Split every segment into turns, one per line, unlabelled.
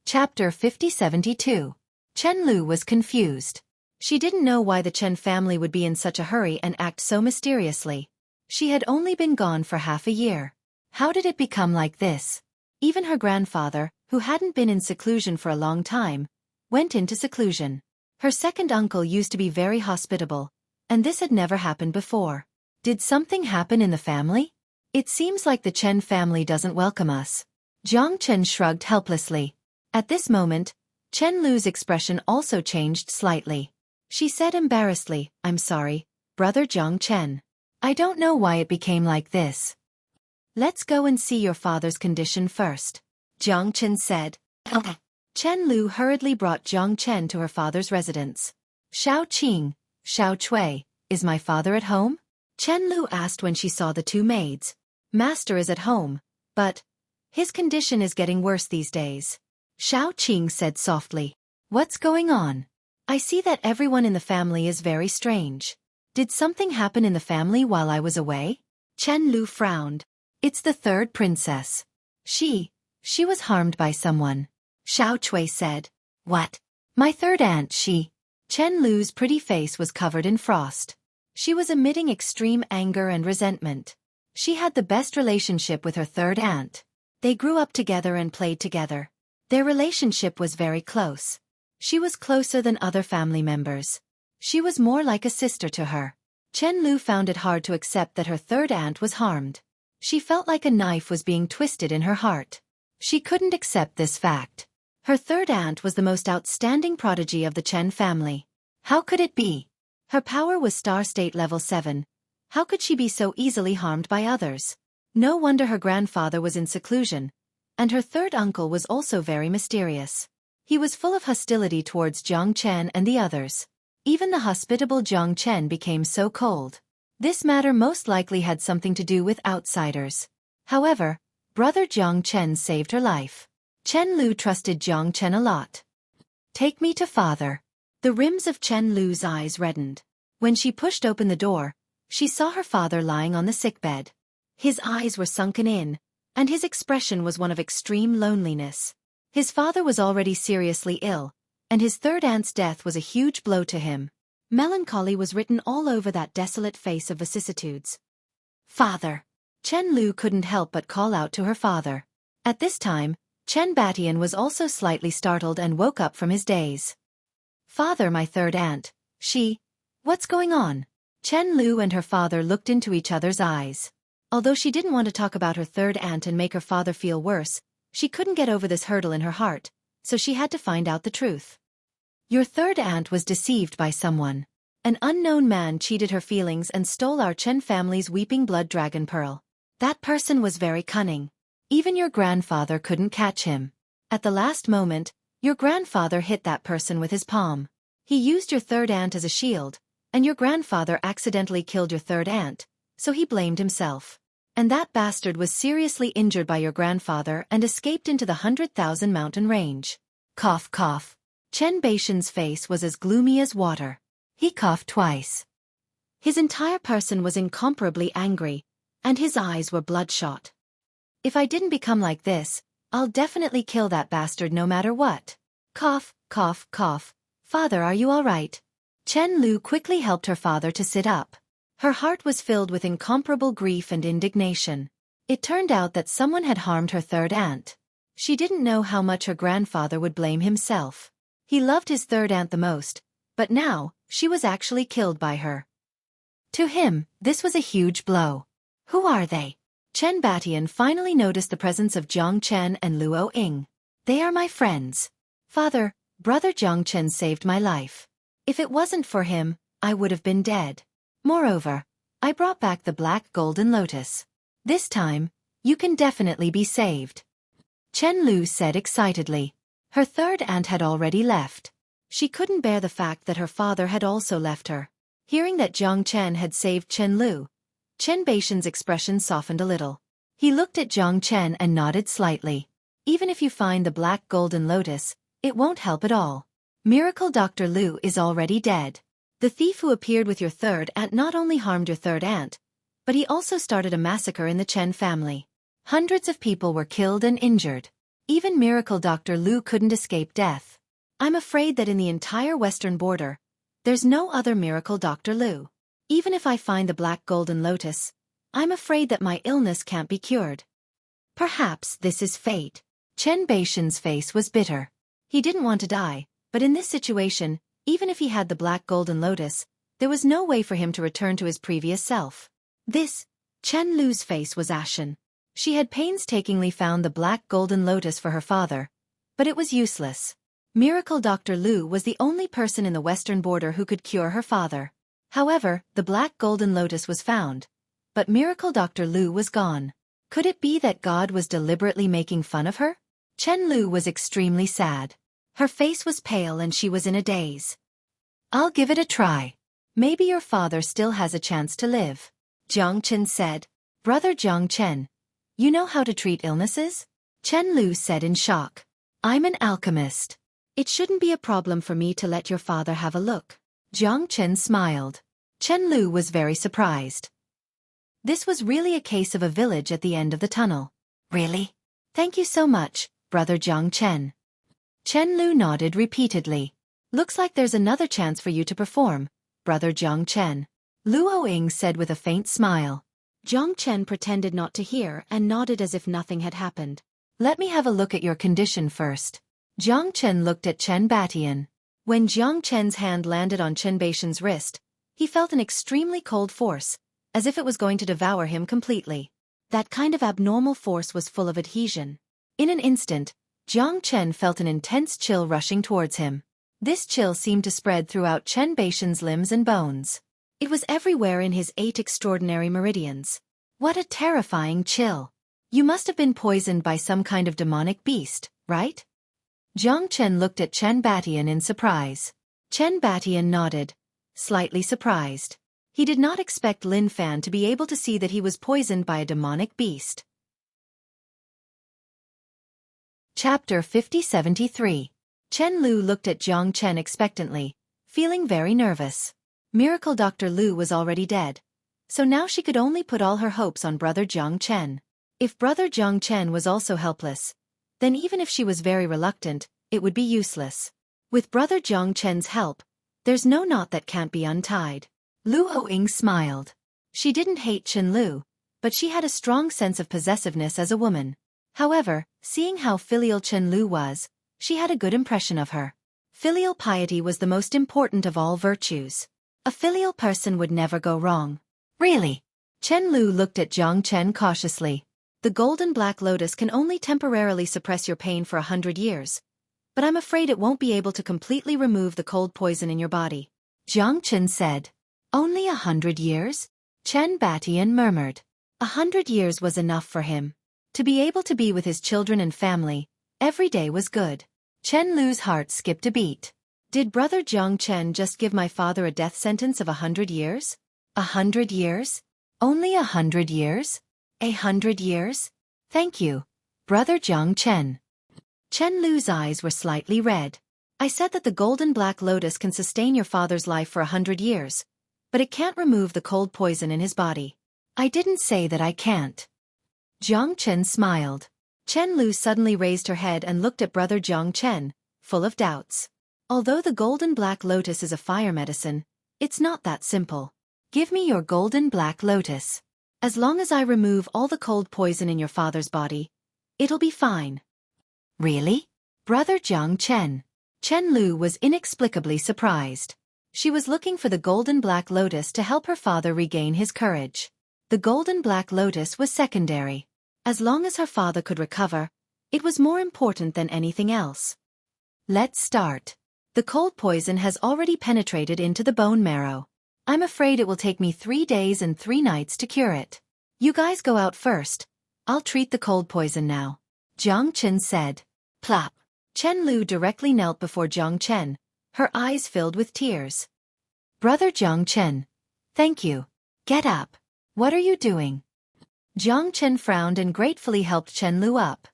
Chapter 5072. Chen Lu was confused. She didn't know why the Chen family would be in such a hurry and act so mysteriously. She had only been gone for half a year. How did it become like this? Even her grandfather, who hadn't been in seclusion for a long time, went into seclusion. Her second uncle used to be very hospitable, and this had never happened before. Did something happen in the family? It seems like the Chen family doesn't welcome us. Jiang Chen shrugged helplessly. At this moment, Chen Lu's expression also changed slightly. She said embarrassedly, "I'm sorry, Brother Jiang Chen. I don't know why it became like this. Let's go and see your father's condition first," Jiang Chen said. Chen Lu hurriedly brought Jiang Chen to her father's residence. "Xueqi, Xueqi, is my father at home?" Chen Lu asked when she saw the two maids. "Master is at home, but his condition is getting worse these days," Xueqi said softly. "What's going on? I see that everyone in the family is very strange. Did something happen in the family while I was away?" Chen Lu frowned. "It's the third princess. She was harmed by someone," Xueqi said. "What? My third aunt, she?" Chen Lu's pretty face was covered in frost. She was emitting extreme anger and resentment. She had the best relationship with her third aunt. They grew up together and played together. Their relationship was very close. She was closer than other family members. She was more like a sister to her. Chen Lu found it hard to accept that her third aunt was harmed. She felt like a knife was being twisted in her heart. She couldn't accept this fact. Her third aunt was the most outstanding prodigy of the Chen family. How could it be? Her power was star state level 7. How could she be so easily harmed by others? No wonder her grandfather was in seclusion. And her third uncle was also very mysterious. He was full of hostility towards Jiang Chen and the others. Even the hospitable Jiang Chen became so cold. This matter most likely had something to do with outsiders. However, Brother Jiang Chen saved her life. Chen Lu trusted Jiang Chen a lot. "Take me to father." The rims of Chen Lu's eyes reddened. When she pushed open the door, she saw her father lying on the sickbed. His eyes were sunken in, and his expression was one of extreme loneliness. His father was already seriously ill, and his third aunt's death was a huge blow to him. Melancholy was written all over that desolate face of vicissitudes. "Father!" Chen Lu couldn't help but call out to her father. At this time, Chen Batian was also slightly startled and woke up from his daze. "Father, my third aunt, what's going on?" Chen Lu and her father looked into each other's eyes. Although she didn't want to talk about her third aunt and make her father feel worse, she couldn't get over this hurdle in her heart, so she had to find out the truth. "Your third aunt was deceived by someone. An unknown man cheated her feelings and stole our Chen family's weeping blood dragon pearl. That person was very cunning. Even your grandfather couldn't catch him. At the last moment, your grandfather hit that person with his palm. He used your third aunt as a shield, and your grandfather accidentally killed your third aunt, so he blamed himself. And that bastard was seriously injured by your grandfather and escaped into the 100,000 mountain range." Cough, cough. Chen Baishan's face was as gloomy as water. He coughed twice. His entire person was incomparably angry, and his eyes were bloodshot. "If I didn't become like this, I'll definitely kill that bastard no matter what." Cough, cough, cough. "Father, are you all right?" Chen Lu quickly helped her father to sit up. Her heart was filled with incomparable grief and indignation. It turned out that someone had harmed her third aunt. She didn't know how much her grandfather would blame himself. He loved his third aunt the most, but now, she was actually killed by her. To him, this was a huge blow. "Who are they?" Chen Batian finally noticed the presence of Jiang Chen and Luo Ying. "They are my friends. Father, Brother Jiang Chen saved my life. If it wasn't for him, I would have been dead. Moreover, I brought back the black golden lotus. This time, you can definitely be saved," Chen Lu said excitedly. Her third aunt had already left. She couldn't bear the fact that her father had also left her. Hearing that Jiang Chen had saved Chen Lu, Chen Baishan's expression softened a little. He looked at Jiang Chen and nodded slightly. "Even if you find the black golden lotus, it won't help at all. Miracle Dr. Lu is already dead. The thief who appeared with your third aunt not only harmed your third aunt, but he also started a massacre in the Chen family. Hundreds of people were killed and injured. Even miracle Dr. Lu couldn't escape death. I'm afraid that in the entire western border, there's no other miracle Dr. Lu. Even if I find the black golden lotus, I'm afraid that my illness can't be cured. Perhaps this is fate. Chen Baishan's face was bitter. He didn't want to die, but in this situation, even if he had the black golden lotus, there was no way for him to return to his previous self. Chen Lu's face was ashen. She had painstakingly found the black golden lotus for her father, but it was useless. Miracle Dr. Lu was the only person in the western border who could cure her father. However, the black golden lotus was found, but Miracle Dr. Lu was gone. Could it be that God was deliberately making fun of her? Chen Lu was extremely sad. Her face was pale and she was in a daze. I'll give it a try. Maybe your father still has a chance to live. Jiang Chen said. Brother Jiang Chen, you know how to treat illnesses? Chen Lu said in shock. I'm an alchemist. It shouldn't be a problem for me to let your father have a look. Jiang Chen smiled. Chen Lu was very surprised. This was really a case of a village at the end of the tunnel. Really? Thank you so much, Brother Jiang Chen. Chen Lu nodded repeatedly. Looks like there's another chance for you to perform, Brother Jiang Chen. Luo Ying said with a faint smile. Jiang Chen pretended not to hear and nodded as if nothing had happened. Let me have a look at your condition first. Jiang Chen looked at Chen Batian. When Jiang Chen's hand landed on Chen Baishan's wrist, he felt an extremely cold force, as if it was going to devour him completely. That kind of abnormal force was full of adhesion. In an instant, Jiang Chen felt an intense chill rushing towards him. This chill seemed to spread throughout Chen Baishan's limbs and bones. It was everywhere in his 8 extraordinary meridians. What a terrifying chill. You must have been poisoned by some kind of demonic beast, right? Jiang Chen looked at Chen Batian in surprise. Chen Batian nodded, slightly surprised. He did not expect Lin Fan to be able to see that he was poisoned by a demonic beast. Chapter 50-73. Chen Lu looked at Jiang Chen expectantly, feeling very nervous. Miracle Dr. Lu was already dead, so now she could only put all her hopes on Brother Jiang Chen. If Brother Jiang Chen was also helpless, then even if she was very reluctant, it would be useless. With Brother Jiang Chen's help, there's no knot that can't be untied. Luo Ying smiled. She didn't hate Chen Lu, but she had a strong sense of possessiveness as a woman. However, seeing how filial Chen Lu was, she had a good impression of her. Filial piety was the most important of all virtues. A filial person would never go wrong. Really? Chen Lu looked at Jiang Chen cautiously. The golden black lotus can only temporarily suppress your pain for 100 years. But I'm afraid it won't be able to completely remove the cold poison in your body. Jiang Chen said. Only 100 years? Chen Batian murmured. 100 years was enough for him. To be able to be with his children and family, every day was good. Chen Lu's heart skipped a beat. Did Brother Jiang Chen just give my father a death sentence of 100 years? 100 years? Only 100 years? 100 years? Thank you, Brother Jiang Chen. Chen Lu's eyes were slightly red. I said that the golden black lotus can sustain your father's life for 100 years, but it can't remove the cold poison in his body. I didn't say that I can't. Jiang Chen smiled. Chen Lu suddenly raised her head and looked at Brother Jiang Chen, full of doubts. Although the golden black lotus is a fire medicine, it's not that simple. Give me your golden black lotus. As long as I remove all the cold poison in your father's body, it'll be fine. Really? Brother Jiang Chen. Chen Lu was inexplicably surprised. She was looking for the golden black lotus to help her father regain his courage. The golden black lotus was secondary. As long as her father could recover, it was more important than anything else. Let's start. The cold poison has already penetrated into the bone marrow. I'm afraid it will take me 3 days and 3 nights to cure it. You guys go out first. I'll treat the cold poison now. Jiang Chen said. Plop. Chen Lu directly knelt before Jiang Chen, her eyes filled with tears. Brother Jiang Chen. Thank you. Get up. What are you doing? Jiang Chen frowned and gratefully helped Chen Lu up.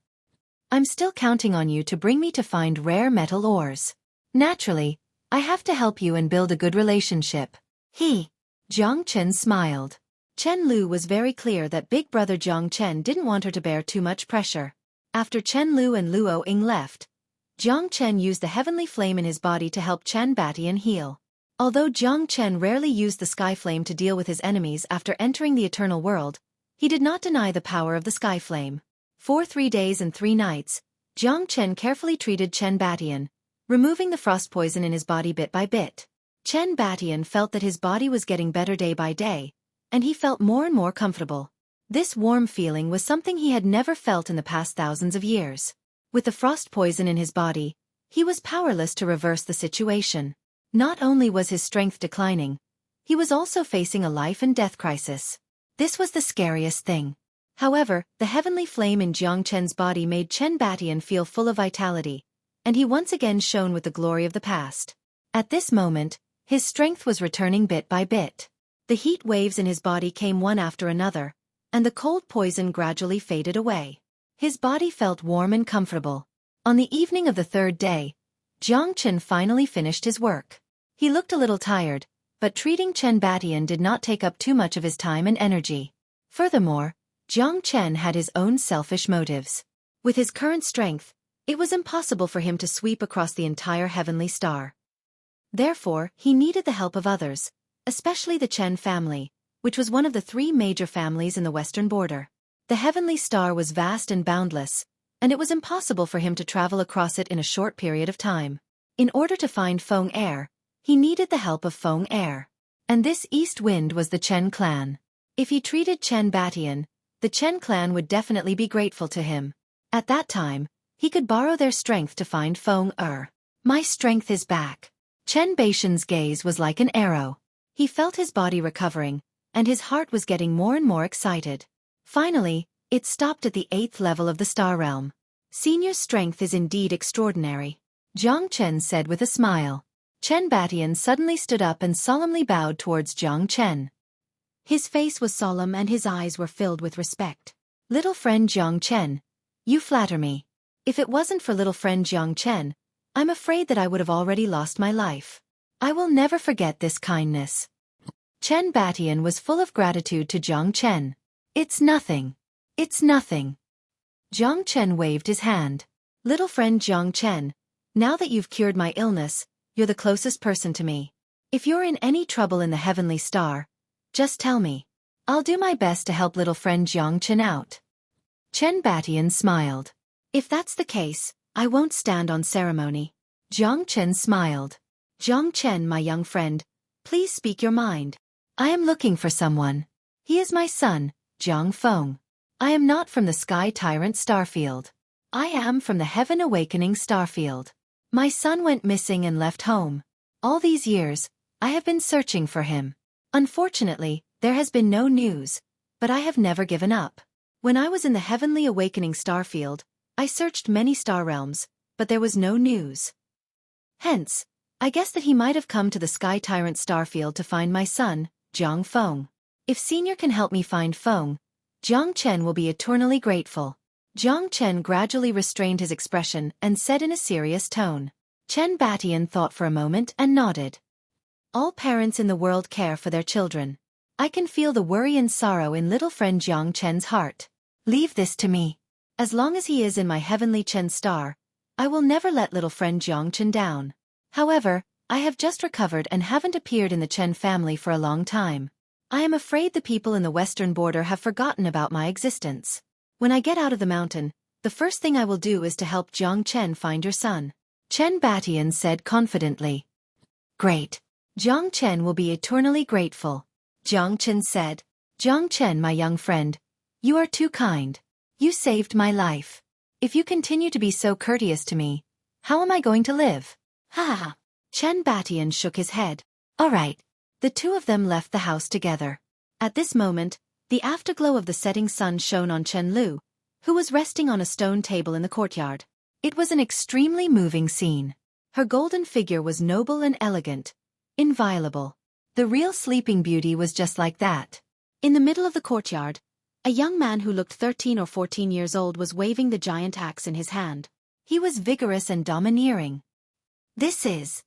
I'm still counting on you to bring me to find rare metal ores. Naturally, I have to help you and build a good relationship. Jiang Chen smiled. Chen Lu was very clear that big brother Jiang Chen didn't want her to bear too much pressure. After Chen Lu and Luo Ying left, Jiang Chen used the heavenly flame in his body to help Chen Batian heal. Although Jiang Chen rarely used the sky flame to deal with his enemies after entering the eternal world, he did not deny the power of the sky flame. For 3 days and 3 nights, Jiang Chen carefully treated Chen Batian, removing the frost poison in his body bit by bit. Chen Batian felt that his body was getting better day by day, and he felt more and more comfortable. This warm feeling was something he had never felt in the past thousands of years. With the frost poison in his body, he was powerless to reverse the situation. Not only was his strength declining, he was also facing a life and death crisis. This was the scariest thing. However, the heavenly flame in Jiang Chen's body made Chen Batian feel full of vitality, and he once again shone with the glory of the past. At this moment, his strength was returning bit by bit. The heat waves in his body came one after another, and the cold poison gradually faded away. His body felt warm and comfortable. On the evening of the 3rd day, Jiang Chen finally finished his work. He looked a little tired, but treating Chen Batian did not take up too much of his time and energy. Furthermore, Jiang Chen had his own selfish motives. With his current strength, it was impossible for him to sweep across the entire heavenly star. Therefore, he needed the help of others, especially the Chen family, which was one of the 3 major families in the western border. The heavenly star was vast and boundless, and it was impossible for him to travel across it in a short period of time. In order to find Feng Air, he needed the help of Feng Air. And this east wind was the Chen clan. If he treated Chen Batian, the Chen clan would definitely be grateful to him. At that time, he could borrow their strength to find Feng Er. My strength is back. Chen Batian's gaze was like an arrow. He felt his body recovering, and his heart was getting more and more excited. Finally, it stopped at the 8th level of the star realm. Senior's strength is indeed extraordinary, Jiang Chen said with a smile. Chen Batian suddenly stood up and solemnly bowed towards Jiang Chen. His face was solemn and his eyes were filled with respect. Little friend Jiang Chen, you flatter me. If it wasn't for little friend Jiang Chen, I'm afraid that I would have already lost my life. I will never forget this kindness. Chen Batian was full of gratitude to Jiang Chen. It's nothing. It's nothing. Jiang Chen waved his hand. Little friend Jiang Chen, now that you've cured my illness, you're the closest person to me. If you're in any trouble in the heavenly star, just tell me. I'll do my best to help little friend Jiang Chen out. Chen Batian smiled. If that's the case, I won't stand on ceremony. Jiang Chen smiled. Jiang Chen, my young friend, please speak your mind. I am looking for someone. He is my son, Jiang Feng. I am not from the Sky Tyrant Starfield. I am from the Heaven Awakening Starfield. My son went missing and left home. All these years, I have been searching for him. Unfortunately, there has been no news, but I have never given up. When I was in the Heavenly Awakening Starfield, I searched many star realms, but there was no news. Hence, I guess that he might have come to the Sky Tyrant Starfield to find my son, Jiang Feng. If Senior can help me find Feng, Jiang Chen will be eternally grateful. Jiang Chen gradually restrained his expression and said in a serious tone. Chen Batian thought for a moment and nodded. All parents in the world care for their children. I can feel the worry and sorrow in little friend Jiang Chen's heart. Leave this to me. As long as he is in my heavenly Chen star, I will never let little friend Jiang Chen down. However, I have just recovered and haven't appeared in the Chen family for a long time. I am afraid the people in the western border have forgotten about my existence. When I get out of the mountain, the first thing I will do is to help Jiang Chen find your son. Chen Batian said confidently. Great. Jiang Chen will be eternally grateful. Jiang Chen said. Jiang Chen, my young friend, you are too kind. You saved my life. If you continue to be so courteous to me, how am I going to live? Ha ha. Chen Batian shook his head. All right. The two of them left the house together. At this moment, the afterglow of the setting sun shone on Chen Lu, who was resting on a stone table in the courtyard. It was an extremely moving scene. Her golden figure was noble and elegant, inviolable. The real Sleeping Beauty was just like that. In the middle of the courtyard, a young man who looked 13 or 14 years old was waving the giant axe in his hand. He was vigorous and domineering. This is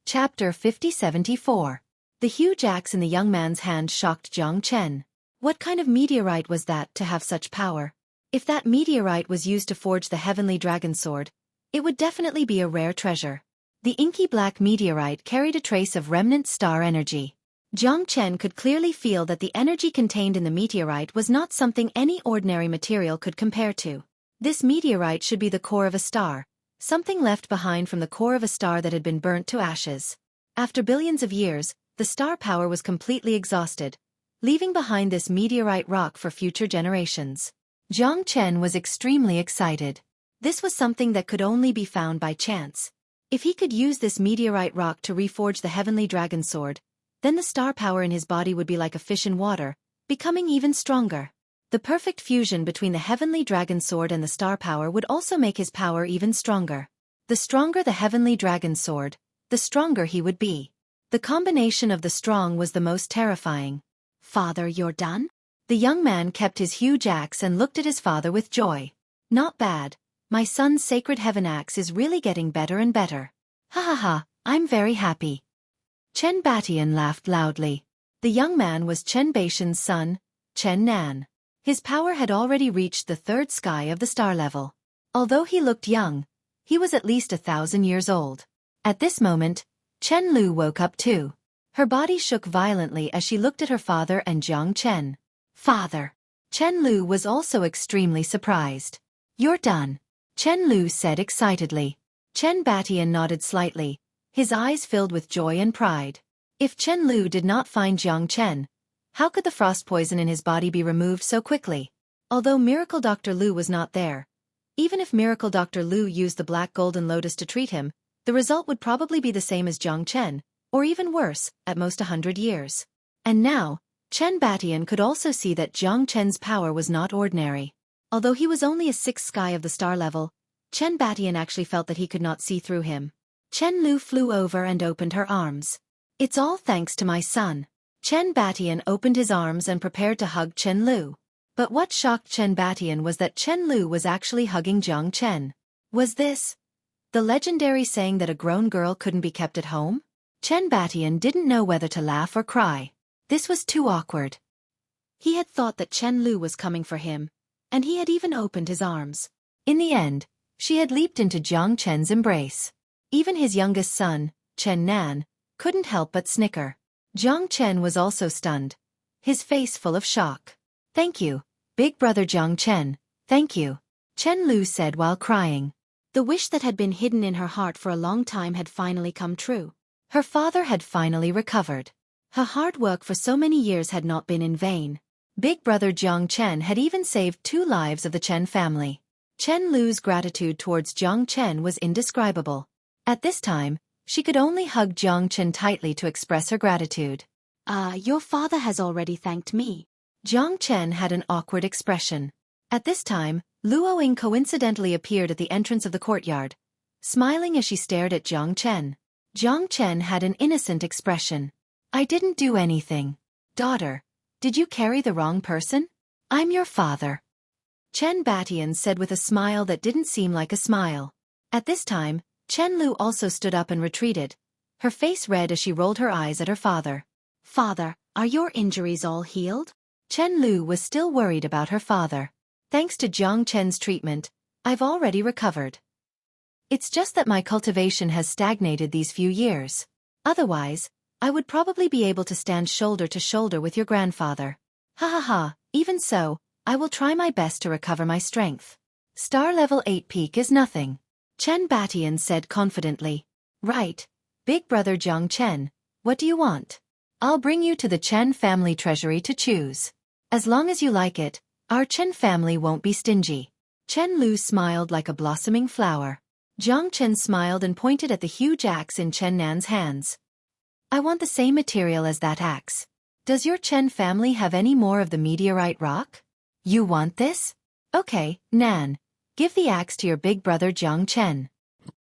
Chapter 5074. The huge axe in the young man's hand shocked Jiang Chen. What kind of meteorite was that to have such power? If that meteorite was used to forge the heavenly dragon sword, it would definitely be a rare treasure. The inky black meteorite carried a trace of remnant star energy. Jiang Chen could clearly feel that the energy contained in the meteorite was not something any ordinary material could compare to. This meteorite should be the core of a star, something left behind from the core of a star that had been burnt to ashes. After billions of years, the star power was completely exhausted, leaving behind this meteorite rock for future generations. Jiang Chen was extremely excited. This was something that could only be found by chance. If he could use this meteorite rock to reforge the heavenly dragon sword, then the star power in his body would be like a fish in water, becoming even stronger. The perfect fusion between the heavenly dragon sword and the star power would also make his power even stronger. The stronger the heavenly dragon sword, the stronger he would be. The combination of the strong was the most terrifying. "Father, you're done?" The young man kept his huge axe and looked at his father with joy. "Not bad. My son's sacred heaven axe is really getting better and better. Ha ha ha, I'm very happy." Chen Batian laughed loudly. The young man was Chen Baishan's son, Chen Nan. His power had already reached the third sky of the star level. Although he looked young, he was at least 1,000 years old. At this moment, Chen Lu woke up too. Her body shook violently as she looked at her father and Jiang Chen. "Father." Chen Lu was also extremely surprised. "You're done," Chen Lu said excitedly. Chen Batian nodded slightly, his eyes filled with joy and pride. If Chen Lu did not find Jiang Chen, how could the frost poison in his body be removed so quickly? Although Miracle Dr. Lu was not there, even if Miracle Dr. Lu used the Black Golden Lotus to treat him, the result would probably be the same as Jiang Chen, or even worse, at most 100 years. And now, Chen Batian could also see that Jiang Chen's power was not ordinary. Although he was only a sixth sky of the star level, Chen Batian actually felt that he could not see through him. Chen Lu flew over and opened her arms. "It's all thanks to my son." Chen Batian opened his arms and prepared to hug Chen Lu. But what shocked Chen Batian was that Chen Lu was actually hugging Jiang Chen. Was this the legendary saying that a grown girl couldn't be kept at home? Chen Batian didn't know whether to laugh or cry. This was too awkward. He had thought that Chen Lu was coming for him, and he had even opened his arms. In the end, she had leaped into Jiang Chen's embrace. Even his youngest son, Chen Nan, couldn't help but snicker. Jiang Chen was also stunned, his face full of shock. "Thank you, big brother Jiang Chen, thank you," Chen Lu said while crying. The wish that had been hidden in her heart for a long time had finally come true. Her father had finally recovered. Her hard work for so many years had not been in vain. Big brother Jiang Chen had even saved 2 lives of the Chen family. Chen Lu's gratitude towards Jiang Chen was indescribable. At this time, she could only hug Jiang Chen tightly to express her gratitude. Your father has already thanked me." Jiang Chen had an awkward expression. At this time, Luo Ying coincidentally appeared at the entrance of the courtyard, smiling as she stared at Jiang Chen. Jiang Chen had an innocent expression. "I didn't do anything. Daughter, did you carry the wrong person? I'm your father," Chen Batian said with a smile that didn't seem like a smile. At this time, Chen Lu also stood up and retreated, her face red as she rolled her eyes at her father. "Father, are your injuries all healed?" Chen Lu was still worried about her father. "Thanks to Jiang Chen's treatment, I've already recovered. It's just that my cultivation has stagnated these few years. Otherwise, I would probably be able to stand shoulder to shoulder with your grandfather. Ha ha ha, even so, I will try my best to recover my strength. Star level 8 peak is nothing," Chen Batian said confidently. "Right, big brother Jiang Chen, what do you want? I'll bring you to the Chen family treasury to choose. As long as you like it, our Chen family won't be stingy." Chen Lu smiled like a blossoming flower. Jiang Chen smiled and pointed at the huge axe in Chen Nan's hands. "I want the same material as that axe. Does your Chen family have any more of the meteorite rock? You want this? Okay, Nan, give the axe to your big brother Jiang Chen,"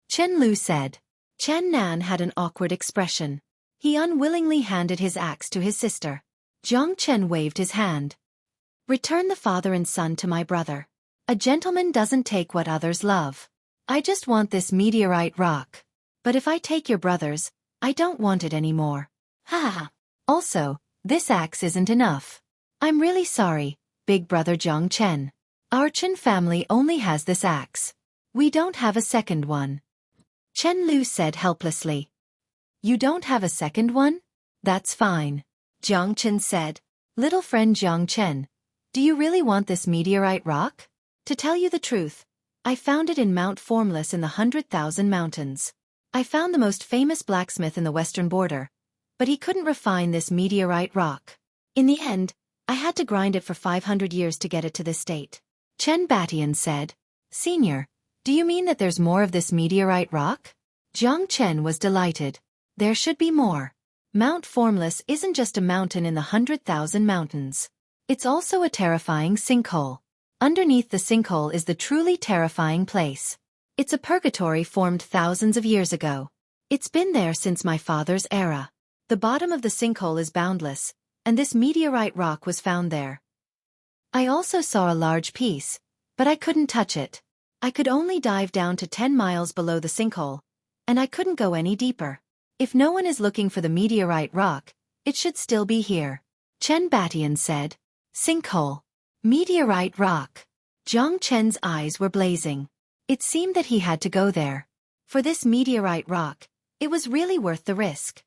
Chen Lu said. Chen Nan had an awkward expression. He unwillingly handed his axe to his sister. Jiang Chen waved his hand. "Return the father and son to my brother. A gentleman doesn't take what others love. I just want this meteorite rock. But if I take your brother's, I don't want it anymore. Ha ha ha. Also, this axe isn't enough. I'm really sorry, big brother Jiang Chen. Our Chen family only has this axe. We don't have a second one. Chen Lu said helplessly. You don't have a second one? That's fine. Jiang Chen said. Little friend Jiang Chen, do you really want this meteorite rock? To tell you the truth, I found it in Mount Formless in the 100,000 Mountains. I found the most famous blacksmith in the western border, but he couldn't refine this meteorite rock. In the end, I had to grind it for 500 years to get it to this state. Chen Batian said. Senior, do you mean that there's more of this meteorite rock? Jiang Chen was delighted. There should be more. Mount Formless isn't just a mountain in the 100,000 Mountains. It's also a terrifying sinkhole. Underneath the sinkhole is the truly terrifying place. It's a purgatory formed thousands of years ago. It's been there since my father's era. The bottom of the sinkhole is boundless, and this meteorite rock was found there. I also saw a large piece, but I couldn't touch it. I could only dive down to 10 miles below the sinkhole, and I couldn't go any deeper. If no one is looking for the meteorite rock, it should still be here. Chen Batian said. Sinkhole. Meteorite rock. Jiang Chen's eyes were blazing. It seemed that he had to go there. For this meteorite rock, it was really worth the risk.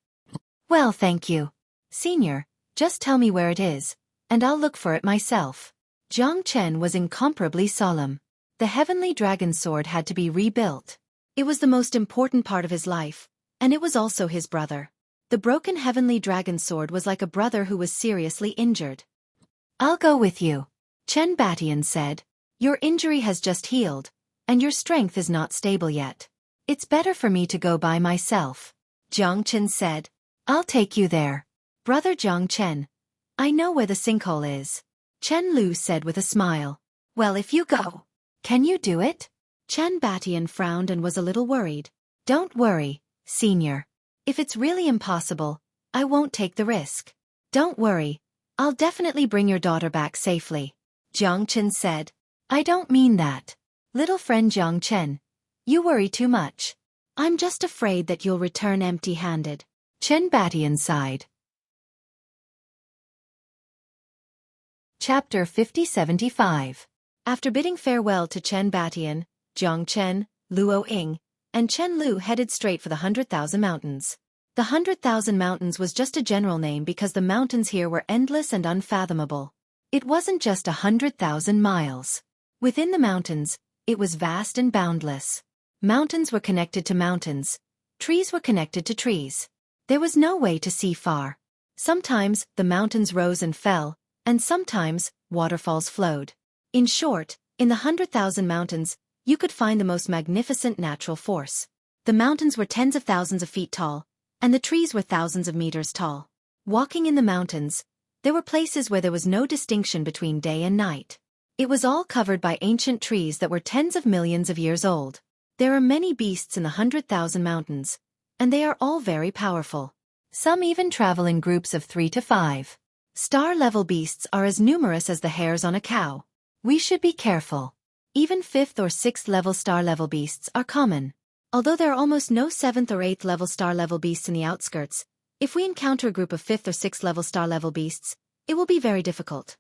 Well, thank you. Senior, just tell me where it is, and I'll look for it myself. Jiang Chen was incomparably solemn. The heavenly dragon sword had to be rebuilt. It was the most important part of his life, and it was also his brother. The broken heavenly dragon sword was like a brother who was seriously injured. I'll go with you. Chen Batian said. Your injury has just healed, and your strength is not stable yet. It's better for me to go by myself. Jiang Chen said. I'll take you there. Brother Jiang Chen, I know where the sinkhole is. Chen Lu said with a smile. Well, if you go. Can you do it? Chen Batian frowned and was a little worried. Don't worry, Senior. If it's really impossible, I won't take the risk. Don't worry, I'll definitely bring your daughter back safely. Jiang Chen said. I don't mean that. Little friend Jiang Chen, you worry too much. I'm just afraid that you'll return empty-handed. Chen Batian sighed. Chapter 5075. After bidding farewell to Chen Batian, Jiang Chen, Luo Ying, and Chen Lu headed straight for the 100,000 Mountains. The 100,000 Mountains was just a general name because the mountains here were endless and unfathomable. It wasn't just 100,000 miles. Within the mountains, it was vast and boundless. Mountains were connected to mountains. Trees were connected to trees. There was no way to see far. Sometimes the mountains rose and fell, and sometimes waterfalls flowed. In short, in the 100,000 Mountains, you could find the most magnificent natural force. The mountains were tens of thousands of feet tall, and the trees were thousands of meters tall. Walking in the mountains, there were places where there was no distinction between day and night. It was all covered by ancient trees that were tens of millions of years old. There are many beasts in the 100,000 Mountains, and they are all very powerful. Some even travel in groups of 3 to 5. Star-level beasts are as numerous as the hairs on a cow. We should be careful. Even 5th or 6th level star-level beasts are common. Although there are almost no 7th or 8th level star-level beasts in the outskirts, if we encounter a group of 5th or 6th level star-level beasts, it will be very difficult.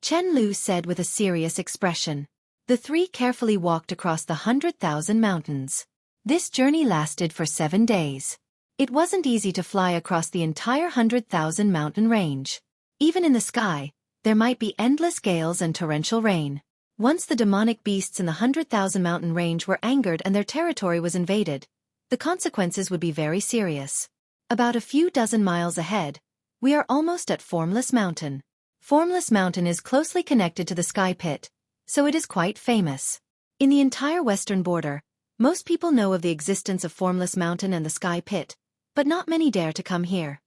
Chen Lu said with a serious expression. The three carefully walked across the 100,000 Mountains. This journey lasted for 7 days. It wasn't easy to fly across the entire 100,000 mountain range. Even in the sky, there might be endless gales and torrential rain. Once the demonic beasts in the 100,000 mountain range were angered and their territory was invaded, the consequences would be very serious. About a few dozen miles ahead, we are almost at Formless Mountain. Formless Mountain is closely connected to the Sky Pit, so it is quite famous. In the entire western border, most people know of the existence of Formless Mountain and the Sky Pit, but not many dare to come here.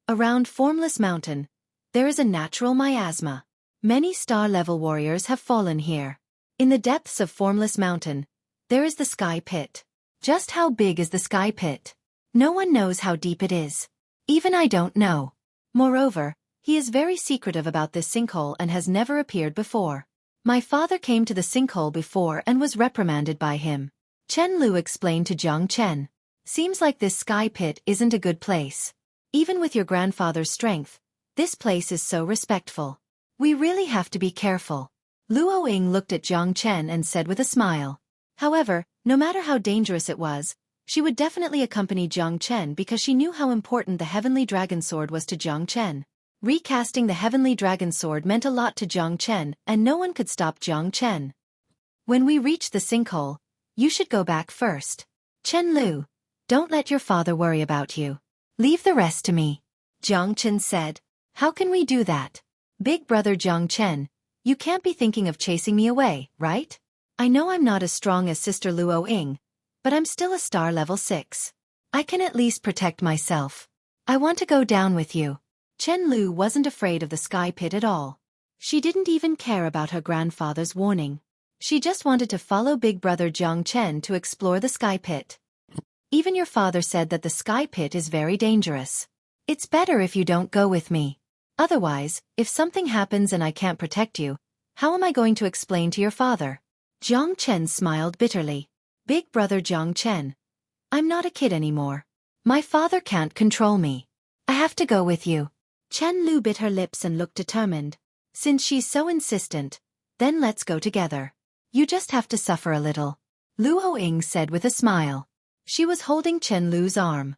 Around Formless Mountain, there is a natural miasma. Many star-level warriors have fallen here. In the depths of Formless Mountain, there is the Sky Pit. Just how big is the Sky Pit? No one knows how deep it is. Even I don't know. Moreover, he is very secretive about this sinkhole and has never appeared before. My father came to the sinkhole before and was reprimanded by him. Chen Lu explained to Jiang Chen. Seems like this Sky Pit isn't a good place. Even with your grandfather's strength, this place is so respectful. We really have to be careful. Luo Ying looked at Jiang Chen and said with a smile. However, no matter how dangerous it was, she would definitely accompany Jiang Chen because she knew how important the Heavenly Dragon Sword was to Jiang Chen. Recasting the Heavenly Dragon Sword meant a lot to Jiang Chen, and no one could stop Jiang Chen. When we reach the sinkhole, you should go back first. Chen Lu, don't let your father worry about you. Leave the rest to me. Jiang Chen said. How can we do that? Big brother Jiang Chen, you can't be thinking of chasing me away, right? I know I'm not as strong as Sister Luo Ying, but I'm still a star level 6. I can at least protect myself. I want to go down with you. Chen Lu wasn't afraid of the sky pit at all. She didn't even care about her grandfather's warning. She just wanted to follow big brother Jiang Chen to explore the sky pit. Even your father said that the sky pit is very dangerous. It's better if you don't go with me. Otherwise, if something happens and I can't protect you, how am I going to explain to your father? Jiang Chen smiled bitterly. Big brother Jiang Chen, I'm not a kid anymore. My father can't control me. I have to go with you. Chen Lu bit her lips and looked determined. Since she's so insistent, then let's go together. You just have to suffer a little. Luo Ying said with a smile. She was holding Chen Lu's arm.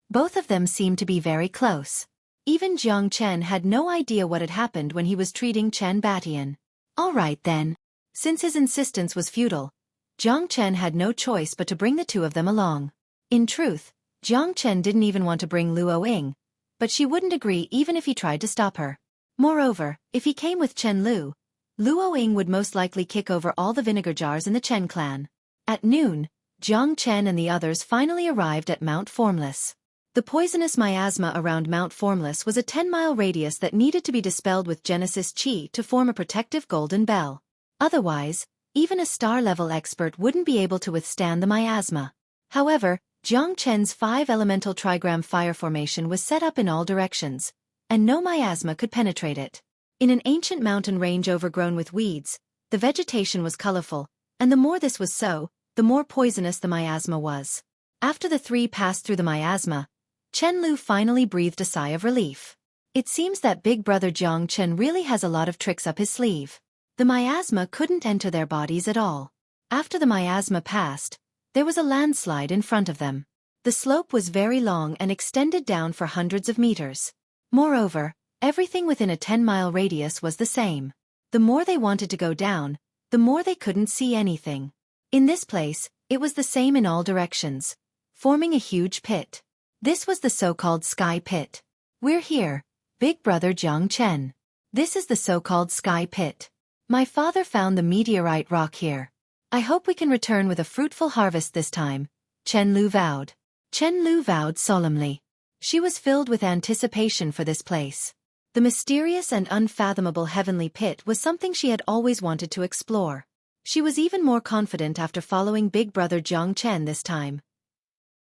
Both of them seemed to be very close. Even Jiang Chen had no idea what had happened when he was treating Chen Batian. All right then. Since his insistence was futile, Jiang Chen had no choice but to bring the two of them along. In truth, Jiang Chen didn't even want to bring Luo Ying, but she wouldn't agree even if he tried to stop her. Moreover, if he came with Chen Lu, Luo Ying would most likely kick over all the vinegar jars in the Chen clan. At noon, Jiang Chen and the others finally arrived at Mount Formless. The poisonous miasma around Mount Formless was a 10-mile radius that needed to be dispelled with Genesis Chi to form a protective golden bell. Otherwise, even a star-level expert wouldn't be able to withstand the miasma. However, Jiang Chen's 5-elemental trigram fire formation was set up in all directions, and no miasma could penetrate it. In an ancient mountain range overgrown with weeds, the vegetation was colorful, and the more this was so, the more poisonous the miasma was. After the three passed through the miasma, Chen Lu finally breathed a sigh of relief. It seems that big brother Jiang Chen really has a lot of tricks up his sleeve. The miasma couldn't enter their bodies at all. After the miasma passed, there was a landslide in front of them. The slope was very long and extended down for hundreds of meters. Moreover, everything within a 10-mile radius was the same. The more they wanted to go down, the more they couldn't see anything. In this place, it was the same in all directions, forming a huge pit. This was the so-called sky pit. We're here, big brother Jiang Chen. This is the so-called sky pit. My father found the meteorite rock here. I hope we can return with a fruitful harvest this time, Chen Lu vowed. Chen Lu vowed solemnly. She was filled with anticipation for this place. The mysterious and unfathomable heavenly pit was something she had always wanted to explore. She was even more confident after following big brother Jiang Chen this time.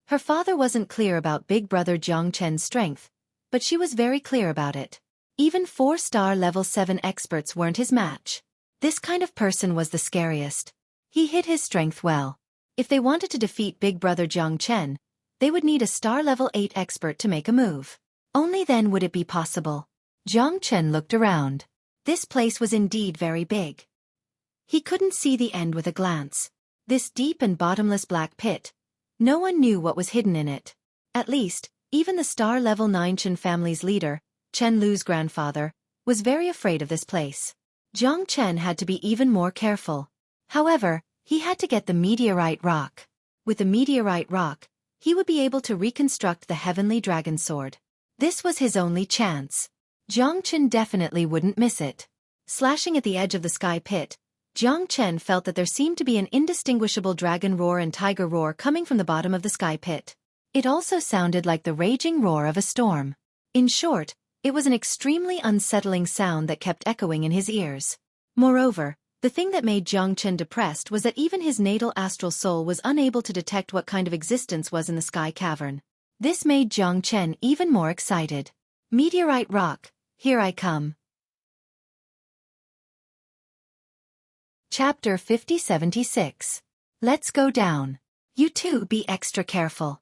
Her father wasn't clear about big brother Jiang Chen's strength, but she was very clear about it. Even 4-star level 7 experts weren't his match. This kind of person was the scariest. He hid his strength well. If they wanted to defeat big brother Jiang Chen, they would need a star level 8 expert to make a move. Only then would it be possible. Jiang Chen looked around. This place was indeed very big. He couldn't see the end with a glance. This deep and bottomless black pit. No one knew what was hidden in it. At least, even the star level 9 Chen family's leader, Chen Lu's grandfather, was very afraid of this place. Jiang Chen had to be even more careful. However, he had to get the meteorite rock. With the meteorite rock, he would be able to reconstruct the heavenly dragon sword. This was his only chance. Jiang Chen definitely wouldn't miss it. Slashing at the edge of the sky pit, Jiang Chen felt that there seemed to be an indistinguishable dragon roar and tiger roar coming from the bottom of the sky pit. It also sounded like the raging roar of a storm. In short, it was an extremely unsettling sound that kept echoing in his ears. Moreover, the thing that made Jiang Chen depressed was that even his natal astral soul was unable to detect what kind of existence was in the sky cavern. This made Jiang Chen even more excited. Meteorite rock, here I come. Chapter 5076. Let's go down. You two be extra careful.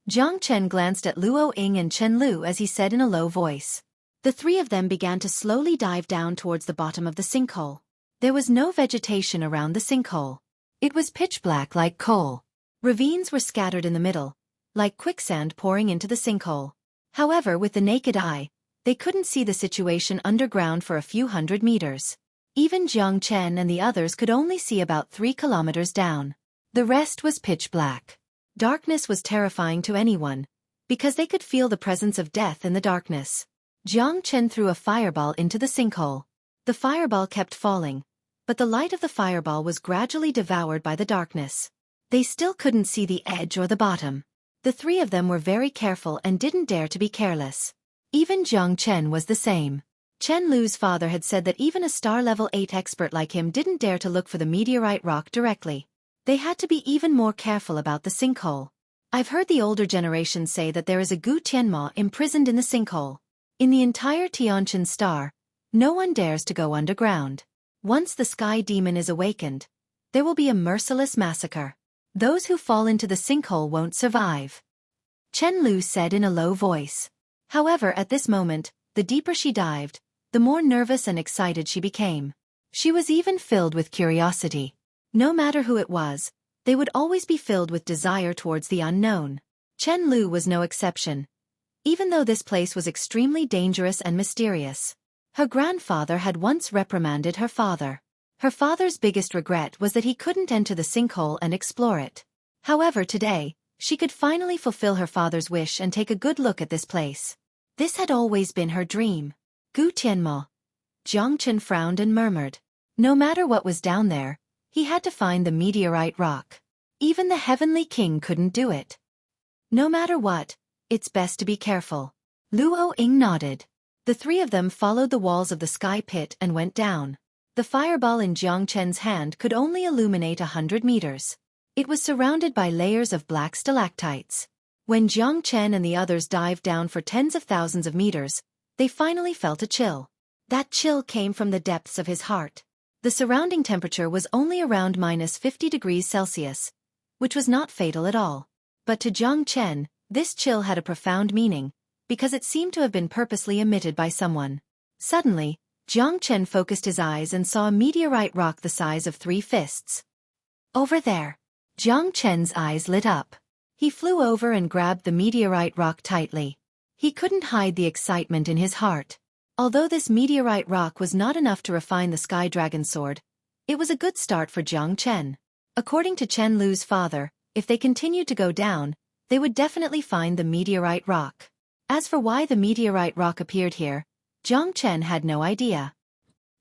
Jiang Chen glanced at Luo Ying and Chen Lu as he said in a low voice. The three of them began to slowly dive down towards the bottom of the sinkhole. There was no vegetation around the sinkhole. It was pitch black like coal. Ravines were scattered in the middle, like quicksand pouring into the sinkhole. However, with the naked eye, they couldn't see the situation underground for a few hundred meters. Even Jiang Chen and the others could only see about 3 kilometers down. The rest was pitch black. Darkness was terrifying to anyone, because they could feel the presence of death in the darkness. Jiang Chen threw a fireball into the sinkhole. The fireball kept falling, but the light of the fireball was gradually devoured by the darkness. They still couldn't see the edge or the bottom. The three of them were very careful and didn't dare to be careless. Even Jiang Chen was the same. Chen Lu's father had said that even a star-level 8 expert like him didn't dare to look for the meteorite rock directly. They had to be even more careful about the sinkhole. I've heard the older generation say that there is a Gu Tianma imprisoned in the sinkhole. In the entire Tianqin star, no one dares to go underground. Once the sky demon is awakened, there will be a merciless massacre. Those who fall into the sinkhole won't survive. Chen Lu said in a low voice. However, at this moment, the deeper she dived, the more nervous and excited she became. She was even filled with curiosity. No matter who it was, they would always be filled with desire towards the unknown. Chen Lu was no exception. Even though this place was extremely dangerous and mysterious. Her grandfather had once reprimanded her father. Her father's biggest regret was that he couldn't enter the sinkhole and explore it. However, today, she could finally fulfill her father's wish and take a good look at this place. This had always been her dream. Gu Tianmo. Jiang Chen frowned and murmured. No matter what was down there, he had to find the meteorite rock. Even the Heavenly King couldn't do it. No matter what, it's best to be careful. Luo Ying nodded. The three of them followed the walls of the sky pit and went down. The fireball in Jiang Chen's hand could only illuminate 100 meters. It was surrounded by layers of black stalactites. When Jiang Chen and the others dived down for tens of thousands of meters, they finally felt a chill. That chill came from the depths of his heart. The surrounding temperature was only around -50 degrees Celsius, which was not fatal at all. But to Jiang Chen, this chill had a profound meaning, because it seemed to have been purposely emitted by someone. Suddenly, Jiang Chen focused his eyes and saw a meteorite rock the size of 3 fists. Over there. Jiang Chen's eyes lit up. He flew over and grabbed the meteorite rock tightly. He couldn't hide the excitement in his heart. Although this meteorite rock was not enough to refine the Sky Dragon sword, it was a good start for Jiang Chen. According to Chen Lu's father, if they continued to go down, they would definitely find the meteorite rock. As for why the meteorite rock appeared here, Jiang Chen had no idea.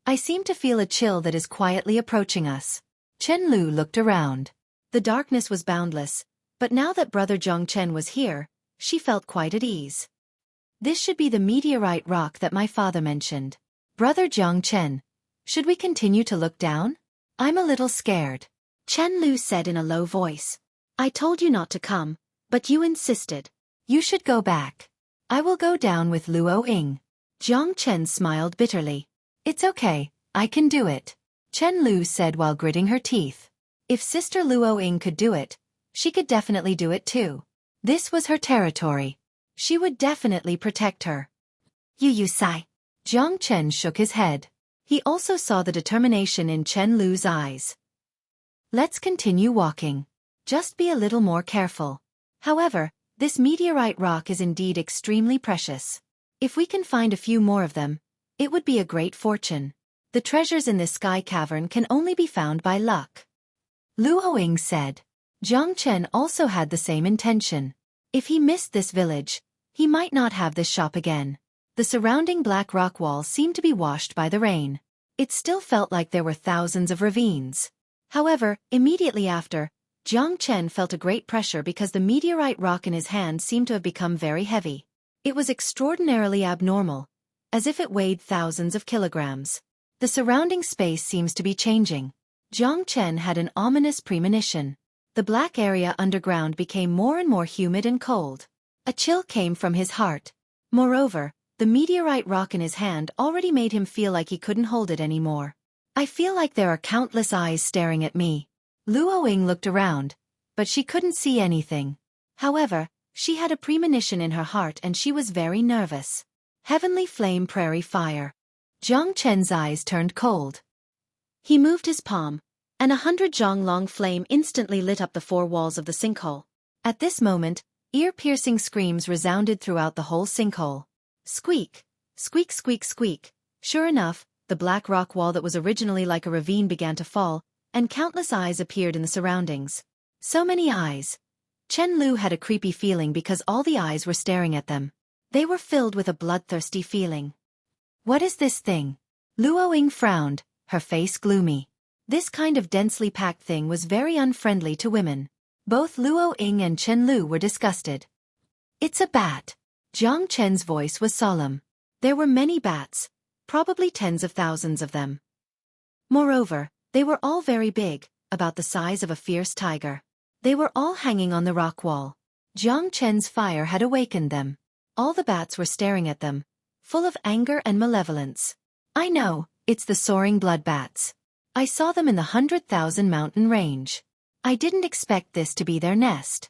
I seem to feel a chill that is quietly approaching us. Chen Lu looked around. The darkness was boundless, but now that brother Jiang Chen was here, she felt quite at ease. This should be the meteorite rock that my father mentioned. Brother Jiang Chen, should we continue to look down? I'm a little scared. Chen Lu said in a low voice. I told you not to come, but you insisted. You should go back. I will go down with Luo Ying. Jiang Chen smiled bitterly. It's okay, I can do it. Chen Lu said while gritting her teeth. If Sister Luo Ying could do it, she could definitely do it too. This was her territory. She would definitely protect her. You Sai. Jiang Chen shook his head. He also saw the determination in Chen Lu's eyes. Let's continue walking. Just be a little more careful. However, this meteorite rock is indeed extremely precious. If we can find a few more of them, it would be a great fortune. The treasures in this sky cavern can only be found by luck. Luo Ying said. Jiang Chen also had the same intention. If he missed this village, he might not have this shop again. The surrounding black rock wall seemed to be washed by the rain. It still felt like there were thousands of ravines. However, immediately after, Jiang Chen felt a great pressure because the meteorite rock in his hand seemed to have become very heavy. It was extraordinarily abnormal, as if it weighed thousands of kilograms. The surrounding space seems to be changing. Jiang Chen had an ominous premonition. The black area underground became more and more humid and cold. A chill came from his heart. Moreover, the meteorite rock in his hand already made him feel like he couldn't hold it anymore. I feel like there are countless eyes staring at me. Luo Ying looked around, but she couldn't see anything. However, she had a premonition in her heart and she was very nervous. Heavenly Flame Prairie Fire. Jiang Chen's eyes turned cold. He moved his palm, and 100 Zhonglong flame instantly lit up the 4 walls of the sinkhole. At this moment, ear-piercing screams resounded throughout the whole sinkhole. Squeak! Squeak squeak squeak. Sure enough, the black rock wall that was originally like a ravine began to fall, and countless eyes appeared in the surroundings. So many eyes. Chen Lu had a creepy feeling because all the eyes were staring at them. They were filled with a bloodthirsty feeling. What is this thing? Luo Ying frowned, her face gloomy. This kind of densely packed thing was very unfriendly to women. Both Luo Ying and Chen Lu were disgusted. It's a bat. Jiang Chen's voice was solemn. There were many bats, probably tens of thousands of them. Moreover, they were all very big, about the size of a fierce tiger. They were all hanging on the rock wall. Jiang Chen's fire had awakened them. All the bats were staring at them, full of anger and malevolence. I know, it's the soaring blood bats. I saw them in the 100,000 mountain range. I didn't expect this to be their nest.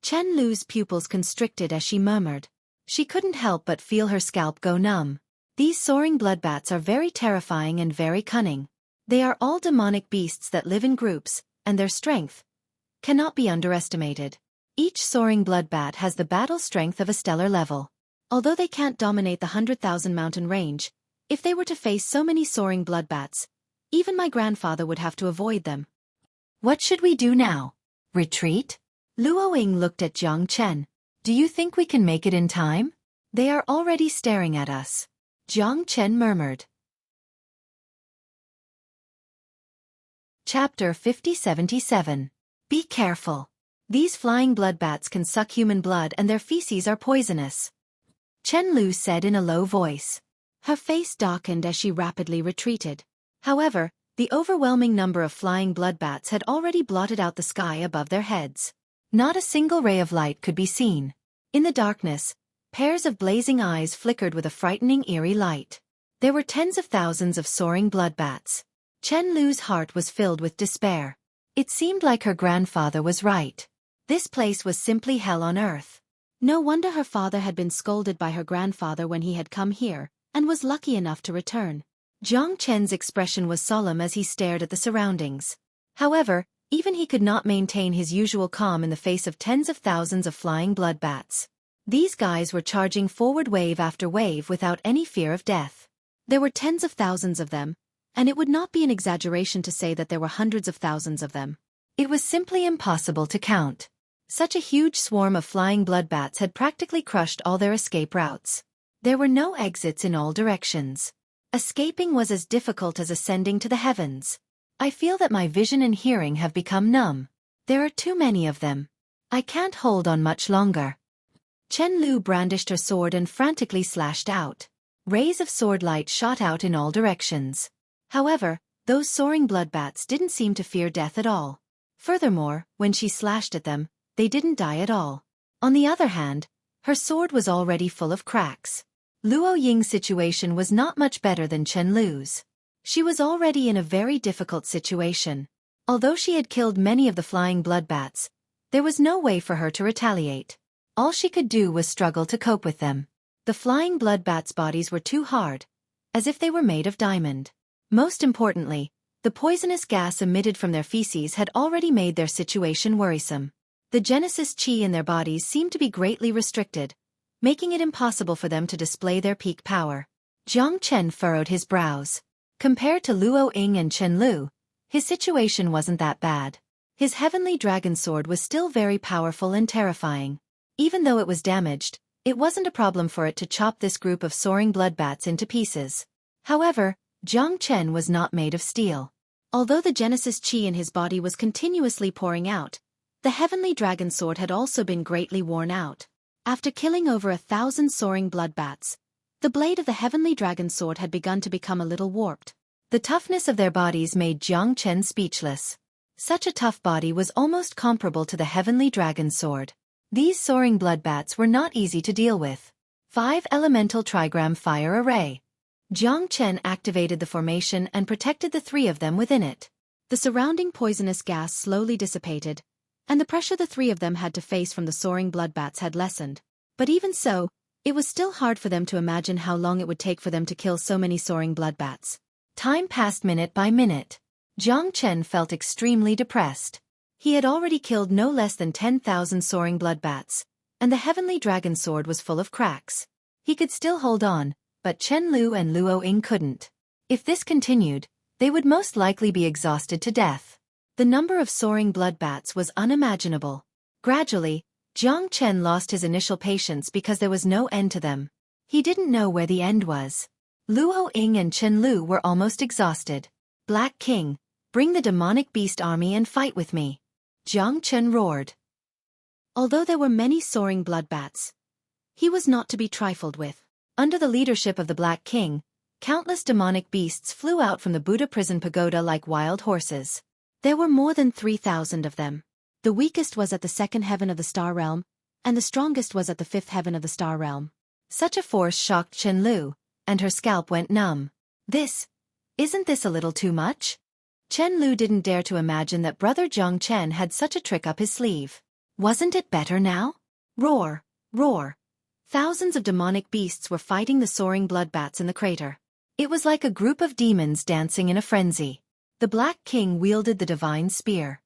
Chen Lu's pupils constricted as she murmured. She couldn't help but feel her scalp go numb. These soaring blood bats are very terrifying and very cunning. They are all demonic beasts that live in groups, and their strength cannot be underestimated. Each soaring blood bat has the battle strength of a stellar level. Although they can't dominate the 100,000 mountain range, if they were to face so many soaring blood bats, even my grandfather would have to avoid them. What should we do now? Retreat? Luo Ying looked at Jiang Chen. Do you think we can make it in time? They are already staring at us. Jiang Chen murmured. Chapter 5077. Be careful. These flying blood bats can suck human blood and their feces are poisonous. Chen Lu said in a low voice. Her face darkened as she rapidly retreated. However, the overwhelming number of flying blood bats had already blotted out the sky above their heads. Not a single ray of light could be seen. In the darkness, pairs of blazing eyes flickered with a frightening eerie light. There were tens of thousands of soaring blood bats. Chen Lu's heart was filled with despair. It seemed like her grandfather was right. This place was simply hell on earth. No wonder her father had been scolded by her grandfather when he had come here, and was lucky enough to return. Jiang Chen's expression was solemn as he stared at the surroundings. However, even he could not maintain his usual calm in the face of tens of thousands of flying blood bats. These guys were charging forward wave after wave without any fear of death. There were tens of thousands of them, and it would not be an exaggeration to say that there were hundreds of thousands of them. It was simply impossible to count. Such a huge swarm of flying blood bats had practically crushed all their escape routes. There were no exits in all directions. Escaping was as difficult as ascending to the heavens. I feel that my vision and hearing have become numb. There are too many of them. I can't hold on much longer. Chen Lu brandished her sword and frantically slashed out. Rays of sword light shot out in all directions. However, those soaring blood bats didn't seem to fear death at all. Furthermore, when she slashed at them, they didn't die at all. On the other hand, her sword was already full of cracks. Luo Ying's situation was not much better than Chen Lu's. She was already in a very difficult situation. Although she had killed many of the flying blood bats, there was no way for her to retaliate. All she could do was struggle to cope with them. The flying blood bats' bodies were too hard, as if they were made of diamond. Most importantly, the poisonous gas emitted from their feces had already made their situation worrisome. The Genesis Qi in their bodies seemed to be greatly restricted, making it impossible for them to display their peak power. Jiang Chen furrowed his brows. Compared to Luo Ying and Chen Lu, his situation wasn't that bad. His heavenly dragon sword was still very powerful and terrifying. Even though it was damaged, it wasn't a problem for it to chop this group of soaring blood bats into pieces. However, Jiang Chen was not made of steel. Although the Genesis Qi in his body was continuously pouring out, the heavenly dragon sword had also been greatly worn out. After killing over 1,000 soaring blood bats, the blade of the heavenly dragon sword had begun to become a little warped. The toughness of their bodies made Jiang Chen speechless. Such a tough body was almost comparable to the heavenly dragon sword. These soaring blood bats were not easy to deal with. 5 Elemental Trigram Fire Array. Jiang Chen activated the formation and protected the 3 of them within it. The surrounding poisonous gas slowly dissipated, and the pressure the 3 of them had to face from the soaring blood bats had lessened. But even so, It was still hard for them to imagine how long it would take for them to kill so many soaring bloodbats. Time passed minute by minute. Jiang Chen felt extremely depressed. He had already killed no less than 10,000 soaring bloodbats, and the heavenly dragon sword was full of cracks. He could still hold on, but Chen Lu and Luo Ying couldn't. If this continued, they would most likely be exhausted to death. The number of soaring bloodbats was unimaginable. Gradually, Jiang Chen lost his initial patience because there was no end to them. He didn't know where the end was. Luo Ying and Chen Lu were almost exhausted. Black King, bring the demonic beast army and fight with me. Jiang Chen roared. Although there were many soaring bloodbats, he was not to be trifled with. Under the leadership of the Black King, countless demonic beasts flew out from the Buddha prison pagoda like wild horses. There were more than 3,000 of them. The weakest was at the second heaven of the star realm, and the strongest was at the fifth heaven of the star realm. Such a force shocked Chen Lu, and her scalp went numb. Isn't this a little too much? Chen Lu didn't dare to imagine that brother Jiang Chen had such a trick up his sleeve. Wasn't it better now? Roar, roar. Thousands of demonic beasts were fighting the soaring bloodbats in the crater. It was like a group of demons dancing in a frenzy. The Black King wielded the divine spear.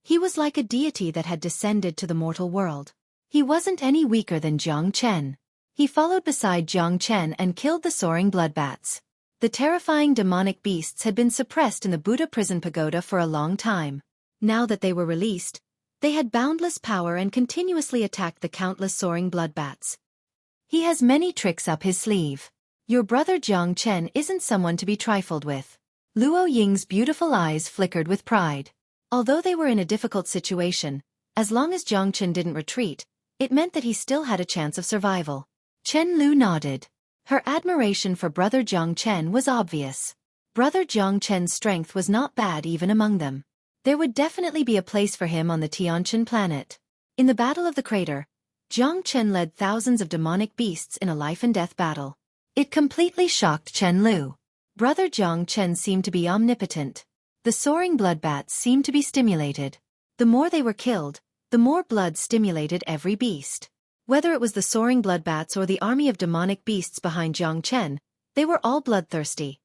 He was like a deity that had descended to the mortal world. He wasn't any weaker than Jiang Chen. He followed beside Jiang Chen and killed the soaring bloodbats. The terrifying demonic beasts had been suppressed in the Buddha prison pagoda for a long time. Now that they were released, they had boundless power and continuously attacked the countless soaring bloodbats. He has many tricks up his sleeve. Your brother Jiang Chen isn't someone to be trifled with. Luo Ying's beautiful eyes flickered with pride. Although they were in a difficult situation, as long as Jiang Chen didn't retreat, it meant that he still had a chance of survival. Chen Lu nodded. Her admiration for brother Jiang Chen was obvious. Brother Jiang Chen's strength was not bad even among them. There would definitely be a place for him on the Tianqin planet. In the Battle of the Crater, Jiang Chen led thousands of demonic beasts in a life-and-death battle. It completely shocked Chen Lu. Brother Jiang Chen seemed to be omnipotent. The soaring bloodbats seemed to be stimulated. The more they were killed, the more blood stimulated every beast. Whether it was the soaring bloodbats or the army of demonic beasts behind Jiang Chen, they were all bloodthirsty.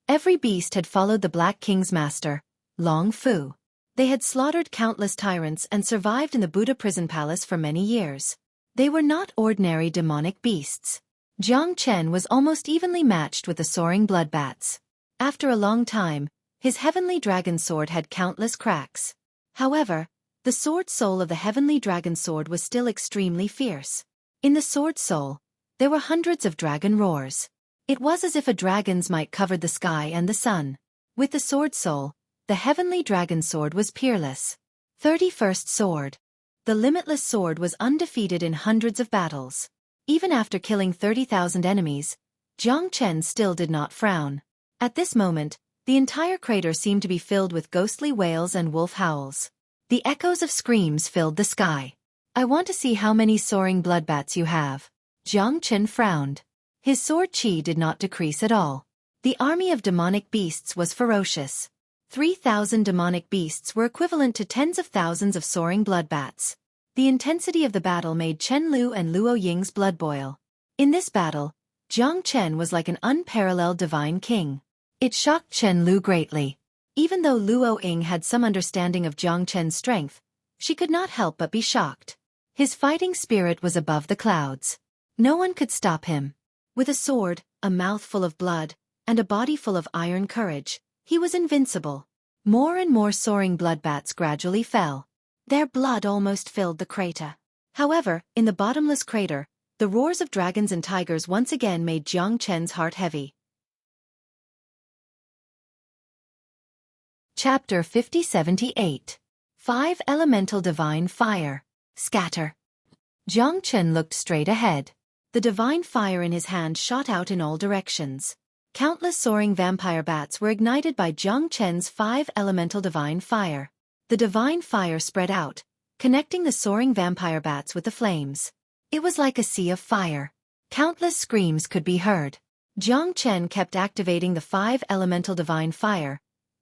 Every beast had followed the Black King's master, Long Fu. They had slaughtered countless tyrants and survived in the Buddha prison palace for many years. They were not ordinary demonic beasts. Jiang Chen was almost evenly matched with the soaring bloodbats. After a long time, his heavenly dragon sword had countless cracks. However, the sword soul of the heavenly dragon sword was still extremely fierce. In the sword soul, there were hundreds of dragon roars. It was as if a dragon's might covered the sky and the sun. With the sword soul, the heavenly dragon sword was peerless. 31st Sword. The limitless sword was undefeated in hundreds of battles. Even after killing 30,000 enemies, Jiang Chen still did not frown. At this moment, the entire crater seemed to be filled with ghostly wails and wolf howls. The echoes of screams filled the sky. I want to see how many soaring bloodbats you have. Jiang Chen frowned. His sword chi did not decrease at all. The army of demonic beasts was ferocious. 3,000 demonic beasts were equivalent to tens of thousands of soaring bloodbats. The intensity of the battle made Chen Lu and Luo Ying's blood boil. In this battle, Jiang Chen was like an unparalleled divine king. It shocked Chen Lu greatly. Even though Luo Ying had some understanding of Jiang Chen's strength, she could not help but be shocked. His fighting spirit was above the clouds. No one could stop him. With a sword, a mouth full of blood, and a body full of iron courage, he was invincible. More and more soaring bloodbats gradually fell. Their blood almost filled the crater. However, in the bottomless crater, the roars of dragons and tigers once again made Jiang Chen's heart heavy. Chapter 5078. 5 Elemental Divine Fire. Scatter. Jiang Chen looked straight ahead. The divine fire in his hand shot out in all directions. Countless soaring vampire bats were ignited by Jiang Chen's 5 Elemental Divine Fire. The divine fire spread out, connecting the soaring vampire bats with the flames. It was like a sea of fire. Countless screams could be heard. Jiang Chen kept activating the 5 Elemental Divine Fire,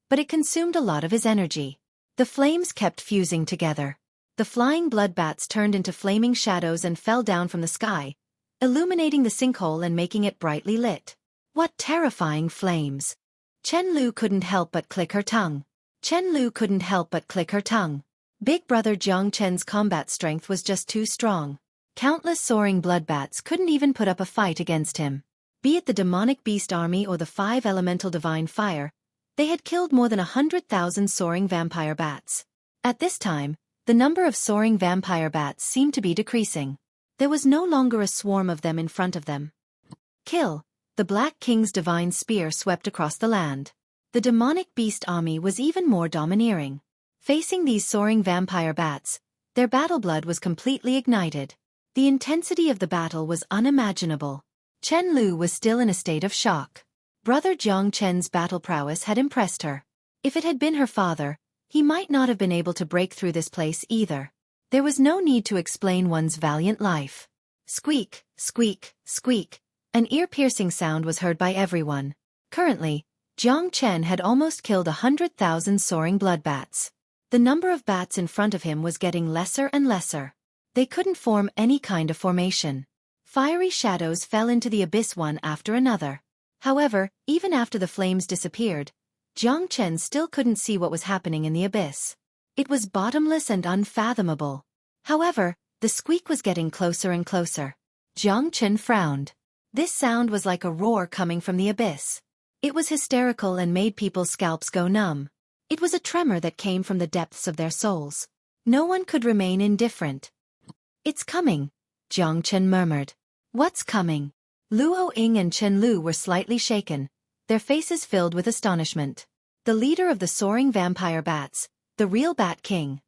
but it consumed a lot of his energy. The flames kept fusing together. The flying blood bats turned into flaming shadows and fell down from the sky, illuminating the sinkhole and making it brightly lit. What terrifying flames! Chen Lu couldn't help but click her tongue. Chen Lu couldn't help but click her tongue. Big brother Jiang Chen's combat strength was just too strong. Countless soaring bloodbats couldn't even put up a fight against him. Be it the demonic beast army or the 5 elemental divine fire, they had killed more than 100,000 soaring vampire bats. At this time, the number of soaring vampire bats seemed to be decreasing. There was no longer a swarm of them in front of them. Kill! The Black King's divine spear swept across the land. The demonic beast army was even more domineering. Facing these soaring vampire bats, their battle blood was completely ignited. The intensity of the battle was unimaginable. Chen Lu was still in a state of shock. Brother Jiang Chen's battle prowess had impressed her. If it had been her father, he might not have been able to break through this place either. There was no need to explain one's valiant life. Squeak, squeak, squeak. An ear-piercing sound was heard by everyone. Currently, Jiang Chen had almost killed 100,000 soaring bloodbats. The number of bats in front of him was getting lesser and lesser. They couldn't form any kind of formation. Fiery shadows fell into the abyss one after another. However, even after the flames disappeared, Jiang Chen still couldn't see what was happening in the abyss. It was bottomless and unfathomable. However, the squeak was getting closer and closer. Jiang Chen frowned. This sound was like a roar coming from the abyss. It was hysterical and made people's scalps go numb. It was a tremor that came from the depths of their souls. No one could remain indifferent. "It's coming," Jiang Chen murmured. "What's coming?" Luo Ying and Chen Lu were slightly shaken, their faces filled with astonishment. The leader of the soaring vampire bats, the real Bat King.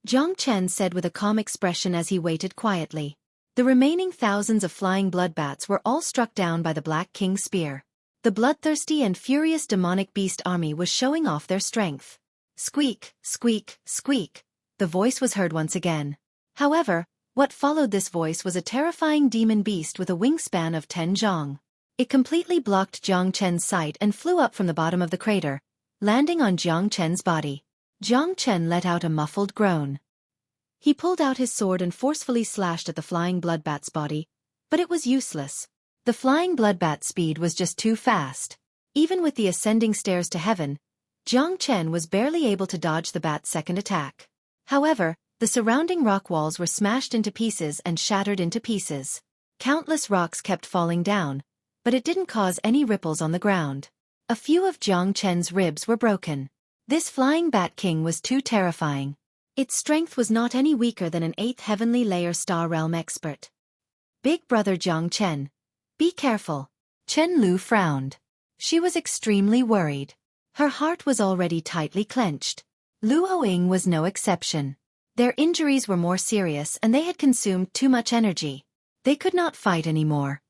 Jiang Chen said with a calm expression as he waited quietly. The remaining thousands of flying bloodbats were all struck down by the Black King's spear. The bloodthirsty and furious demonic beast army was showing off their strength. Squeak, squeak, squeak. The voice was heard once again. However, what followed this voice was a terrifying demon beast with a wingspan of 10 zhang. It completely blocked Jiang Chen's sight and flew up from the bottom of the crater, landing on Jiang Chen's body. Jiang Chen let out a muffled groan. He pulled out his sword and forcefully slashed at the flying bloodbat's body, but it was useless. The flying bloodbat's speed was just too fast. Even with the ascending stairs to heaven, Jiang Chen was barely able to dodge the bat's second attack. However, the surrounding rock walls were smashed into pieces and shattered into pieces. Countless rocks kept falling down, but it didn't cause any ripples on the ground. A few of Jiang Chen's ribs were broken. This flying Bat King was too terrifying. Its strength was not any weaker than an 8th heavenly layer star realm expert. Big brother Jiang Chen. Be careful. Chen Lu frowned. She was extremely worried. Her heart was already tightly clenched. Luo Ying was no exception. Their injuries were more serious and they had consumed too much energy. They could not fight anymore.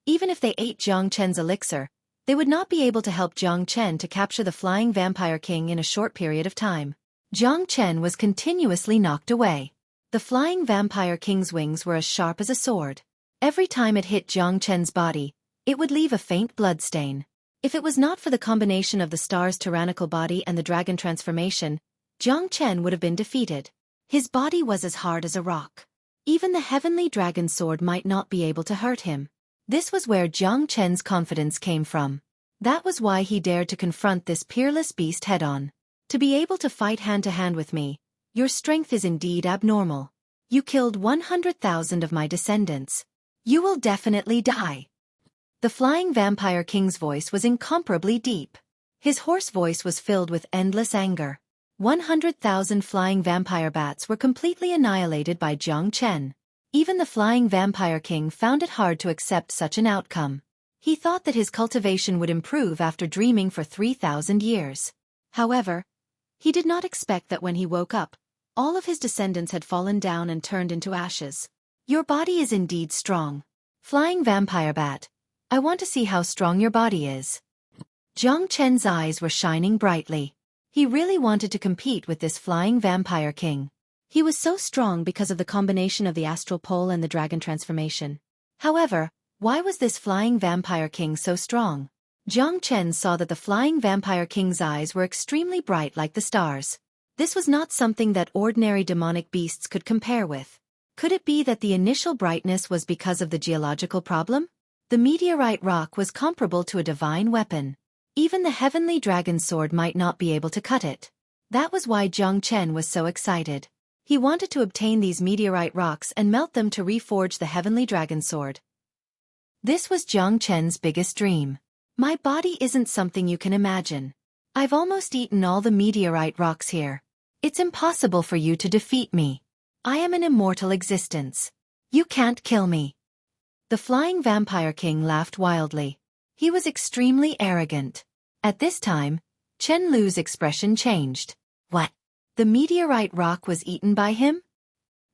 Even if they ate Jiang Chen's elixir, they would not be able to help Jiang Chen to capture the flying vampire king in a short period of time. Jiang Chen was continuously knocked away. The flying vampire king's wings were as sharp as a sword. Every time it hit Jiang Chen's body, it would leave a faint bloodstain. If it was not for the combination of the star's tyrannical body and the dragon transformation, Jiang Chen would have been defeated. His body was as hard as a rock. Even the heavenly dragon sword might not be able to hurt him. This was where Jiang Chen's confidence came from. That was why he dared to confront this peerless beast head-on. To be able to fight hand-to-hand with me, your strength is indeed abnormal. You killed 100,000 of my descendants. You will definitely die. The flying vampire king's voice was incomparably deep. His hoarse voice was filled with endless anger. 100,000 flying vampire bats were completely annihilated by Jiang Chen. Even the flying vampire king found it hard to accept such an outcome. He thought that his cultivation would improve after dreaming for 3,000 years. However, he did not expect that when he woke up, all of his descendants had fallen down and turned into ashes. Your body is indeed strong. Flying vampire bat, I want to see how strong your body is. Jiang Chen's eyes were shining brightly. He really wanted to compete with this flying vampire king. He was so strong because of the combination of the astral pole and the dragon transformation. However, why was this flying vampire king so strong? Jiang Chen saw that the flying vampire king's eyes were extremely bright like the stars. This was not something that ordinary demonic beasts could compare with. Could it be that the initial brightness was because of the geological problem? The meteorite rock was comparable to a divine weapon. Even the heavenly dragon sword might not be able to cut it. That was why Jiang Chen was so excited. He wanted to obtain these meteorite rocks and melt them to reforge the heavenly dragon sword. This was Jiang Chen's biggest dream. My body isn't something you can imagine. I've almost eaten all the meteorite rocks here. It's impossible for you to defeat me. I am an immortal existence. You can't kill me. The flying vampire king laughed wildly. He was extremely arrogant. At this time, Chen Lu's expression changed. What? The meteorite rock was eaten by him?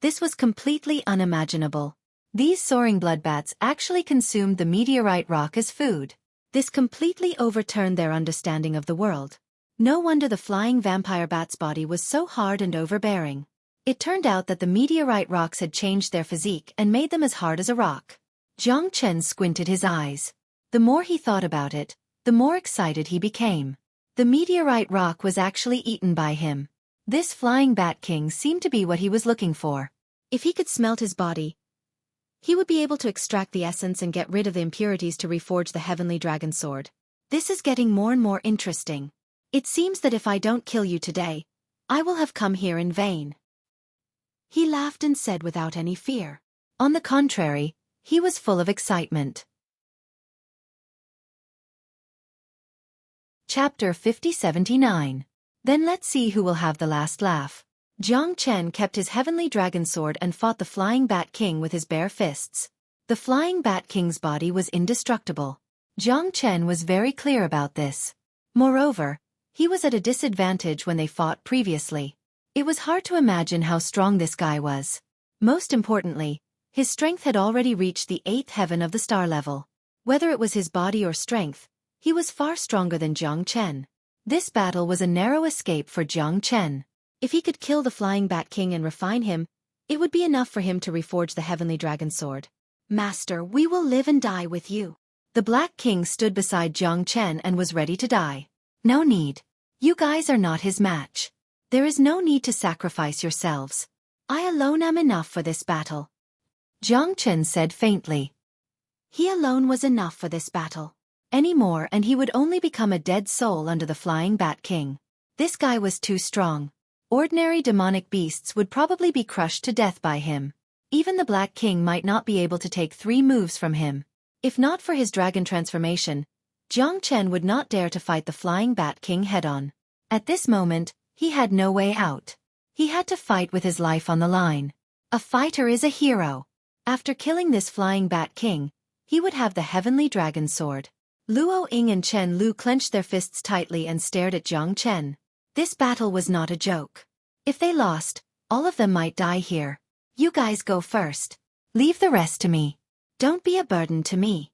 This was completely unimaginable. These soaring bloodbats actually consumed the meteorite rock as food. This completely overturned their understanding of the world. No wonder the flying vampire bat's body was so hard and overbearing. It turned out that the meteorite rocks had changed their physique and made them as hard as a rock. Jiang Chen squinted his eyes. The more he thought about it, the more excited he became. The meteorite rock was actually eaten by him. This flying bat king seemed to be what he was looking for. If he could smelt his body, he would be able to extract the essence and get rid of the impurities to reforge the heavenly dragon sword. This is getting more and more interesting. It seems that if I don't kill you today, I will have come here in vain. He laughed and said without any fear. On the contrary, he was full of excitement. Chapter 50-79. Then let's see who will have the last laugh. Jiang Chen kept his heavenly dragon sword and fought the flying bat king with his bare fists. The flying bat king's body was indestructible. Jiang Chen was very clear about this. Moreover, he was at a disadvantage when they fought previously. It was hard to imagine how strong this guy was. Most importantly, his strength had already reached the 8th heaven of the star level. Whether it was his body or strength, he was far stronger than Jiang Chen. This battle was a narrow escape for Jiang Chen. If he could kill the flying bat king and refine him, it would be enough for him to reforge the heavenly dragon sword. Master, we will live and die with you. The Black King stood beside Jiang Chen and was ready to die. No need. You guys are not his match. There is no need to sacrifice yourselves. I alone am enough for this battle. Jiang Chen said faintly. He alone was enough for this battle. Any more and he would only become a dead soul under the flying bat king. This guy was too strong. Ordinary demonic beasts would probably be crushed to death by him. Even the Black King might not be able to take 3 moves from him. If not for his dragon transformation, Jiang Chen would not dare to fight the flying bat king head-on. At this moment, he had no way out. He had to fight with his life on the line. A fighter is a hero. After killing this flying bat king, he would have the heavenly dragon sword. Luo Ying and Chen Lu clenched their fists tightly and stared at Jiang Chen. This battle was not a joke. If they lost, all of them might die here. You guys go first. Leave the rest to me. Don't be a burden to me.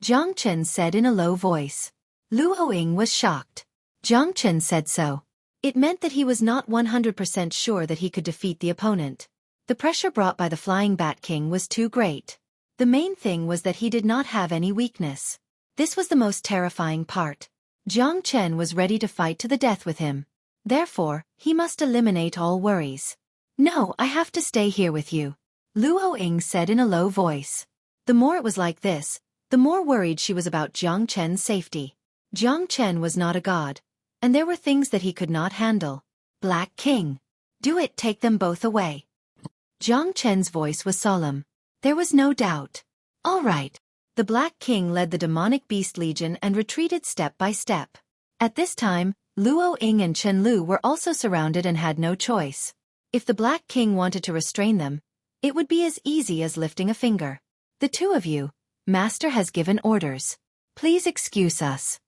Jiang Chen said in a low voice. Luo Ying was shocked. Jiang Chen said so. It meant that he was not 100% sure that he could defeat the opponent. The pressure brought by the flying bat king was too great. The main thing was that he did not have any weakness. This was the most terrifying part. Jiang Chen was ready to fight to the death with him. Therefore, he must eliminate all worries. No, I have to stay here with you. Luo Ying said in a low voice. The more it was like this, the more worried she was about Jiang Chen's safety. Jiang Chen was not a god, and there were things that he could not handle. Black King. Do it, take them both away. Jiang Chen's voice was solemn. There was no doubt. All right. The Black King led the demonic beast legion and retreated step by step. At this time, Luo Ying and Chen Lu were also surrounded and had no choice. If the Black King wanted to restrain them, it would be as easy as lifting a finger. The 2 of you, Master has given orders. Please excuse us.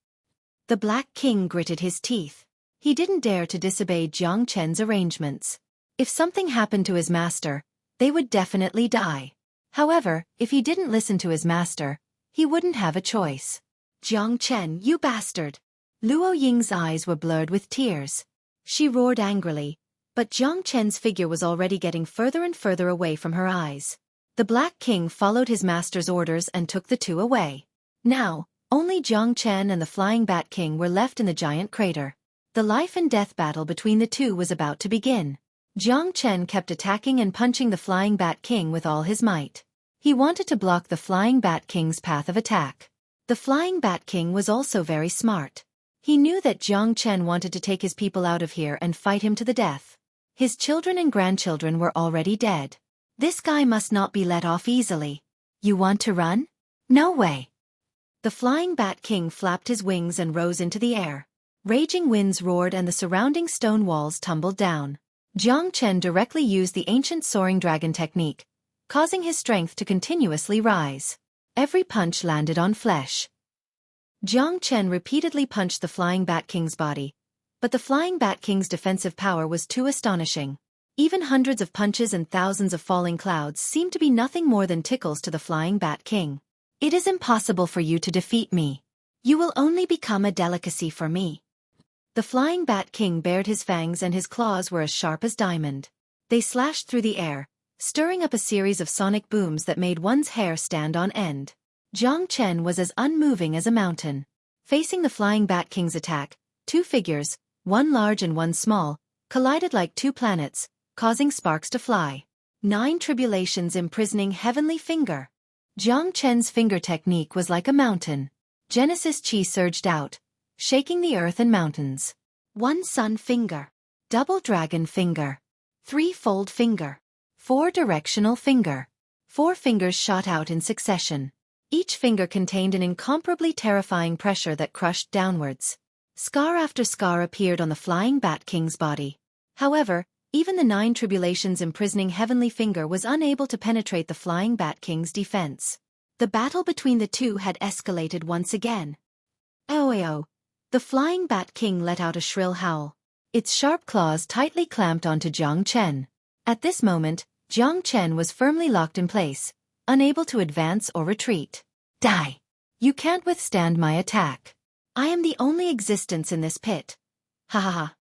The Black King gritted his teeth. He didn't dare to disobey Jiang Chen's arrangements. If something happened to his master, they would definitely die. However, if he didn't listen to his master, he wouldn't have a choice. Jiang Chen, you bastard! Luo Ying's eyes were blurred with tears. She roared angrily, but Jiang Chen's figure was already getting further and further away from her eyes. The Black King followed his master's orders and took the 2 away. Now, only Jiang Chen and the Flying Bat King were left in the giant crater. The life and death battle between the 2 was about to begin. Jiang Chen kept attacking and punching the Flying Bat King with all his might. He wanted to block the Flying Bat King's path of attack. The Flying Bat King was also very smart. He knew that Jiang Chen wanted to take his people out of here and fight him to the death. His children and grandchildren were already dead. This guy must not be let off easily. You want to run? No way. The Flying Bat King flapped his wings and rose into the air. Raging winds roared and the surrounding stone walls tumbled down. Jiang Chen directly used the ancient soaring dragon technique, causing his strength to continuously rise. Every punch landed on flesh. Jiang Chen repeatedly punched the Flying Bat King's body, but the Flying Bat King's defensive power was too astonishing. Even hundreds of punches and thousands of falling clouds seemed to be nothing more than tickles to the Flying Bat King. It is impossible for you to defeat me. You will only become a delicacy for me. The Flying Bat King bared his fangs and his claws were as sharp as diamond. They slashed through the air, stirring up a series of sonic booms that made one's hair stand on end. Jiang Chen was as unmoving as a mountain. Facing the Flying Bat King's attack, two figures, one large and one small, collided like two planets, causing sparks to fly. 9 tribulations imprisoning heavenly finger. Jiang Chen's finger technique was like a mountain. Genesis Chi surged out, shaking the earth and mountains. 1 sun finger. Double dragon finger. 3-fold finger. 4-directional finger. 4 fingers shot out in succession. Each finger contained an incomparably terrifying pressure that crushed downwards. Scar after scar appeared on the Flying Bat King's body. However, even the 9 tribulations imprisoning heavenly finger was unable to penetrate the Flying Bat King's defense. The battle between the two had escalated once again. Oh! The Flying Bat King let out a shrill howl. Its sharp claws tightly clamped onto Jiang Chen. At this moment, Jiang Chen was firmly locked in place, unable to advance or retreat. Die! You can't withstand my attack. I am the only existence in this pit. Ha ha ha.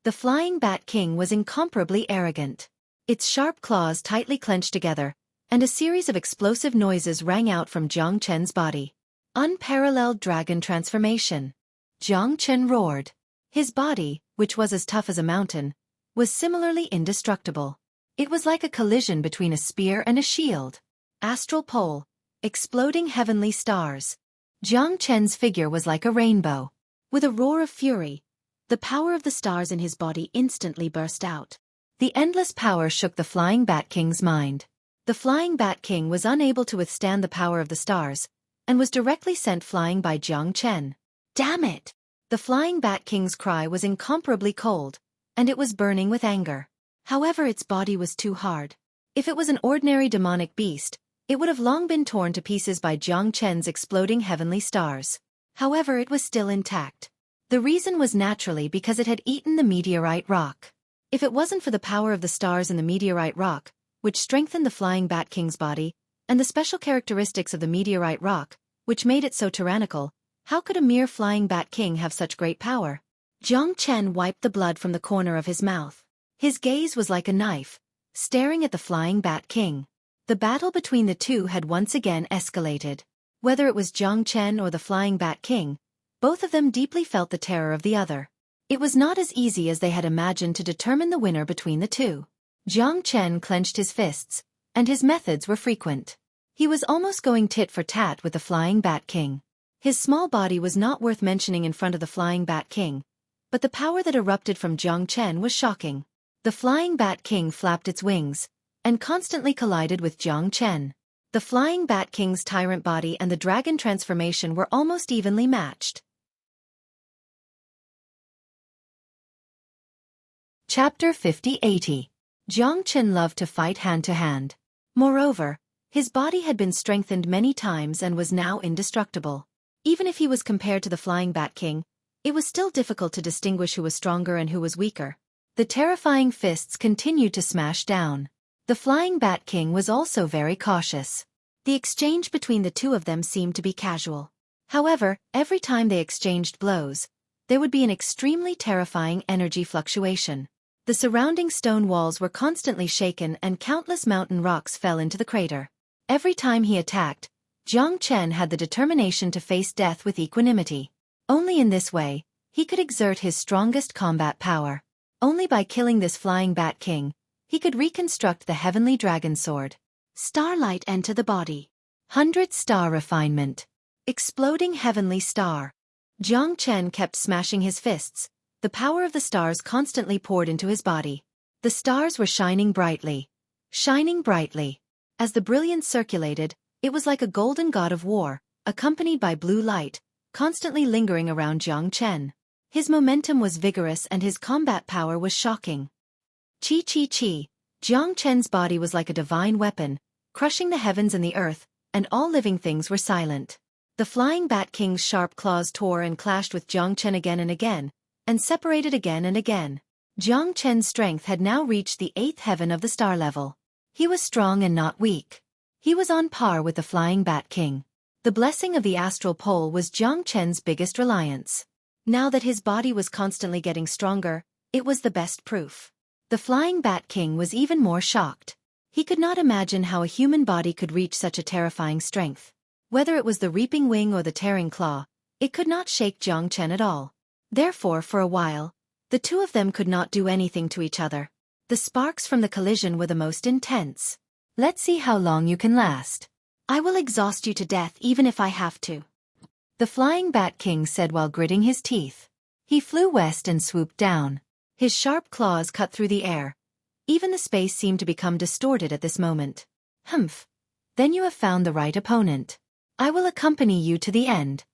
The Flying Bat King was incomparably arrogant. Its sharp claws tightly clenched together, and a series of explosive noises rang out from Jiang Chen's body. Unparalleled dragon transformation. Jiang Chen roared. His body, which was as tough as a mountain, was similarly indestructible. It was like a collision between a spear and a shield. Astral pole. Exploding heavenly stars. Jiang Chen's figure was like a rainbow. With a roar of fury, the power of the stars in his body instantly burst out. The endless power shook the Flying Bat King's mind. The Flying Bat King was unable to withstand the power of the stars, and was directly sent flying by Jiang Chen. Damn it! The Flying Bat King's cry was incomparably cold, and it was burning with anger. However, its body was too hard. If it was an ordinary demonic beast, it would have long been torn to pieces by Jiang Chen's exploding heavenly stars. However, it was still intact. The reason was naturally because it had eaten the meteorite rock. If it wasn't for the power of the stars in the meteorite rock, which strengthened the Flying Bat King's body, and the special characteristics of the meteorite rock, which made it so tyrannical, how could a mere Flying Bat King have such great power? Jiang Chen wiped the blood from the corner of his mouth. His gaze was like a knife, staring at the Flying Bat King. The battle between the two had once again escalated. Whether it was Jiang Chen or the Flying Bat King, both of them deeply felt the terror of the other. It was not as easy as they had imagined to determine the winner between the two. Jiang Chen clenched his fists, and his methods were frequent. He was almost going tit for tat with the Flying Bat King. His small body was not worth mentioning in front of the Flying Bat King, but the power that erupted from Jiang Chen was shocking. The Flying Bat King flapped its wings, and constantly collided with Jiang Chen. The Flying Bat King's tyrant body and the dragon transformation were almost evenly matched. Chapter 50-80. Jiang Chen loved to fight hand-to-hand. Moreover, his body had been strengthened many times and was now indestructible. Even if he was compared to the Flying Bat King, it was still difficult to distinguish who was stronger and who was weaker. The terrifying fists continued to smash down. The Flying Bat King was also very cautious. The exchange between the two of them seemed to be casual. However, every time they exchanged blows, there would be an extremely terrifying energy fluctuation. The surrounding stone walls were constantly shaken and countless mountain rocks fell into the crater. Every time he attacked, Jiang Chen had the determination to face death with equanimity. Only in this way, he could exert his strongest combat power. Only by killing this flying bat king, he could reconstruct the heavenly dragon sword. Starlight enter the body. 100-star refinement. Exploding heavenly star. Jiang Chen kept smashing his fists. The power of the stars constantly poured into his body. The stars were shining brightly. Shining brightly. As the brilliance circulated, it was like a golden god of war, accompanied by blue light, constantly lingering around Jiang Chen. His momentum was vigorous and his combat power was shocking. Chi chi chi. Jiang Chen's body was like a divine weapon, crushing the heavens and the earth, and all living things were silent. The flying bat king's sharp claws tore and clashed with Jiang Chen again and separated again and again. Jiang Chen's strength had now reached the 8th heaven of the star level. He was strong and not weak. He was on par with the flying bat king. The blessing of the astral pole was Jiang Chen's biggest reliance. Now that his body was constantly getting stronger, it was the best proof. The flying bat king was even more shocked. He could not imagine how a human body could reach such a terrifying strength. Whether it was the reaping wing or the tearing claw, it could not shake Jiang Chen at all. Therefore, for a while, the two of them could not do anything to each other. The sparks from the collision were the most intense. Let's see how long you can last. I will exhaust you to death even if I have to. The flying bat king said while gritting his teeth. He flew west and swooped down. His sharp claws cut through the air. Even the space seemed to become distorted at this moment. Humph. Then you have found the right opponent. I will accompany you to the end.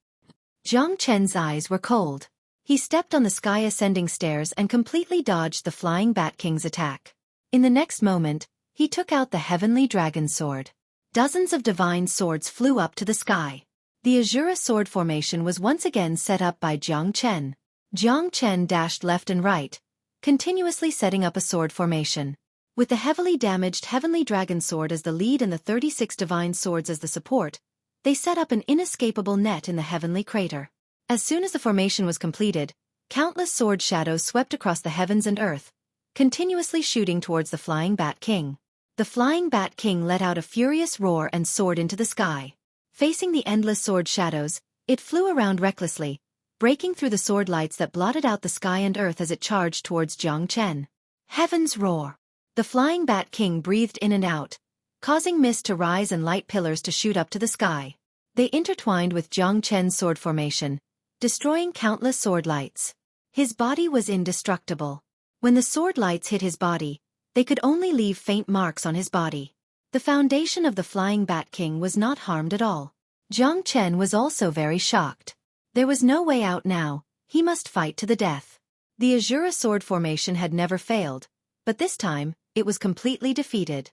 Jiang Chen's eyes were cold. He stepped on the sky ascending stairs and completely dodged the flying bat king's attack. In the next moment, he took out the heavenly dragon sword. Dozens of divine swords flew up to the sky. The Azura sword formation was once again set up by Jiang Chen. Jiang Chen dashed left and right, continuously setting up a sword formation. With the heavily damaged heavenly dragon sword as the lead and the 36 divine swords as the support, they set up an inescapable net in the heavenly crater. As soon as the formation was completed, countless sword shadows swept across the heavens and earth, continuously shooting towards the flying bat king. The flying bat king let out a furious roar and soared into the sky. Facing the endless sword shadows, it flew around recklessly, breaking through the sword lights that blotted out the sky and earth as it charged towards Jiang Chen. Heaven's roar. The flying bat king breathed in and out, causing mist to rise and light pillars to shoot up to the sky. They intertwined with Jiang Chen's sword formation, destroying countless sword lights. His body was indestructible. When the sword lights hit his body, they could only leave faint marks on his body. The foundation of the flying bat king was not harmed at all. Jiang Chen was also very shocked. There was no way out now, he must fight to the death. The Azura sword formation had never failed, but this time, it was completely defeated.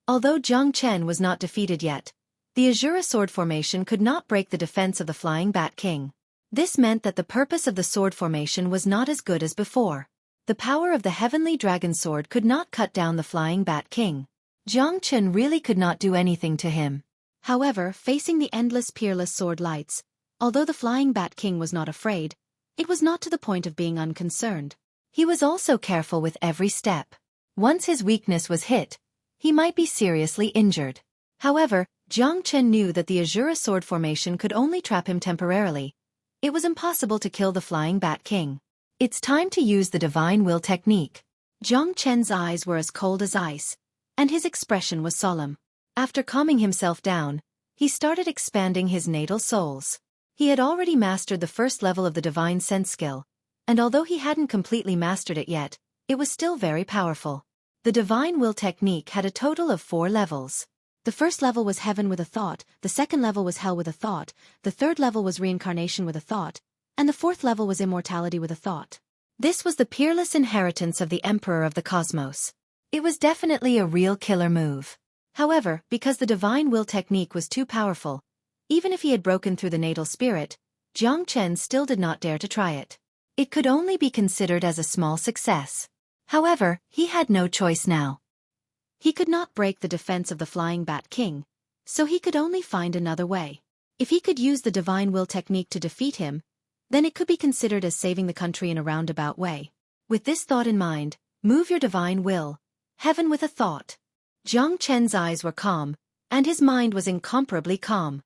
Although Jiang Chen was not defeated yet, the Azura sword formation could not break the defense of the flying bat king. This meant that the purpose of the sword formation was not as good as before. The power of the heavenly dragon sword could not cut down the flying bat king. Jiang Chen really could not do anything to him. However, facing the endless peerless sword lights, although the flying bat king was not afraid, it was not to the point of being unconcerned. He was also careful with every step. Once his weakness was hit, he might be seriously injured. However, Jiang Chen knew that the Azura sword formation could only trap him temporarily. It was impossible to kill the flying bat king. It's time to use the divine will technique. Jiang Chen's eyes were as cold as ice, and his expression was solemn. After calming himself down, he started expanding his natal souls. He had already mastered the first level of the divine sense skill, and although he hadn't completely mastered it yet, it was still very powerful. The divine will technique had a total of 4 levels. The first level was heaven with a thought, the second level was hell with a thought, the third level was reincarnation with a thought, and the fourth level was immortality with a thought. This was the peerless inheritance of the Emperor of the Cosmos. It was definitely a real killer move. However, because the divine will technique was too powerful, even if he had broken through the natal spirit, Jiang Chen still did not dare to try it. It could only be considered as a small success. However, he had no choice now. He could not break the defense of the flying bat king, so he could only find another way. If he could use the divine will technique to defeat him, then it could be considered as saving the country in a roundabout way. With this thought in mind, move your divine will. Heaven with a thought. Jiang Chen's eyes were calm, and his mind was incomparably calm.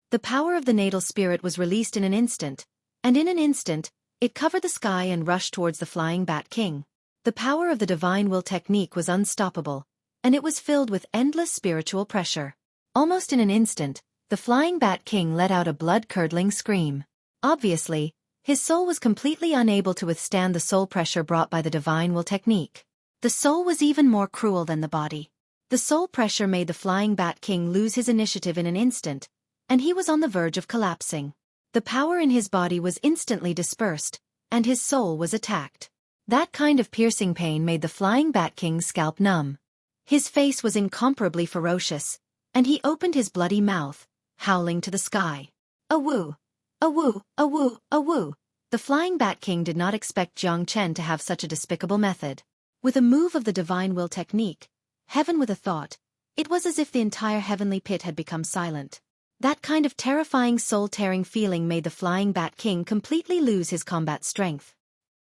The power of the natal spirit was released in an instant, and in an instant, It covered the sky and rushed towards the flying Bat King. The power of the divine will technique was unstoppable, and it was filled with endless spiritual pressure. Almost in an instant, the flying Bat King let out a blood-curdling scream. Obviously, his soul was completely unable to withstand the soul pressure brought by the divine will technique. The soul was even more cruel than the body. The soul pressure made the flying Bat King lose his initiative in an instant, and he was on the verge of collapsing. The power in his body was instantly dispersed, and his soul was attacked. That kind of piercing pain made the flying Bat King's scalp numb. His face was incomparably ferocious, and he opened his bloody mouth, howling to the sky. "Awoo! Awoo! Awoo! Awoo!" The flying Bat King did not expect Jiang Chen to have such a despicable method. With a move of the divine will technique, heaven with a thought, it was as if the entire heavenly pit had become silent. That kind of terrifying soul-tearing feeling made the flying Bat King completely lose his combat strength.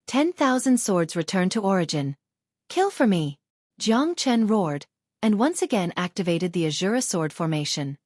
10,000 swords returned to origin. "Kill for me!" Jiang Chen roared, and once again activated the Azura sword formation.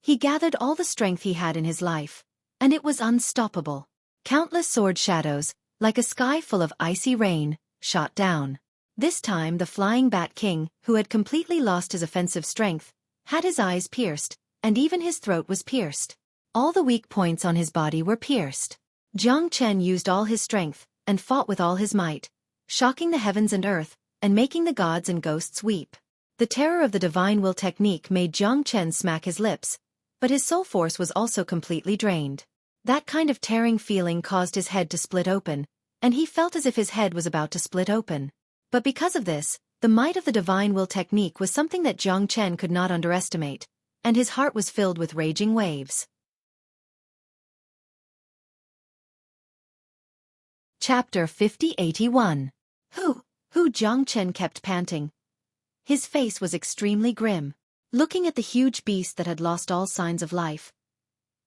He gathered all the strength he had in his life, and it was unstoppable. Countless sword shadows, like a sky full of icy rain, shot down. This time the flying Bat King, who had completely lost his offensive strength, had his eyes pierced, and even his throat was pierced. All the weak points on his body were pierced. Jiang Chen used all his strength, and fought with all his might, shocking the heavens and earth, and making the gods and ghosts weep. The terror of the divine will technique made Jiang Chen smack his lips, but his soul force was also completely drained. That kind of tearing feeling caused his head to split open, and he felt as if his head was about to split open. But because of this, the might of the divine will technique was something that Jiang Chen could not underestimate, and his heart was filled with raging waves. Chapter 50-81. Who Jiang Chen kept panting. His face was extremely grim. Looking at the huge beast that had lost all signs of life,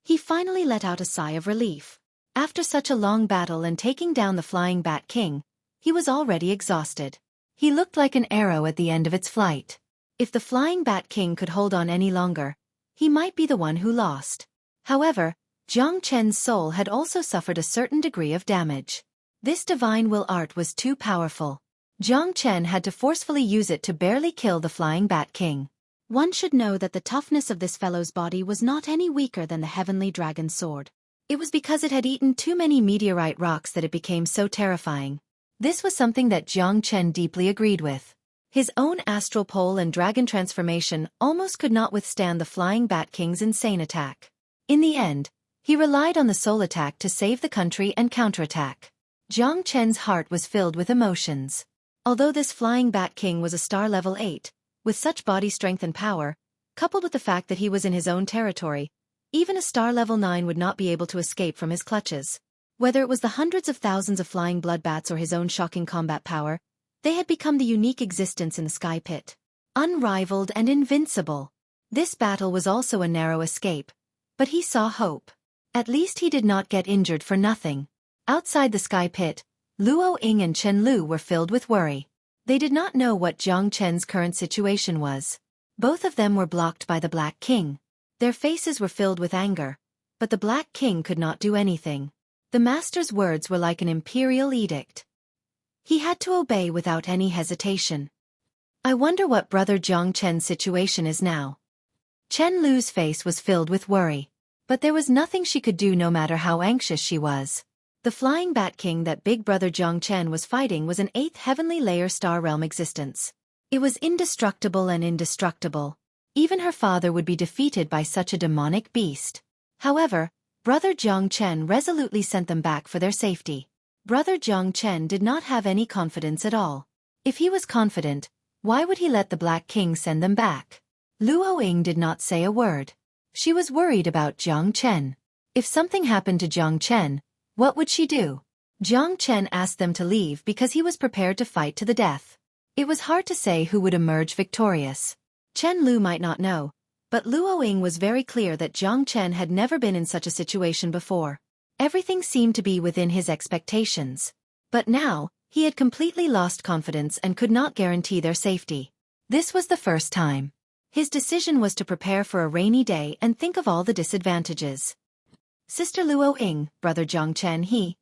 he finally let out a sigh of relief. After such a long battle and taking down the flying Bat King, he was already exhausted. He looked like an arrow at the end of its flight. If the flying Bat King could hold on any longer, he might be the one who lost. However, Jiang Chen's soul had also suffered a certain degree of damage. This divine will art was too powerful. Jiang Chen had to forcefully use it to barely kill the flying Bat King. One should know that the toughness of this fellow's body was not any weaker than the heavenly dragon's sword. It was because it had eaten too many meteorite rocks that it became so terrifying. This was something that Jiang Chen deeply agreed with. His own astral pole and dragon transformation almost could not withstand the flying Bat King's insane attack. In the end, he relied on the soul attack to save the country and counterattack. Jiang Chen's heart was filled with emotions. Although this flying Bat King was a star level 8, with such body strength and power, coupled with the fact that he was in his own territory, even a star level 9 would not be able to escape from his clutches. Whether it was the hundreds of thousands of flying blood bats or his own shocking combat power, they had become the unique existence in the sky pit. Unrivaled and invincible. This battle was also a narrow escape, but he saw hope. At least he did not get injured for nothing. Outside the sky pit, Luo Ying and Chen Lu were filled with worry. They did not know what Jiang Chen's current situation was. Both of them were blocked by the Black King. Their faces were filled with anger, but the Black King could not do anything. The master's words were like an imperial edict. He had to obey without any hesitation. I wonder what Brother Jiang Chen's situation is now. Chen Lu's face was filled with worry. But there was nothing she could do no matter how anxious she was. The flying Bat King that Big Brother Jiang Chen was fighting was an 8th heavenly layer star realm existence. It was indestructible and indestructible. Even her father would be defeated by such a demonic beast. However, Brother Jiang Chen resolutely sent them back for their safety. Brother Jiang Chen did not have any confidence at all. If he was confident, why would he let the Black King send them back? Luo Ying did not say a word. She was worried about Jiang Chen. If something happened to Jiang Chen, what would she do? Jiang Chen asked them to leave because he was prepared to fight to the death. It was hard to say who would emerge victorious. Chen Lu might not know, but Luo Ying was very clear that Jiang Chen had never been in such a situation before. Everything seemed to be within his expectations. But now, he had completely lost confidence and could not guarantee their safety. This was the first time. His decision was to prepare for a rainy day and think of all the disadvantages. Sister Luo Ying, Brother Jiang Chen, he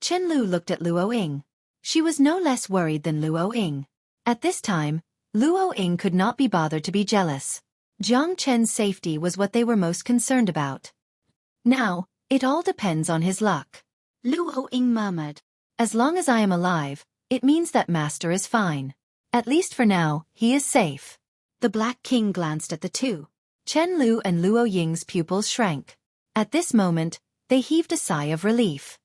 Chen Lu looked at Luo Ying. She was no less worried than Luo Ying. At this time, Luo Ying could not be bothered to be jealous. Jiang Chen's safety was what they were most concerned about. Now, it all depends on his luck. Luo Ying murmured. As long as I am alive, it means that Master is fine. At least for now, he is safe. The Black King glanced at the two. Chen Lu and Luo Ying's pupils shrank. At this moment, they heaved a sigh of relief.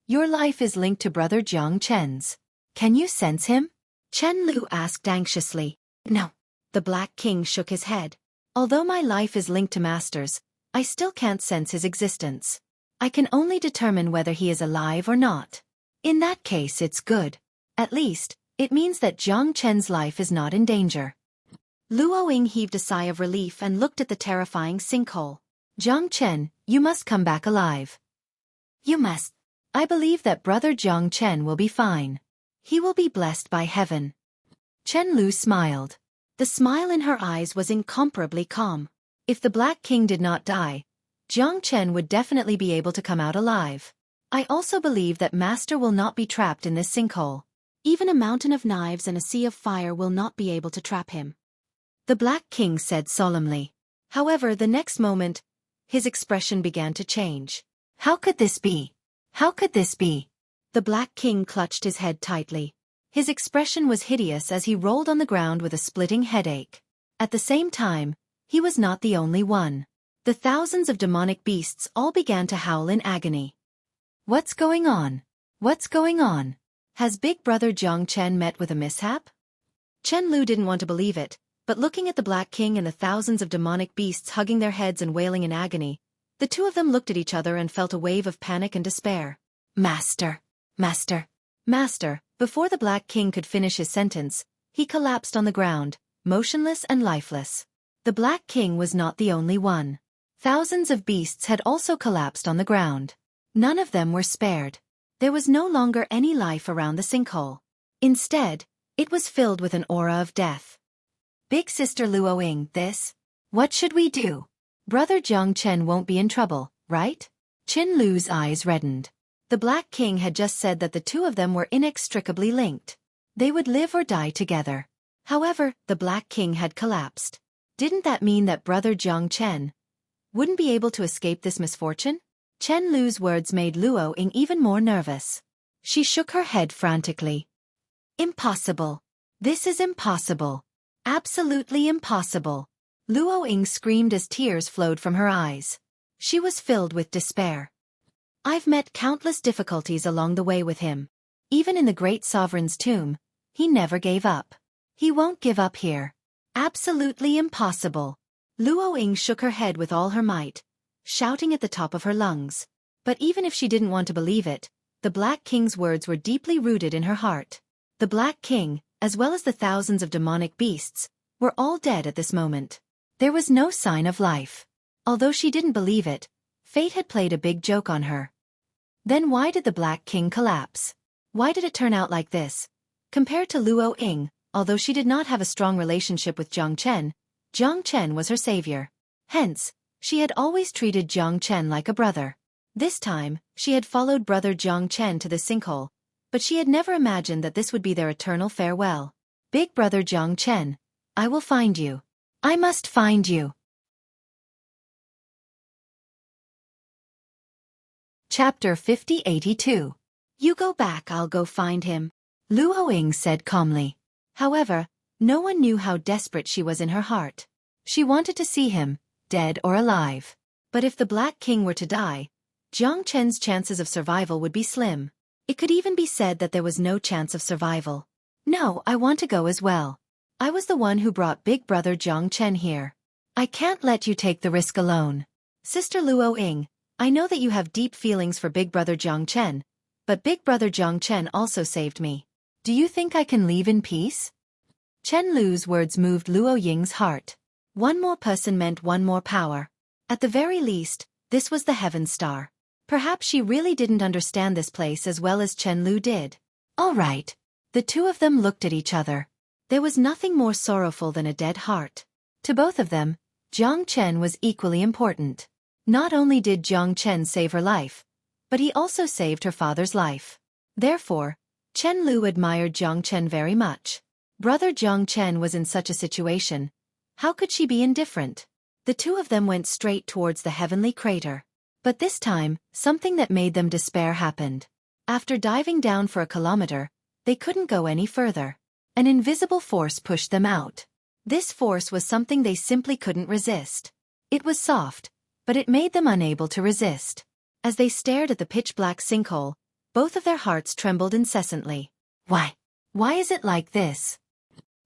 Your life is linked to Brother Jiang Chen's. Can you sense him? Chen Lu asked anxiously. No. The Black King shook his head. Although my life is linked to Master's, I still can't sense his existence. I can only determine whether he is alive or not. In that case it's good. At least, it means that Jiang Chen's life is not in danger. Luo Ying heaved a sigh of relief and looked at the terrifying sinkhole. Jiang Chen, you must come back alive. You must. I believe that Brother Jiang Chen will be fine. He will be blessed by heaven. Chen Lu smiled. The smile in her eyes was incomparably calm. If the Black King did not die, Jiang Chen would definitely be able to come out alive. I also believe that Master will not be trapped in this sinkhole. Even a mountain of knives and a sea of fire will not be able to trap him. The Black King said solemnly. However, the next moment, his expression began to change. How could this be? How could this be? The Black King clutched his head tightly. His expression was hideous as he rolled on the ground with a splitting headache. At the same time, he was not the only one. The thousands of demonic beasts all began to howl in agony. What's going on? What's going on? Has Big Brother Jiang Chen met with a mishap? Chen Lu didn't want to believe it, but looking at the Black King and the thousands of demonic beasts hugging their heads and wailing in agony, the two of them looked at each other and felt a wave of panic and despair. Master! Master! Master! Before the Black King could finish his sentence, he collapsed on the ground, motionless and lifeless. The Black King was not the only one. Thousands of beasts had also collapsed on the ground. None of them were spared. There was no longer any life around the sinkhole. Instead, it was filled with an aura of death. Big Sister Luo Ying, this? What should we do? Brother Jiang Chen won't be in trouble, right? Chen Lu's eyes reddened. The Black King had just said that the two of them were inextricably linked. They would live or die together. However, the Black King had collapsed. Didn't that mean that Brother Jiang Chen wouldn't be able to escape this misfortune? Chen Lu's words made Luo Ying even more nervous. She shook her head frantically. Impossible. This is impossible. Absolutely impossible. Luo Ying screamed as tears flowed from her eyes. She was filled with despair. I've met countless difficulties along the way with him. Even in the great sovereign's tomb, he never gave up. He won't give up here. Absolutely impossible. Luo Ying shook her head with all her might, shouting at the top of her lungs. But even if she didn't want to believe it, the Black King's words were deeply rooted in her heart. The Black King, as well as the thousands of demonic beasts, were all dead at this moment. There was no sign of life. Although she didn't believe it, fate had played a big joke on her. Then why did the Black King collapse? Why did it turn out like this? Compared to Luo Ying, although she did not have a strong relationship with Jiang Chen was her savior. Hence, she had always treated Jiang Chen like a brother. This time, she had followed Brother Jiang Chen to the sinkhole, but she had never imagined that this would be their eternal farewell. Big Brother Jiang Chen, I will find you. I must find you. Chapter 5082. You go back, I'll go find him, Luo Ying said calmly. However, no one knew how desperate she was in her heart. She wanted to see him, dead or alive. But if the Black King were to die, Jiang Chen's chances of survival would be slim. It could even be said that there was no chance of survival. No, I want to go as well. I was the one who brought Big Brother Jiang Chen here. I can't let you take the risk alone. Sister Luo Ying, I know that you have deep feelings for Big Brother Jiang Chen, but Big Brother Jiang Chen also saved me. Do you think I can leave in peace? Chen Lu's words moved Luo Ying's heart. One more person meant one more power. At the very least, this was the Heaven Star. Perhaps she really didn't understand this place as well as Chen Lu did. All right. The two of them looked at each other. There was nothing more sorrowful than a dead heart. To both of them, Jiang Chen was equally important. Not only did Jiang Chen save her life, but he also saved her father's life. Therefore, Chen Lu admired Jiang Chen very much. Brother Jiang Chen was in such a situation. How could she be indifferent? The two of them went straight towards the heavenly crater. But this time, something that made them despair happened. After diving down for a kilometer, they couldn't go any further. An invisible force pushed them out. This force was something they simply couldn't resist. It was soft, but it made them unable to resist. As they stared at the pitch-black sinkhole, both of their hearts trembled incessantly. Why? Why is it like this?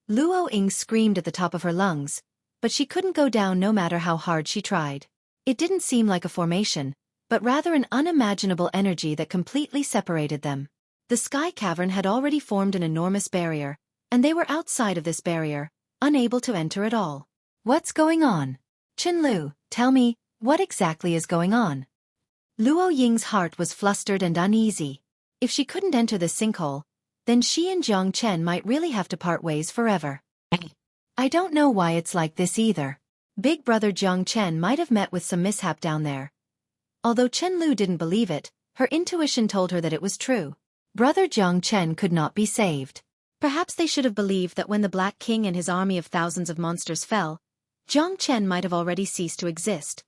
Luo Ying screamed at the top of her lungs, but she couldn't go down no matter how hard she tried. It didn't seem like a formation, but rather an unimaginable energy that completely separated them. The sky cavern had already formed an enormous barrier, and they were outside of this barrier, unable to enter at all. What's going on? Chen Lu, tell me, what exactly is going on? Luo Ying's heart was flustered and uneasy. If she couldn't enter the sinkhole, then she and Jiang Chen might really have to part ways forever. I don't know why it's like this either. Big brother Jiang Chen might have met with some mishap down there. Although Chen Lu didn't believe it, her intuition told her that it was true. Brother Jiang Chen could not be saved. Perhaps they should have believed that when the Black King and his army of thousands of monsters fell, Jiang Chen might have already ceased to exist.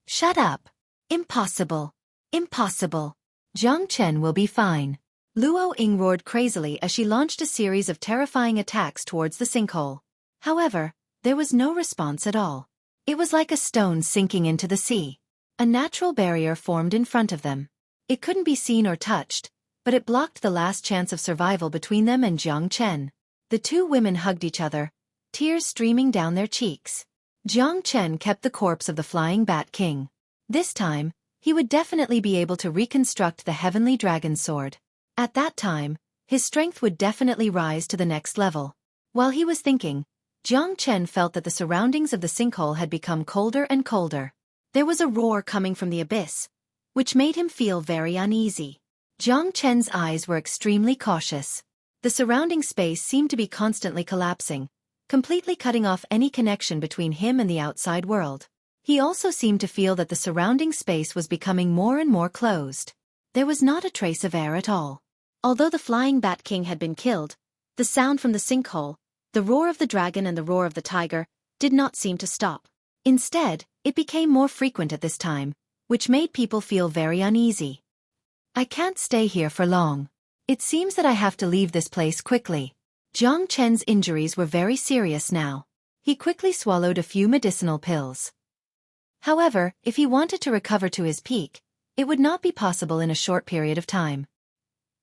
Shut up. Impossible. Impossible. Jiang Chen will be fine. Luo Ying roared crazily as she launched a series of terrifying attacks towards the sinkhole. However, there was no response at all. It was like a stone sinking into the sea. A natural barrier formed in front of them. It couldn't be seen or touched, but it blocked the last chance of survival between them and Jiang Chen. The two women hugged each other, tears streaming down their cheeks. Jiang Chen kept the corpse of the Flying Bat King. This time, he would definitely be able to reconstruct the Heavenly Dragon Sword. At that time, his strength would definitely rise to the next level. While he was thinking, Jiang Chen felt that the surroundings of the sinkhole had become colder and colder. There was a roar coming from the abyss, which made him feel very uneasy. Jiang Chen's eyes were extremely cautious. The surrounding space seemed to be constantly collapsing, completely cutting off any connection between him and the outside world. He also seemed to feel that the surrounding space was becoming more and more closed. There was not a trace of air at all. Although the Flying Bat King had been killed, the sound from the sinkhole, the roar of the dragon and the roar of the tiger, did not seem to stop. Instead, it became more frequent at this time, which made people feel very uneasy. I can't stay here for long. It seems that I have to leave this place quickly. Jiang Chen's injuries were very serious now. He quickly swallowed a few medicinal pills. However, if he wanted to recover to his peak, it would not be possible in a short period of time.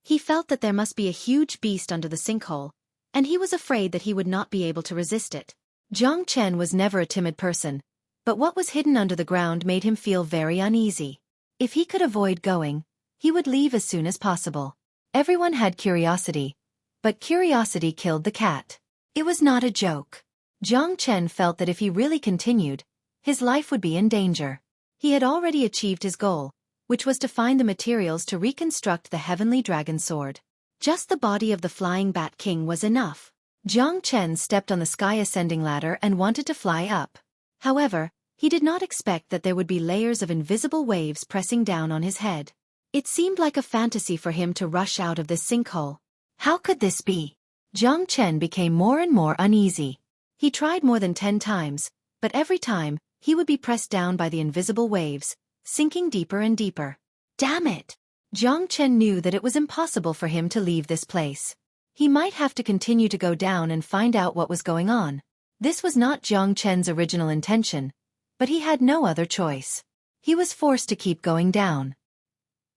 He felt that there must be a huge beast under the sinkhole, and he was afraid that he would not be able to resist it. Jiang Chen was never a timid person, but what was hidden under the ground made him feel very uneasy. If he could avoid going, he would leave as soon as possible. Everyone had curiosity, but curiosity killed the cat. It was not a joke. Jiang Chen felt that if he really continued, his life would be in danger. He had already achieved his goal, which was to find the materials to reconstruct the Heavenly Dragon Sword. Just the body of the Flying Bat King was enough. Jiang Chen stepped on the sky ascending ladder and wanted to fly up. However, he did not expect that there would be layers of invisible waves pressing down on his head. It seemed like a fantasy for him to rush out of this sinkhole. How could this be? Jiang Chen became more and more uneasy. He tried more than 10 times, but every time, he would be pressed down by the invisible waves, sinking deeper and deeper. Damn it! Jiang Chen knew that it was impossible for him to leave this place. He might have to continue to go down and find out what was going on. This was not Jiang Chen's original intention, but he had no other choice. He was forced to keep going down.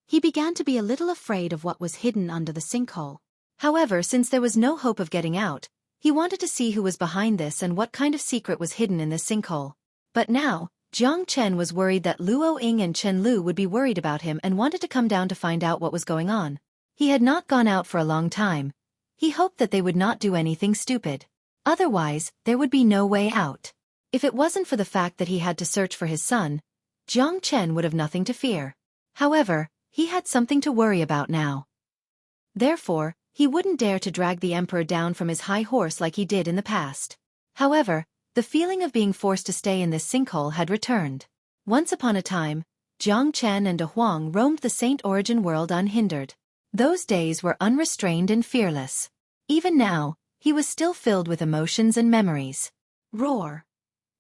He began to be a little afraid of what was hidden under the sinkhole. However, since there was no hope of getting out, he wanted to see who was behind this and what kind of secret was hidden in this sinkhole. But now, Jiang Chen was worried that Luo Ying and Chen Lu would be worried about him and wanted to come down to find out what was going on. He had not gone out for a long time. He hoped that they would not do anything stupid. Otherwise, there would be no way out. If it wasn't for the fact that he had to search for his son, Jiang Chen would have nothing to fear. However, he had something to worry about now. Therefore, he wouldn't dare to drag the emperor down from his high horse like he did in the past. However, the feeling of being forced to stay in this sinkhole had returned. Once upon a time, Jiang Chen and De Huang roamed the Saint Origin world unhindered. Those days were unrestrained and fearless. Even now, he was still filled with emotions and memories. Roar.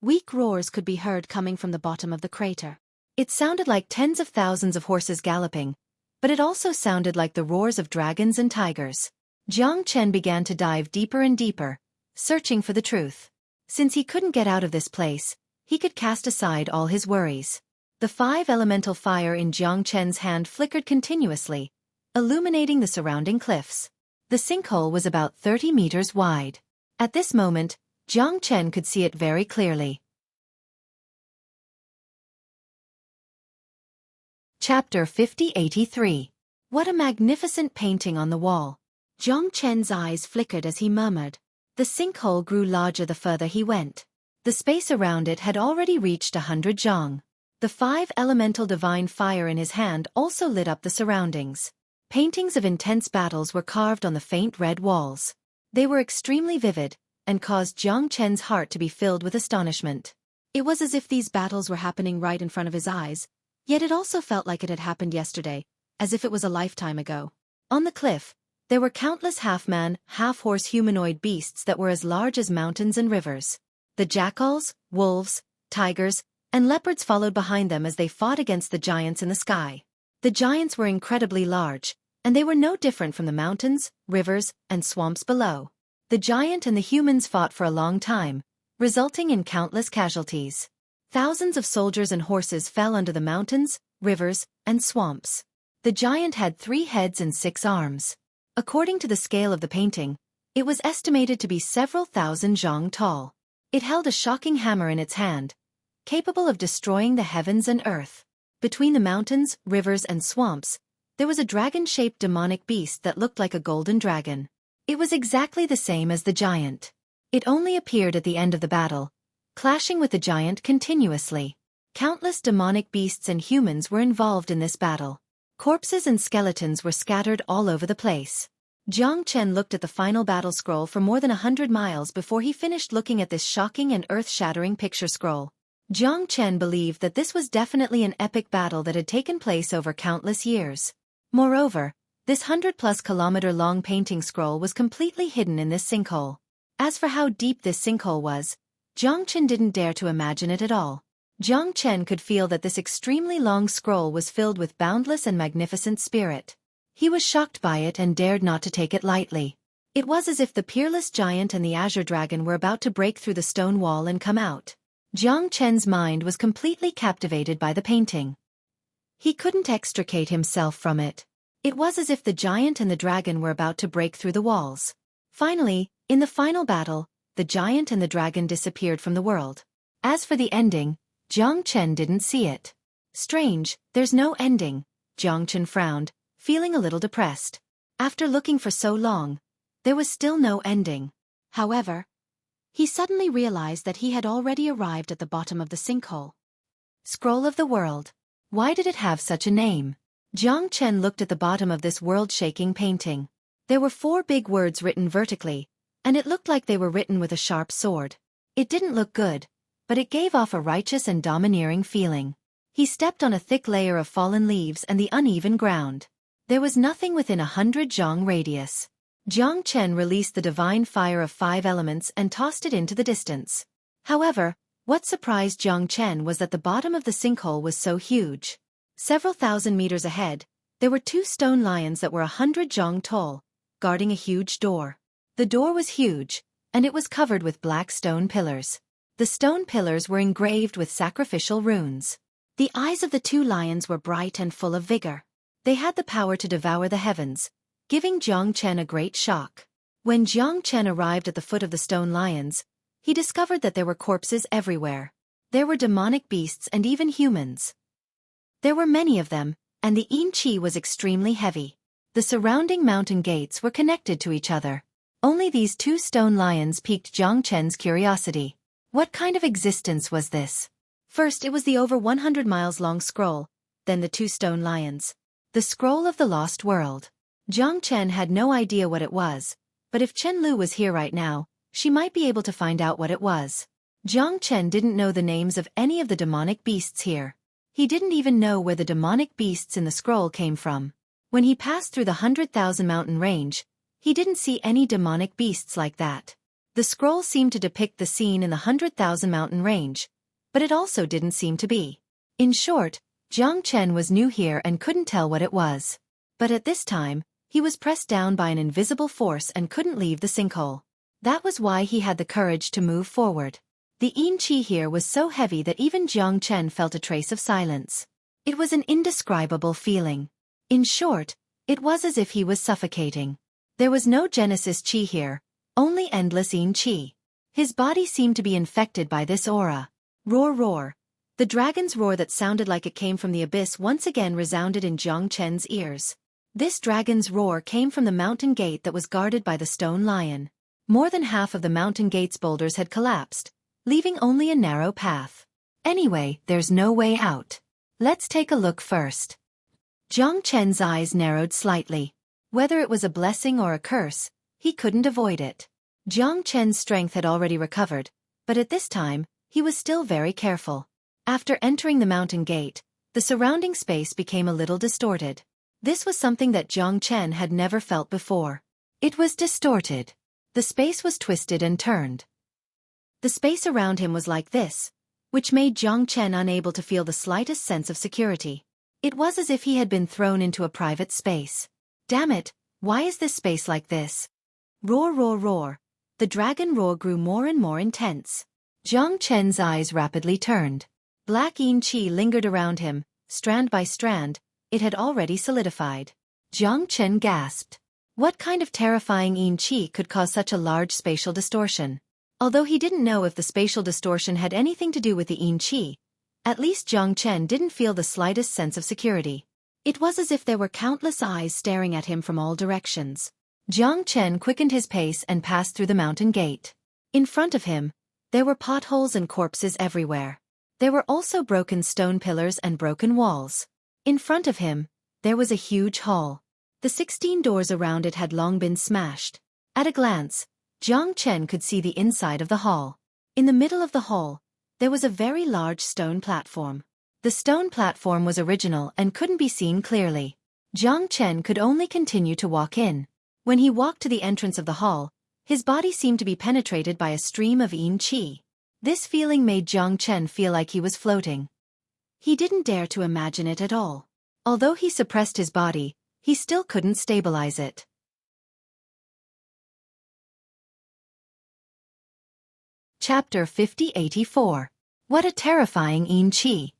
Weak roars could be heard coming from the bottom of the crater. It sounded like tens of thousands of horses galloping, but it also sounded like the roars of dragons and tigers. Jiang Chen began to dive deeper and deeper, searching for the truth. Since he couldn't get out of this place, he could cast aside all his worries. The 5-elemental fire in Jiang Chen's hand flickered continuously, illuminating the surrounding cliffs. The sinkhole was about 30 meters wide. At this moment, Jiang Chen could see it very clearly. Chapter 5083. What a magnificent painting on the wall. Jiang Chen's eyes flickered as he murmured. The sinkhole grew larger the further he went. The space around it had already reached 100 zhang. The 5-elemental divine fire in his hand also lit up the surroundings. Paintings of intense battles were carved on the faint red walls. They were extremely vivid, and caused Jiang Chen's heart to be filled with astonishment. It was as if these battles were happening right in front of his eyes, yet it also felt like it had happened yesterday, as if it was a lifetime ago. On the cliff, there were countless half-man, half-horse humanoid beasts that were as large as mountains and rivers. The jackals, wolves, tigers, and leopards followed behind them as they fought against the giants in the sky. The giants were incredibly large, and they were no different from the mountains, rivers, and swamps below. The giant and the humans fought for a long time, resulting in countless casualties. Thousands of soldiers and horses fell under the mountains, rivers, and swamps. The giant had 3 heads and 6 arms. According to the scale of the painting, it was estimated to be several thousand zhang tall. It held a shocking hammer in its hand, capable of destroying the heavens and earth. Between the mountains, rivers, and swamps, there was a dragon-shaped demonic beast that looked like a golden dragon. It was exactly the same as the giant. It only appeared at the end of the battle, clashing with the giant continuously. Countless demonic beasts and humans were involved in this battle. Corpses and skeletons were scattered all over the place. Jiang Chen looked at the final battle scroll for more than 100 miles before he finished looking at this shocking and earth-shattering picture scroll. Jiang Chen believed that this was definitely an epic battle that had taken place over countless years. Moreover, this 100-plus kilometer-long painting scroll was completely hidden in this sinkhole. As for how deep this sinkhole was, Jiang Chen didn't dare to imagine it at all. Jiang Chen could feel that this extremely long scroll was filled with boundless and magnificent spirit. He was shocked by it and dared not to take it lightly. It was as if the peerless giant and the azure dragon were about to break through the stone wall and come out. Jiang Chen's mind was completely captivated by the painting. He couldn't extricate himself from it. It was as if the giant and the dragon were about to break through the walls. Finally, in the final battle, the giant and the dragon disappeared from the world. As for the ending, Jiang Chen didn't see it. Strange, there's no ending, Jiang Chen frowned, feeling a little depressed. After looking for so long, there was still no ending. However, he suddenly realized that he had already arrived at the bottom of the sinkhole. Scroll of the World. Why did it have such a name? Jiang Chen looked at the bottom of this world-shaking painting. There were 4 big words written vertically, and it looked like they were written with a sharp sword. It didn't look good, but it gave off a righteous and domineering feeling. He stepped on a thick layer of fallen leaves and the uneven ground. There was nothing within 100 zhang radius. Jiang Chen released the divine fire of 5 elements and tossed it into the distance. However, what surprised Jiang Chen was that the bottom of the sinkhole was so huge. Several thousand meters ahead, there were 2 stone lions that were 100 zhang tall, guarding a huge door. The door was huge, and it was covered with black stone pillars. The stone pillars were engraved with sacrificial runes. The eyes of the 2 lions were bright and full of vigor. They had the power to devour the heavens, giving Jiang Chen a great shock. When Jiang Chen arrived at the foot of the stone lions, he discovered that there were corpses everywhere. There were demonic beasts and even humans. There were many of them, and the yin qi was extremely heavy. The surrounding mountain gates were connected to each other. Only these 2 stone lions piqued Jiang Chen's curiosity. What kind of existence was this? First it was the over 100 miles long scroll, then the 2 stone lions. The Scroll of the Lost World. Jiang Chen had no idea what it was, but if Chen Lu was here right now, she might be able to find out what it was. Jiang Chen didn't know the names of any of the demonic beasts here. He didn't even know where the demonic beasts in the scroll came from. When he passed through the 100,000 mountain range, he didn't see any demonic beasts like that. The scroll seemed to depict the scene in the 100,000 mountain range, but it also didn't seem to be. In short, Jiang Chen was new here and couldn't tell what it was. But at this time, he was pressed down by an invisible force and couldn't leave the sinkhole. That was why he had the courage to move forward. The yin qi here was so heavy that even Jiang Chen felt a trace of silence. It was an indescribable feeling. In short, it was as if he was suffocating. There was no Genesis qi here, only endless yin qi. His body seemed to be infected by this aura. Roar, roar. The dragon's roar that sounded like it came from the abyss once again resounded in Jiang Chen's ears. This dragon's roar came from the mountain gate that was guarded by the stone lion. More than half of the mountain gate's boulders had collapsed, leaving only a narrow path. Anyway, there's no way out. Let's take a look first. Jiang Chen's eyes narrowed slightly. Whether it was a blessing or a curse, he couldn't avoid it. Jiang Chen's strength had already recovered, but at this time, he was still very careful. After entering the mountain gate, the surrounding space became a little distorted. This was something that Jiang Chen had never felt before. It was distorted. The space was twisted and turned. The space around him was like this, which made Jiang Chen unable to feel the slightest sense of security. It was as if he had been thrown into a private space. Damn it, why is this space like this? Roar, roar, roar. The dragon roar grew more and more intense. Jiang Chen's eyes rapidly turned. Black yin qi lingered around him, strand by strand. It had already solidified. Jiang Chen gasped. What kind of terrifying yin qi could cause such a large spatial distortion? Although he didn't know if the spatial distortion had anything to do with the yin qi, at least Jiang Chen didn't feel the slightest sense of security. It was as if there were countless eyes staring at him from all directions. Jiang Chen quickened his pace and passed through the mountain gate. In front of him, there were potholes and corpses everywhere. There were also broken stone pillars and broken walls. In front of him, there was a huge hall. The 16 doors around it had long been smashed. At a glance, Jiang Chen could see the inside of the hall. In the middle of the hall, there was a very large stone platform. The stone platform was original and couldn't be seen clearly. Jiang Chen could only continue to walk in. When he walked to the entrance of the hall, his body seemed to be penetrated by a stream of yin qi. This feeling made Jiang Chen feel like he was floating. He didn't dare to imagine it at all. Although he suppressed his body, he still couldn't stabilize it. Chapter 5084. What a terrifying yin qi.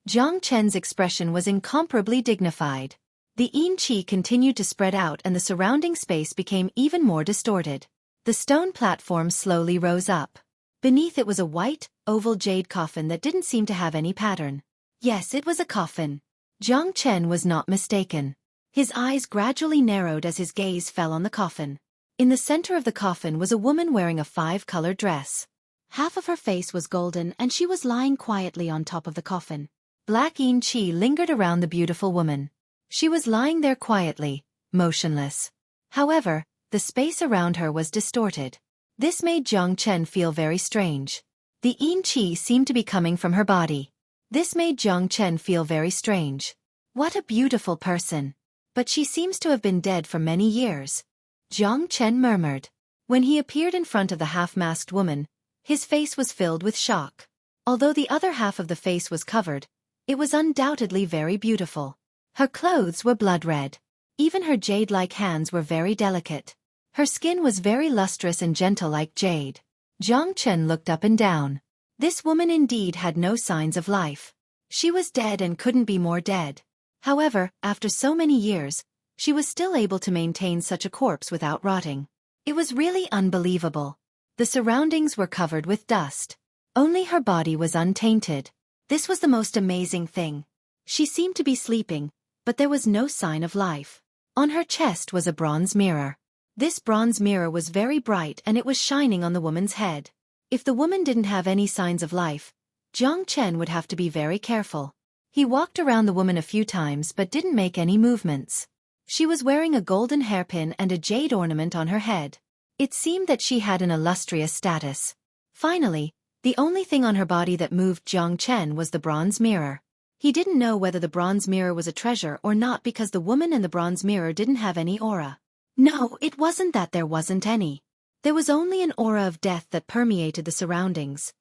Jiang Chen's expression was incomparably dignified. The yin qi continued to spread out and the surrounding space became even more distorted. The stone platform slowly rose up. Beneath it was a white, oval jade coffin that didn't seem to have any pattern. Yes, it was a coffin. Jiang Chen was not mistaken. His eyes gradually narrowed as his gaze fell on the coffin. In the center of the coffin was a woman wearing a 5-color dress. Half of her face was golden and she was lying quietly on top of the coffin. Black yin qi lingered around the beautiful woman. She was lying there quietly, motionless. However, the space around her was distorted. This made Jiang Chen feel very strange. The yin qi seemed to be coming from her body. This made Jiang Chen feel very strange. What a beautiful person. But she seems to have been dead for many years. Jiang Chen murmured. When he appeared in front of the half-masked woman, his face was filled with shock. Although the other half of the face was covered, it was undoubtedly very beautiful. Her clothes were blood red. Even her jade-like hands were very delicate. Her skin was very lustrous and gentle like jade. Jiang Chen looked up and down. This woman indeed had no signs of life. She was dead and couldn't be more dead. However, after so many years, she was still able to maintain such a corpse without rotting. It was really unbelievable. The surroundings were covered with dust. Only her body was untainted. This was the most amazing thing. She seemed to be sleeping, but there was no sign of life. On her chest was a bronze mirror. This bronze mirror was very bright and it was shining on the woman's head. If the woman didn't have any signs of life, Jiang Chen would have to be very careful. He walked around the woman a few times but didn't make any movements. She was wearing a golden hairpin and a jade ornament on her head. It seemed that she had an illustrious status. Finally, the only thing on her body that moved Jiang Chen was the bronze mirror. He didn't know whether the bronze mirror was a treasure or not because the woman in the bronze mirror didn't have any aura. No, it wasn't that there wasn't any. There was only an aura of death that permeated the surroundings.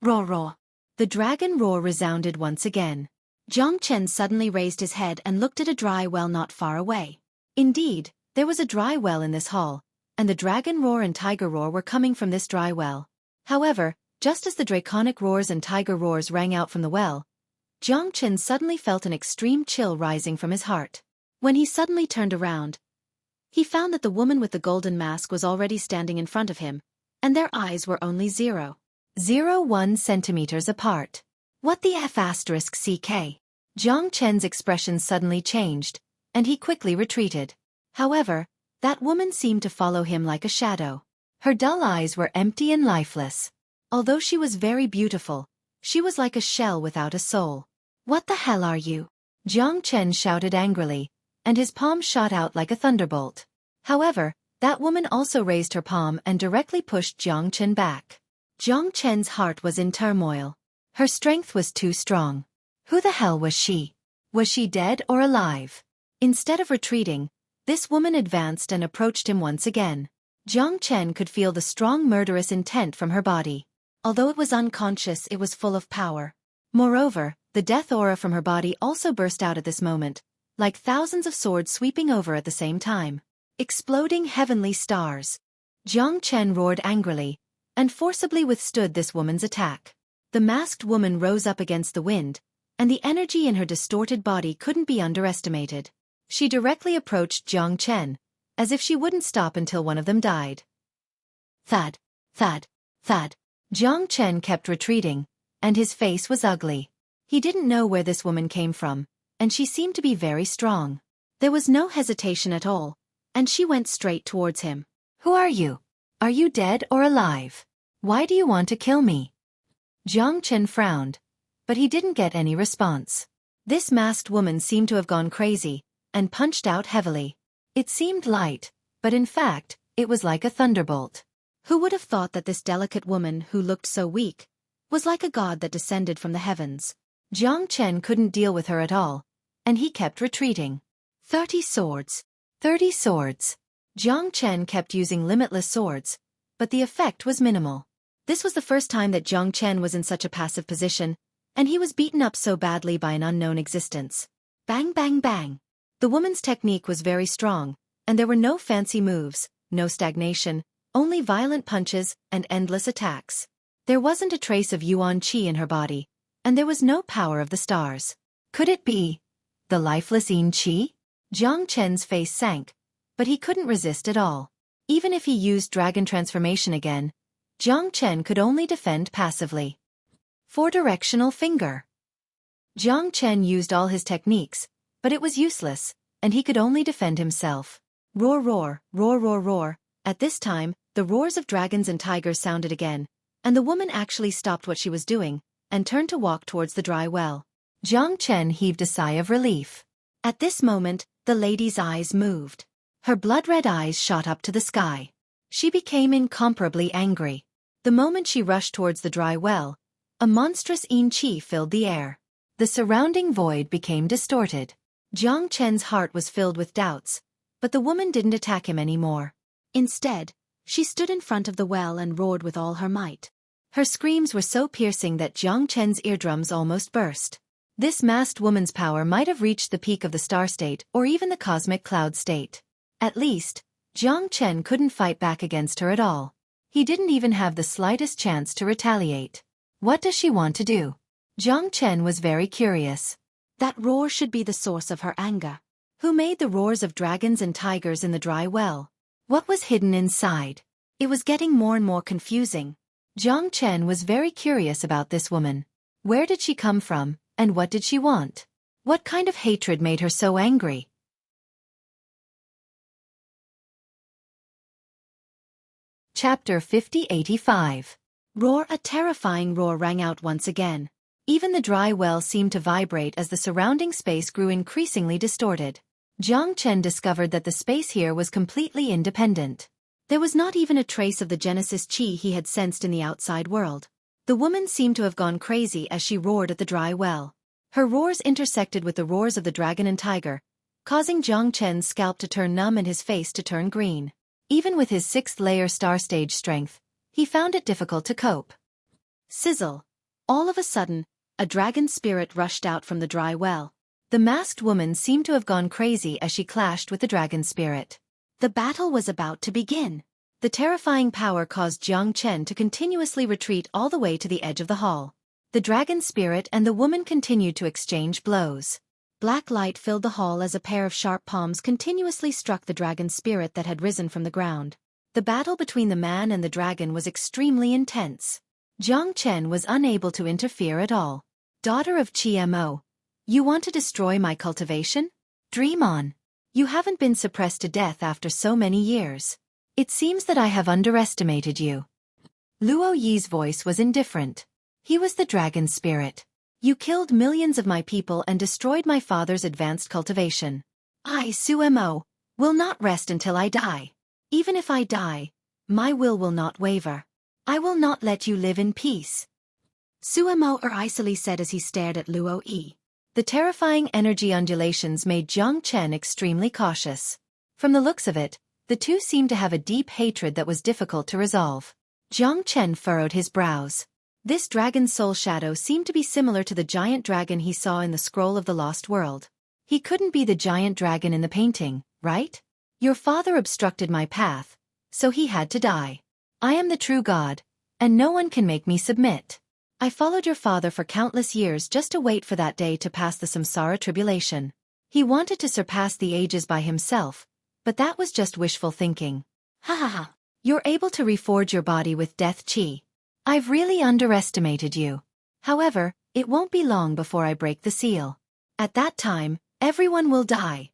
Roar roar. The dragon roar resounded once again. Jiang Chen suddenly raised his head and looked at a dry well not far away. Indeed, there was a dry well in this hall, and the dragon roar and tiger roar were coming from this dry well. However, just as the draconic roars and tiger roars rang out from the well, Jiang Chen suddenly felt an extreme chill rising from his heart. When he suddenly turned around, he found that the woman with the golden mask was already standing in front of him, and their eyes were only 0.01 centimeters apart. What the F***? Jiang Chen's expression suddenly changed, and he quickly retreated. However, that woman seemed to follow him like a shadow. Her dull eyes were empty and lifeless. Although she was very beautiful, she was like a shell without a soul. What the hell are you? Jiang Chen shouted angrily, and his palm shot out like a thunderbolt. However, that woman also raised her palm and directly pushed Jiang Chen back. Jiang Chen's heart was in turmoil. Her strength was too strong. Who the hell was she? Was she dead or alive? Instead of retreating, this woman advanced and approached him once again. Jiang Chen could feel the strong murderous intent from her body. Although it was unconscious, it was full of power. Moreover, the death aura from her body also burst out at this moment, like thousands of swords sweeping over at the same time. Exploding heavenly stars. Jiang Chen roared angrily, and forcibly withstood this woman's attack. The masked woman rose up against the wind, and the energy in her distorted body couldn't be underestimated. She directly approached Jiang Chen, as if she wouldn't stop until one of them died. Thud, thud, thud. Jiang Chen kept retreating, and his face was ugly. He didn't know where this woman came from, and she seemed to be very strong. There was no hesitation at all, and she went straight towards him. Who are you? Are you dead or alive? Why do you want to kill me? Jiang Chen frowned, but he didn't get any response. This masked woman seemed to have gone crazy, and punched out heavily. It seemed light, but in fact, it was like a thunderbolt. Who would have thought that this delicate woman who looked so weak was like a god that descended from the heavens? Jiang Chen couldn't deal with her at all, and he kept retreating. 30 swords. 30 swords. Jiang Chen kept using limitless swords, but the effect was minimal. This was the first time that Jiang Chen was in such a passive position, and he was beaten up so badly by an unknown existence. Bang bang bang. The woman's technique was very strong, and there were no fancy moves, no stagnation, only violent punches and endless attacks. There wasn't a trace of Yuan Qi in her body, and there was no power of the stars. Could it be the lifeless Yin Qi? Jiang Chen's face sank, but he couldn't resist at all. Even if he used dragon transformation again, Jiang Chen could only defend passively. Four-directional finger. Jiang Chen used all his techniques, but it was useless, and he could only defend himself. Roar roar, roar roar roar. At this time, the roars of dragons and tigers sounded again, and the woman actually stopped what she was doing, and turned to walk towards the dry well. Jiang Chen heaved a sigh of relief. At this moment, the lady's eyes moved. Her blood-red eyes shot up to the sky. She became incomparably angry. The moment she rushed towards the dry well, a monstrous Yin Qi filled the air. The surrounding void became distorted. Jiang Chen's heart was filled with doubts, but the woman didn't attack him anymore. Instead, she stood in front of the well and roared with all her might. Her screams were so piercing that Jiang Chen's eardrums almost burst. This masked woman's power might have reached the peak of the star state or even the cosmic cloud state. At least, Jiang Chen couldn't fight back against her at all. He didn't even have the slightest chance to retaliate. What does she want to do? Jiang Chen was very curious. That roar should be the source of her anger. Who made the roars of dragons and tigers in the dry well? What was hidden inside? It was getting more and more confusing. Jiang Chen was very curious about this woman. Where did she come from, and what did she want? What kind of hatred made her so angry? Chapter 5085. Roar. A terrifying roar rang out once again. Even the dry well seemed to vibrate as the surrounding space grew increasingly distorted. Jiang Chen discovered that the space here was completely independent. There was not even a trace of the Genesis Qi he had sensed in the outside world. The woman seemed to have gone crazy as she roared at the dry well. Her roars intersected with the roars of the dragon and tiger, causing Jiang Chen's scalp to turn numb and his face to turn green. Even with his 6th-layer star stage strength, he found it difficult to cope. Sizzle. All of a sudden, a dragon spirit rushed out from the dry well. The masked woman seemed to have gone crazy as she clashed with the dragon spirit. The battle was about to begin. The terrifying power caused Jiang Chen to continuously retreat all the way to the edge of the hall. The dragon spirit and the woman continued to exchange blows. Black light filled the hall as a pair of sharp palms continuously struck the dragon spirit that had risen from the ground. The battle between the man and the dragon was extremely intense. Jiang Chen was unable to interfere at all. Daughter of Mo, you want to destroy my cultivation? Dream on. You haven't been suppressed to death after so many years. It seems that I have underestimated you. Luo Yi's voice was indifferent. He was the dragon spirit. You killed millions of my people and destroyed my father's advanced cultivation. I, Xueqi, will not rest until I die. Even if I die, my will not waver. I will not let you live in peace. Xueqi icily said as he stared at Luo Yi. The terrifying energy undulations made Jiang Chen extremely cautious. From the looks of it, the two seemed to have a deep hatred that was difficult to resolve. Jiang Chen furrowed his brows. This dragon's soul shadow seemed to be similar to the giant dragon he saw in the scroll of the Lost World. He couldn't be the giant dragon in the painting, right? Your father obstructed my path, so he had to die. I am the true god, and no one can make me submit. I followed your father for countless years just to wait for that day to pass the samsara tribulation. He wanted to surpass the ages by himself, but that was just wishful thinking. Ha ha ha. You're able to reforge your body with death chi. I've really underestimated you. However, it won't be long before I break the seal. At that time, everyone will die.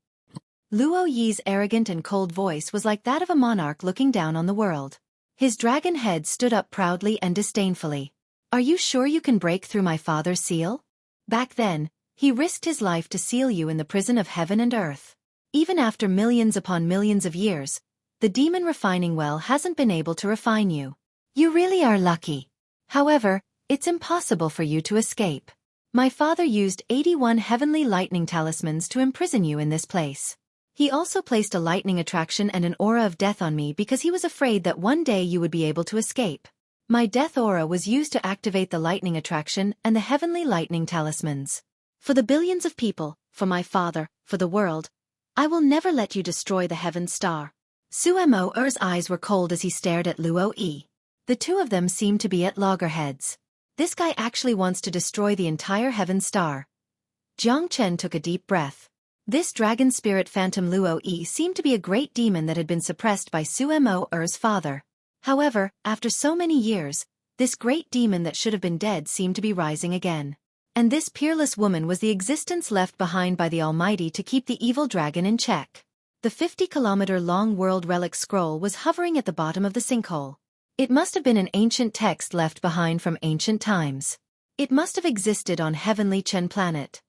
Luo Yi's arrogant and cold voice was like that of a monarch looking down on the world. His dragon head stood up proudly and disdainfully. Are you sure you can break through my father's seal? Back then, he risked his life to seal you in the prison of heaven and earth. Even after millions upon millions of years, the demon refining well hasn't been able to refine you. You really are lucky. However, it's impossible for you to escape. My father used 81 heavenly lightning talismans to imprison you in this place. He also placed a lightning attraction and an aura of death on me because he was afraid that one day you would be able to escape. My death aura was used to activate the lightning attraction and the heavenly lightning talismans. For the billions of people, for my father, for the world, I will never let you destroy the heaven star. Xueqi's eyes were cold as he stared at Luo Yi. The two of them seemed to be at loggerheads. This guy actually wants to destroy the entire heaven star. Jiang Chen took a deep breath. This dragon spirit phantom Luo Yi seemed to be a great demon that had been suppressed by Xueqi's father. However, after so many years, this great demon that should have been dead seemed to be rising again. And this peerless woman was the existence left behind by the Almighty to keep the evil dragon in check. The 50-kilometer-long world relic scroll was hovering at the bottom of the sinkhole. It must have been an ancient text left behind from ancient times. It must have existed on heavenly Chen planet.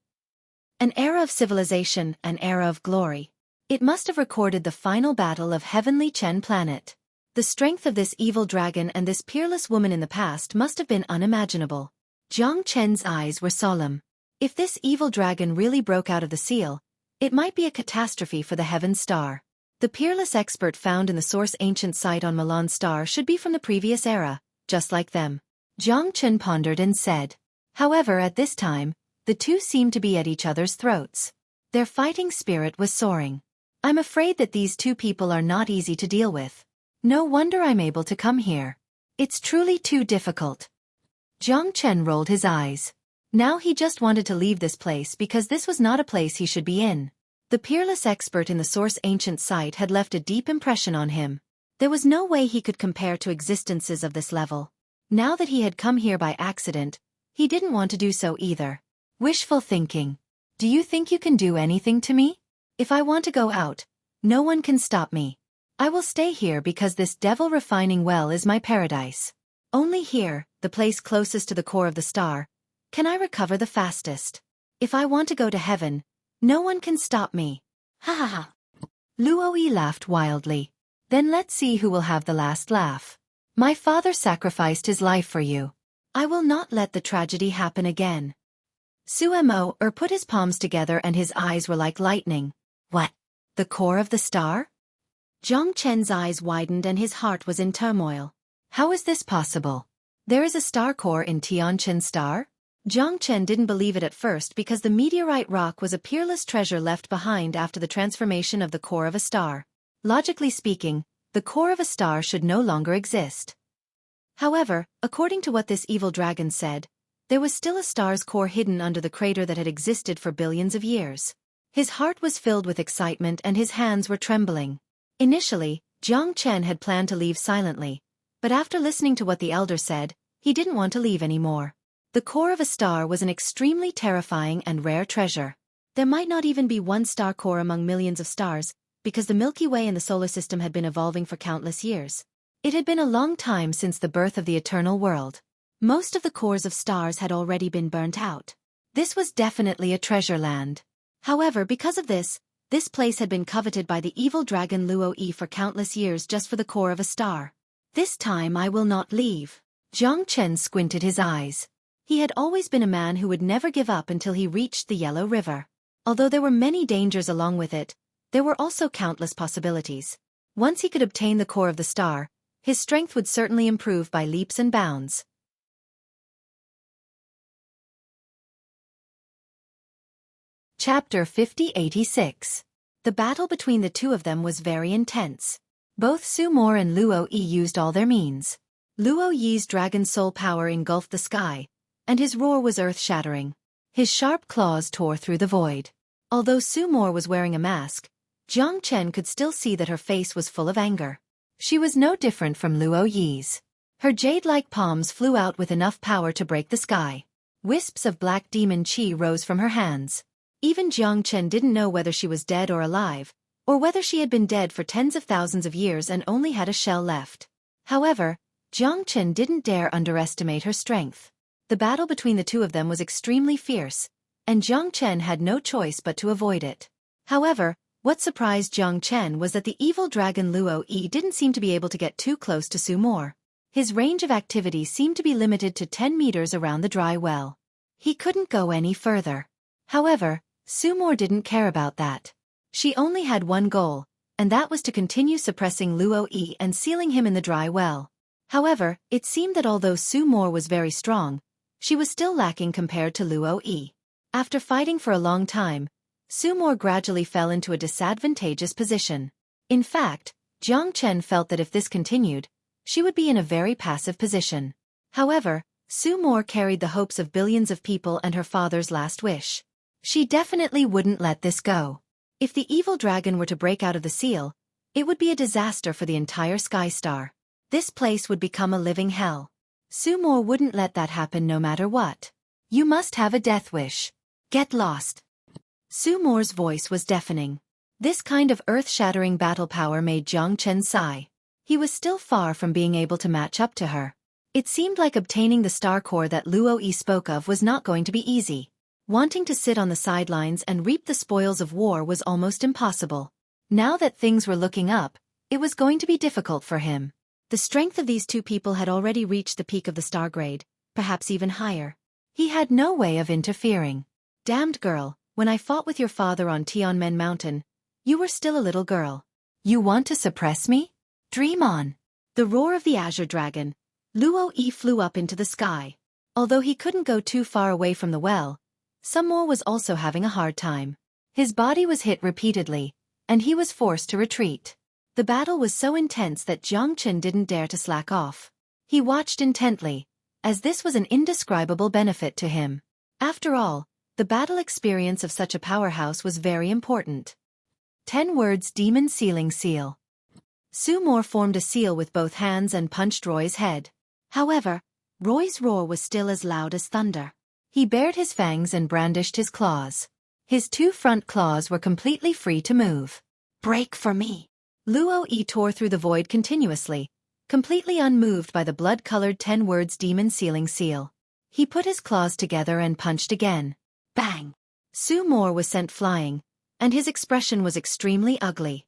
An era of civilization, an era of glory. It must have recorded the final battle of heavenly Chen planet. The strength of this evil dragon and this peerless woman in the past must have been unimaginable. Jiang Chen's eyes were solemn. If this evil dragon really broke out of the seal, it might be a catastrophe for the heaven star. The peerless expert found in the source ancient site on Milan Star should be from the previous era, just like them. Jiang Chen pondered and said. However, at this time, the two seemed to be at each other's throats. Their fighting spirit was soaring. I'm afraid that these two people are not easy to deal with. No wonder I'm able to come here. It's truly too difficult. Jiang Chen rolled his eyes. Now he just wanted to leave this place because this was not a place he should be in. The peerless expert in the source ancient site had left a deep impression on him. There was no way he could compare to existences of this level. Now that he had come here by accident, he didn't want to do so either. Wishful thinking. Do you think you can do anything to me? If I want to go out, no one can stop me. I will stay here because this devil refining well is my paradise. Only here, the place closest to the core of the star, can I recover the fastest. If I want to go to heaven, no one can stop me. Ha ha ha. Luo Yi laughed wildly. Then let's see who will have the last laugh. My father sacrificed his life for you. I will not let the tragedy happen again. Sumo put his palms together and his eyes were like lightning. What? The core of the star? Jiang Chen's eyes widened and his heart was in turmoil. How is this possible? There is a star core in Tianqin star? Jiang Chen didn't believe it at first because the meteorite rock was a peerless treasure left behind after the transformation of the core of a star. Logically speaking, the core of a star should no longer exist. However, according to what this evil dragon said, there was still a star's core hidden under the crater that had existed for billions of years. His heart was filled with excitement and his hands were trembling. Initially, Jiang Chen had planned to leave silently, but after listening to what the elder said, he didn't want to leave anymore. The core of a star was an extremely terrifying and rare treasure. There might not even be one star core among millions of stars, because the Milky Way and the solar system had been evolving for countless years. It had been a long time since the birth of the eternal world. Most of the cores of stars had already been burnt out. This was definitely a treasure land. However, because of this place had been coveted by the evil dragon Luo-yi for countless years just for the core of a star. This time I will not leave. Jiang Chen squinted his eyes. He had always been a man who would never give up until he reached the Yellow River. Although there were many dangers along with it, there were also countless possibilities. Once he could obtain the core of the star, his strength would certainly improve by leaps and bounds. Chapter 50-86. The battle between the two of them was very intense. Both Sumo and Luo-yi used all their means. Luo-yi's dragon soul power engulfed the sky, and his roar was earth-shattering. His sharp claws tore through the void. Although Sumo was wearing a mask, Jiang Chen could still see that her face was full of anger. She was no different from Luo-yi's. Her jade-like palms flew out with enough power to break the sky. Wisps of black demon chi rose from her hands. Even Jiang Chen didn't know whether she was dead or alive, or whether she had been dead for tens of thousands of years and only had a shell left. However, Jiang Chen didn't dare underestimate her strength. The battle between the two of them was extremely fierce, and Jiang Chen had no choice but to avoid it. However, what surprised Jiang Chen was that the evil dragon Luo-yi didn't seem to be able to get too close to Sumo. His range of activity seemed to be limited to 10 meters around the dry well. He couldn't go any further. However, Sumo didn't care about that. She only had one goal, and that was to continue suppressing Luo-yi and sealing him in the dry well. However, it seemed that although Sumo was very strong, she was still lacking compared to Luo-yi. After fighting for a long time, Sumo gradually fell into a disadvantageous position. In fact, Jiang Chen felt that if this continued, she would be in a very passive position. However, Sumo carried the hopes of billions of people and her father's last wish. She definitely wouldn't let this go. If the evil dragon were to break out of the seal, it would be a disaster for the entire Sky Star. This place would become a living hell. Sumo wouldn't let that happen no matter what. You must have a death wish. Get lost. Sumo's voice was deafening. This kind of earth-shattering battle power made Jiang Chen sigh. He was still far from being able to match up to her. It seemed like obtaining the star core that Luo-yi spoke of was not going to be easy. Wanting to sit on the sidelines and reap the spoils of war was almost impossible. Now that things were looking up, it was going to be difficult for him. The strength of these two people had already reached the peak of the star grade, perhaps even higher. He had no way of interfering. Damned girl, when I fought with your father on Tianmen Mountain, you were still a little girl. You want to suppress me? Dream on. The roar of the Azure Dragon. Luo-yi flew up into the sky. Although he couldn't go too far away from the well, Sumo was also having a hard time. His body was hit repeatedly, and he was forced to retreat. The battle was so intense that Jiang Chen didn't dare to slack off. He watched intently, as this was an indescribable benefit to him. After all, the battle experience of such a powerhouse was very important. 10 words Demon Sealing Seal. Sumo formed a seal with both hands and punched Roy's head. However, Roy's roar was still as loud as thunder. He bared his fangs and brandished his claws. His 2 front claws were completely free to move. Break for me. Luo-yi tore through the void continuously, completely unmoved by the blood-colored 10 words Demon Sealing Seal. He put his claws together and punched again. Bang! Sumo was sent flying, and his expression was extremely ugly.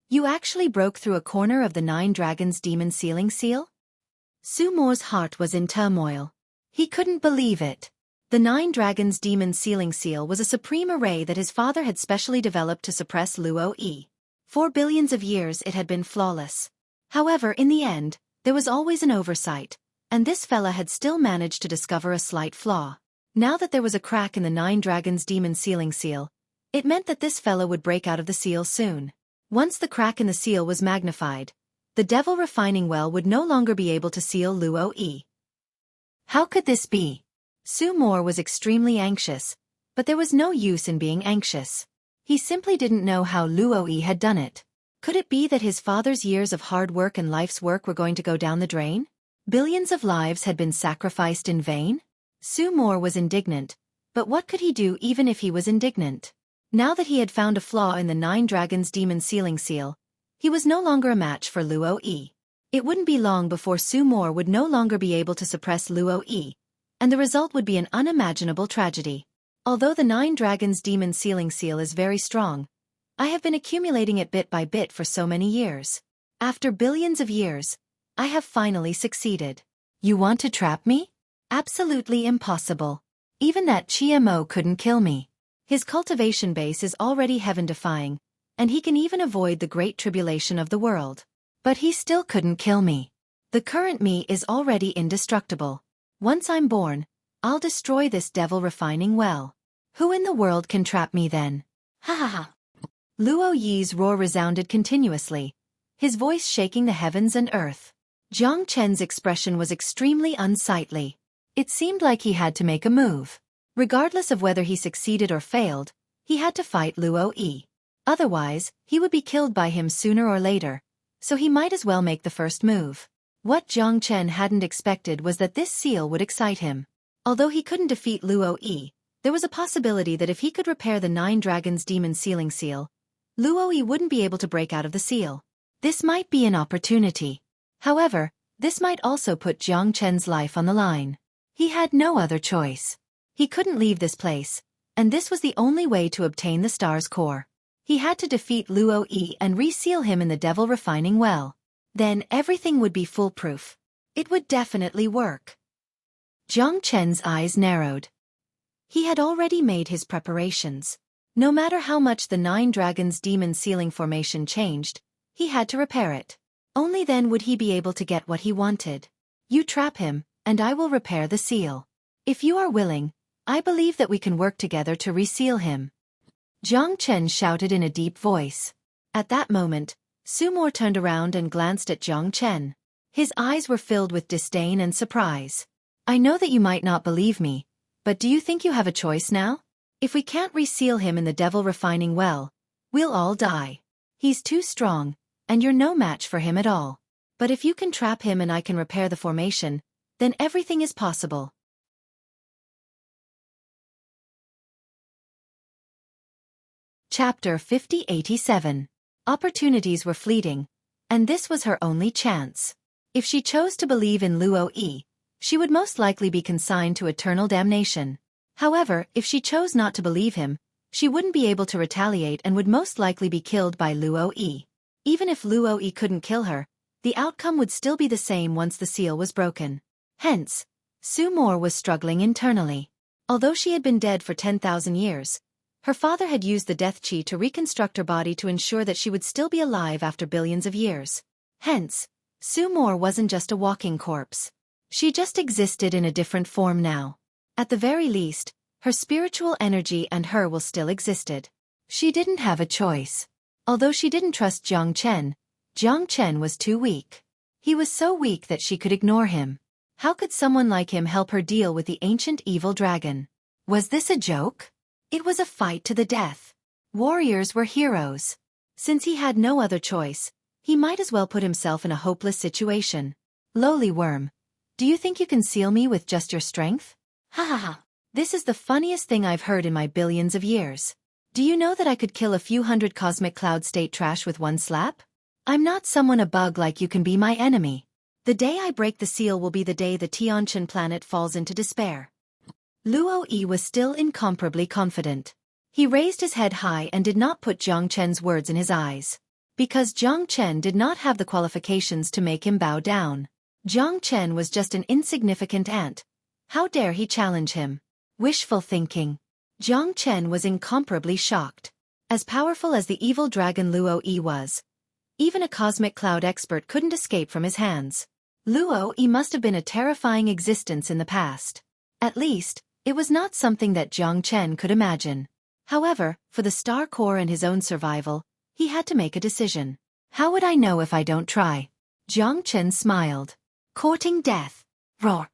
You actually broke through a corner of the 9 Dragons Demon Sealing Seal? Sumo's heart was in turmoil. He couldn't believe it. The Nine Dragons Demon Sealing Seal was a supreme array that his father had specially developed to suppress Luo-Yi. For billions of years it had been flawless. However, in the end, there was always an oversight, and this fella had still managed to discover a slight flaw. Now that there was a crack in the Nine Dragons Demon Sealing Seal, it meant that this fella would break out of the seal soon. Once the crack in the seal was magnified, the Devil Refining Well would no longer be able to seal Luo-Yi. How could this be? Su Mor was extremely anxious, but there was no use in being anxious. He simply didn't know how Luo-Yi had done it. Could it be that his father's years of hard work and life's work were going to go down the drain? Billions of lives had been sacrificed in vain? Su Mor was indignant, but what could he do even if he was indignant? Now that he had found a flaw in the Nine Dragons Demon Sealing Seal, he was no longer a match for Luo-Yi. It wouldn't be long before Su Mor would no longer be able to suppress Luo-Yi, and the result would be an unimaginable tragedy. Although the Nine Dragons Demon Sealing Seal is very strong, I have been accumulating it bit by bit for so many years. After billions of years, I have finally succeeded. You want to trap me? Absolutely impossible. Even that GMO couldn't kill me. His cultivation base is already heaven-defying, and he can even avoid the great tribulation of the world. But he still couldn't kill me. The current me is already indestructible. Once I'm born, I'll destroy this Devil Refining Well. Who in the world can trap me then? Ha ha ha. Luo-Yi's roar resounded continuously, his voice shaking the heavens and earth. Jiang Chen's expression was extremely unsightly. It seemed like he had to make a move. Regardless of whether he succeeded or failed, he had to fight Luo-Yi. Otherwise, he would be killed by him sooner or later, so he might as well make the first move. What Jiang Chen hadn't expected was that this seal would excite him. Although he couldn't defeat Luo-Yi, there was a possibility that if he could repair the Nine Dragons Demon Sealing Seal, Luo-Yi wouldn't be able to break out of the seal. This might be an opportunity. However, this might also put Jiang Chen's life on the line. He had no other choice. He couldn't leave this place, and this was the only way to obtain the star's core. He had to defeat Luo-Yi and reseal him in the Devil Refining Well. Then everything would be foolproof. It would definitely work. Jiang Chen's eyes narrowed. He had already made his preparations. No matter how much the Nine Dragons Demon Sealing Formation changed, he had to repair it. Only then would he be able to get what he wanted. You trap him, and I will repair the seal. If you are willing, I believe that we can work together to reseal him. Jiang Chen shouted in a deep voice. At that moment, Su Mor turned around and glanced at Jiang Chen. His eyes were filled with disdain and surprise. I know that you might not believe me, but do you think you have a choice now? If we can't reseal him in the Devil Refining Well, we'll all die. He's too strong, and you're no match for him at all. But if you can trap him and I can repair the formation, then everything is possible. Chapter 5087. Opportunities were fleeting, and this was her only chance. If she chose to believe in Luo-Yi, she would most likely be consigned to eternal damnation. However, if she chose not to believe him, she wouldn't be able to retaliate and would most likely be killed by Luo-Yi. Even if Luo-Yi couldn't kill her, the outcome would still be the same once the seal was broken. Hence, Su Mor was struggling internally. Although she had been dead for 10,000 years, her father had used the death chi to reconstruct her body to ensure that she would still be alive after billions of years. Hence, Su Mor wasn't just a walking corpse. She just existed in a different form now. At the very least, her spiritual energy and her will still existed. She didn't have a choice. Although she didn't trust Jiang Chen was too weak. He was so weak that she could ignore him. How could someone like him help her deal with the ancient evil dragon? Was this a joke? It was a fight to the death. Warriors were heroes. Since he had no other choice, he might as well put himself in a hopeless situation. Lowly worm, do you think you can seal me with just your strength? Ha ha ha. This is the funniest thing I've heard in my billions of years. Do you know that I could kill a few hundred cosmic cloud state trash with one slap? I'm not someone a bug like you can be my enemy. The day I break the seal will be the day the Tianqian planet falls into despair. Luo-Yi was still incomparably confident. He raised his head high and did not put Jiang Chen's words in his eyes. Because Jiang Chen did not have the qualifications to make him bow down. Jiang Chen was just an insignificant ant. How dare he challenge him? Wishful thinking. Jiang Chen was incomparably shocked. As powerful as the evil dragon Luo-yi was, even a cosmic cloud expert couldn't escape from his hands. Luo-yi must have been a terrifying existence in the past. At least, it was not something that Jiang Chen could imagine. However, for the Star Core and his own survival, he had to make a decision. How would I know if I don't try? Jiang Chen smiled. Courting death. Roar.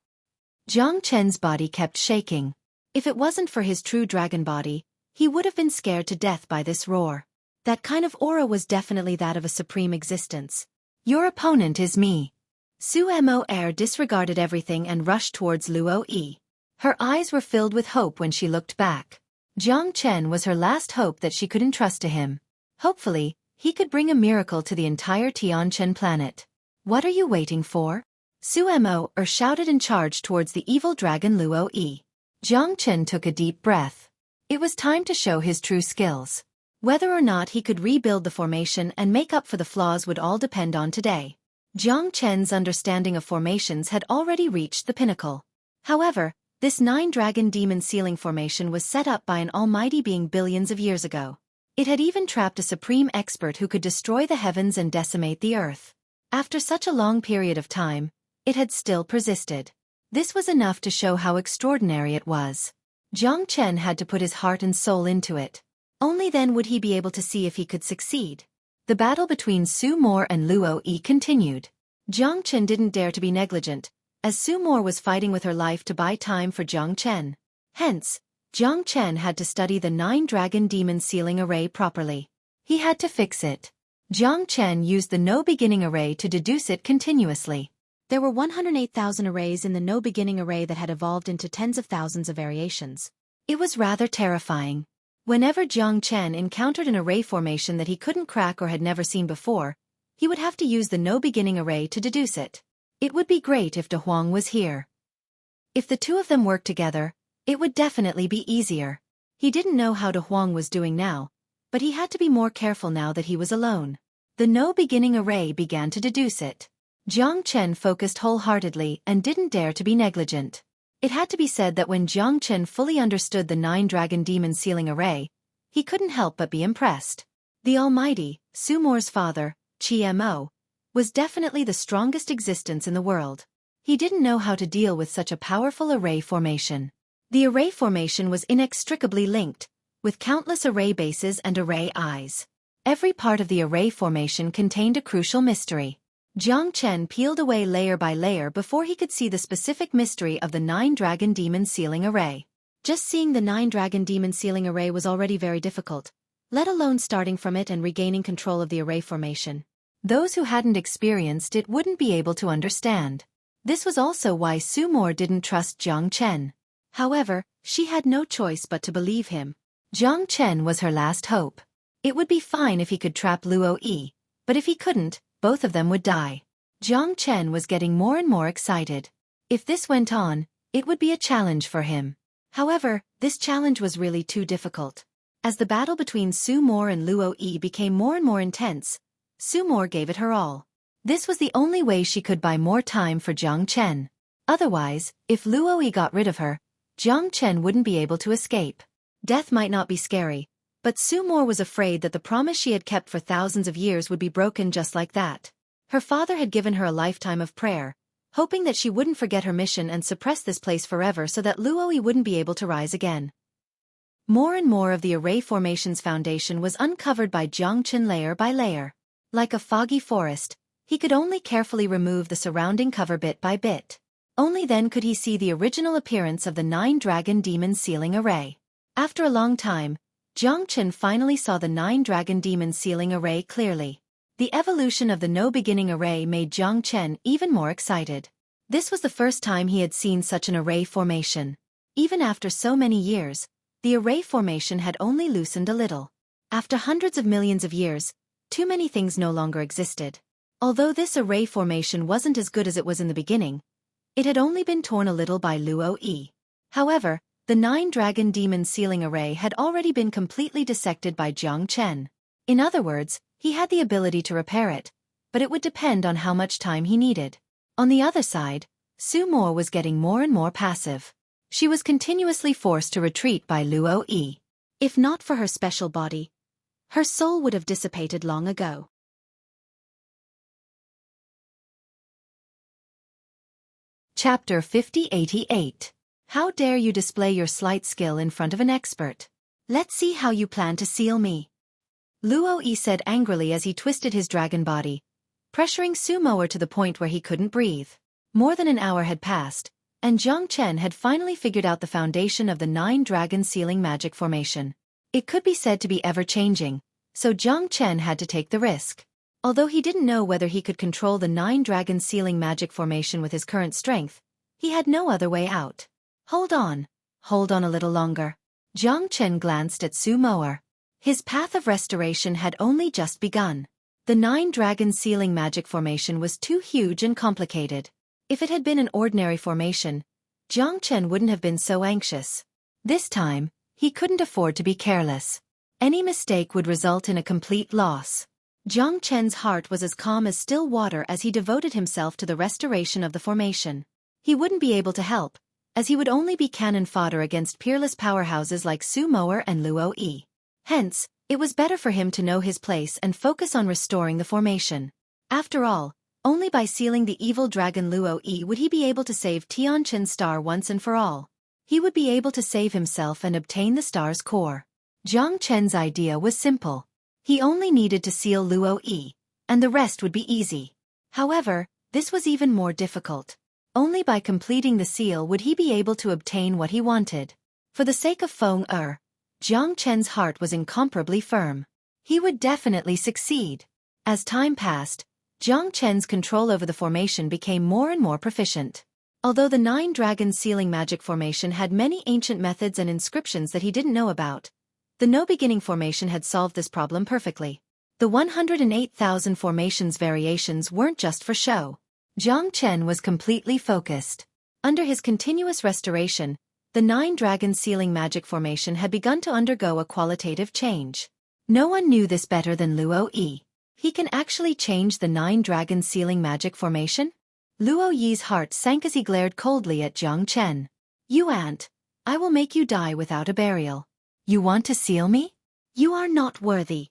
Jiang Chen's body kept shaking. If it wasn't for his true dragon body, he would have been scared to death by this roar. That kind of aura was definitely that of a supreme existence. Your opponent is me. Suemo Air disregarded everything and rushed towards Luo-yi. Her eyes were filled with hope when she looked back. Jiang Chen was her last hope that she could entrust to him. Hopefully, he could bring a miracle to the entire Tianchen planet. What are you waiting for? Suemo Er shouted and charged towards the evil dragon Luo-yi. Jiang Chen took a deep breath. It was time to show his true skills. Whether or not he could rebuild the formation and make up for the flaws would all depend on today. Jiang Chen's understanding of formations had already reached the pinnacle. However, this 9-dragon demon sealing formation was set up by an almighty being billions of years ago. It had even trapped a supreme expert who could destroy the heavens and decimate the earth. After such a long period of time, it had still persisted. This was enough to show how extraordinary it was. Jiang Chen had to put his heart and soul into it. Only then would he be able to see if he could succeed. The battle between Su Mo and Luo-yi continued. Jiang Chen didn't dare to be negligent, as Su Mo was fighting with her life to buy time for Jiang Chen. Hence, Jiang Chen had to study the 9-dragon demon sealing array properly. He had to fix it. Jiang Chen used the no-beginning array to deduce it continuously. There were 108,000 arrays in the no-beginning array that had evolved into tens of thousands of variations. It was rather terrifying. Whenever Jiang Chen encountered an array formation that he couldn't crack or had never seen before, he would have to use the no-beginning array to deduce it. It would be great if De Huang was here. If the two of them worked together, it would definitely be easier. He didn't know how De Huang was doing now, but he had to be more careful now that he was alone. The no-beginning array began to deduce it. Jiang Chen focused wholeheartedly and didn't dare to be negligent. It had to be said that when Jiang Chen fully understood the 9-dragon demon sealing array, he couldn't help but be impressed. The almighty, Su Mo's father, Mo, was definitely the strongest existence in the world. He didn't know how to deal with such a powerful array formation. The array formation was inextricably linked, with countless array bases and array eyes. Every part of the array formation contained a crucial mystery. Jiang Chen peeled away layer by layer before he could see the specific mystery of the 9-dragon demon sealing array. Just seeing the 9-dragon demon sealing array was already very difficult, let alone starting from it and regaining control of the array formation. Those who hadn't experienced it wouldn't be able to understand. This was also why Su Mo didn't trust Jiang Chen. However, she had no choice but to believe him. Jiang Chen was her last hope. It would be fine if he could trap Luo-yi, but if he couldn't, both of them would die. Jiang Chen was getting more and more excited. If this went on, it would be a challenge for him. However, this challenge was really too difficult. As the battle between Su Mo and Luo-yi became more and more intense, Su Mo gave it her all. This was the only way she could buy more time for Jiang Chen. Otherwise, if Luo-yi got rid of her, Jiang Chen wouldn't be able to escape. Death might not be scary, but Su Mo was afraid that the promise she had kept for thousands of years would be broken just like that. Her father had given her a lifetime of prayer, hoping that she wouldn't forget her mission and suppress this place forever so that Luo-yi wouldn't be able to rise again. More and more of the array formation's foundation was uncovered by Jiang Chen layer by layer. Like a foggy forest, he could only carefully remove the surrounding cover bit by bit. Only then could he see the original appearance of the 9-dragon demon sealing array. After a long time, Jiang Chen finally saw the 9-dragon demon sealing array clearly. The evolution of the no-beginning array made Jiang Chen even more excited. This was the first time he had seen such an array formation. Even after so many years, the array formation had only loosened a little. After hundreds of millions of years, too many things no longer existed. Although this array formation wasn't as good as it was in the beginning, it had only been torn a little by Luo-yi. However, the 9-dragon demon sealing array had already been completely dissected by Jiang Chen. In other words, he had the ability to repair it, but it would depend on how much time he needed. On the other side, Su Mo was getting more and more passive. She was continuously forced to retreat by Luo-yi. If not for her special body, her soul would have dissipated long ago. Chapter 5088. How dare you display your slight skill in front of an expert? Let's see how you plan to seal me. Luo-yi said angrily as he twisted his dragon body, pressuring Sumoer to the point where he couldn't breathe. More than an hour had passed, and Jiang Chen had finally figured out the foundation of the 9-dragon sealing magic formation. It could be said to be ever-changing, so Jiang Chen had to take the risk. Although he didn't know whether he could control the 9-dragon sealing magic formation with his current strength, he had no other way out. Hold on a little longer. Jiang Chen glanced at Sumoer. His path of restoration had only just begun. The 9-dragon sealing magic formation was too huge and complicated. If it had been an ordinary formation, Jiang Chen wouldn't have been so anxious. This time, he couldn't afford to be careless. Any mistake would result in a complete loss. Jiang Chen's heart was as calm as still water as he devoted himself to the restoration of the formation. He wouldn't be able to help, as he would only be cannon fodder against peerless powerhouses like Sumoer and Luo-yi. Hence, it was better for him to know his place and focus on restoring the formation. After all, only by sealing the evil dragon Luo-yi would he be able to save Tianqin's star once and for all. He would be able to save himself and obtain the star's core. Jiang Chen's idea was simple. He only needed to seal Luo-yi, and the rest would be easy. However, this was even more difficult. Only by completing the seal would he be able to obtain what he wanted. For the sake of Feng-er, Jiang Chen's heart was incomparably firm. He would definitely succeed. As time passed, Jiang Chen's control over the formation became more and more proficient. Although the 9-dragon sealing magic formation had many ancient methods and inscriptions that he didn't know about, the no-beginning formation had solved this problem perfectly. The 108,000 formations variations weren't just for show. Jiang Chen was completely focused. Under his continuous restoration, the 9-dragon sealing magic formation had begun to undergo a qualitative change. No one knew this better than Luo-yi. He can actually change the 9-dragon sealing magic formation? Luo-yi's heart sank as he glared coldly at Jiang Chen. You ant, I will make you die without a burial. You want to seal me? You are not worthy.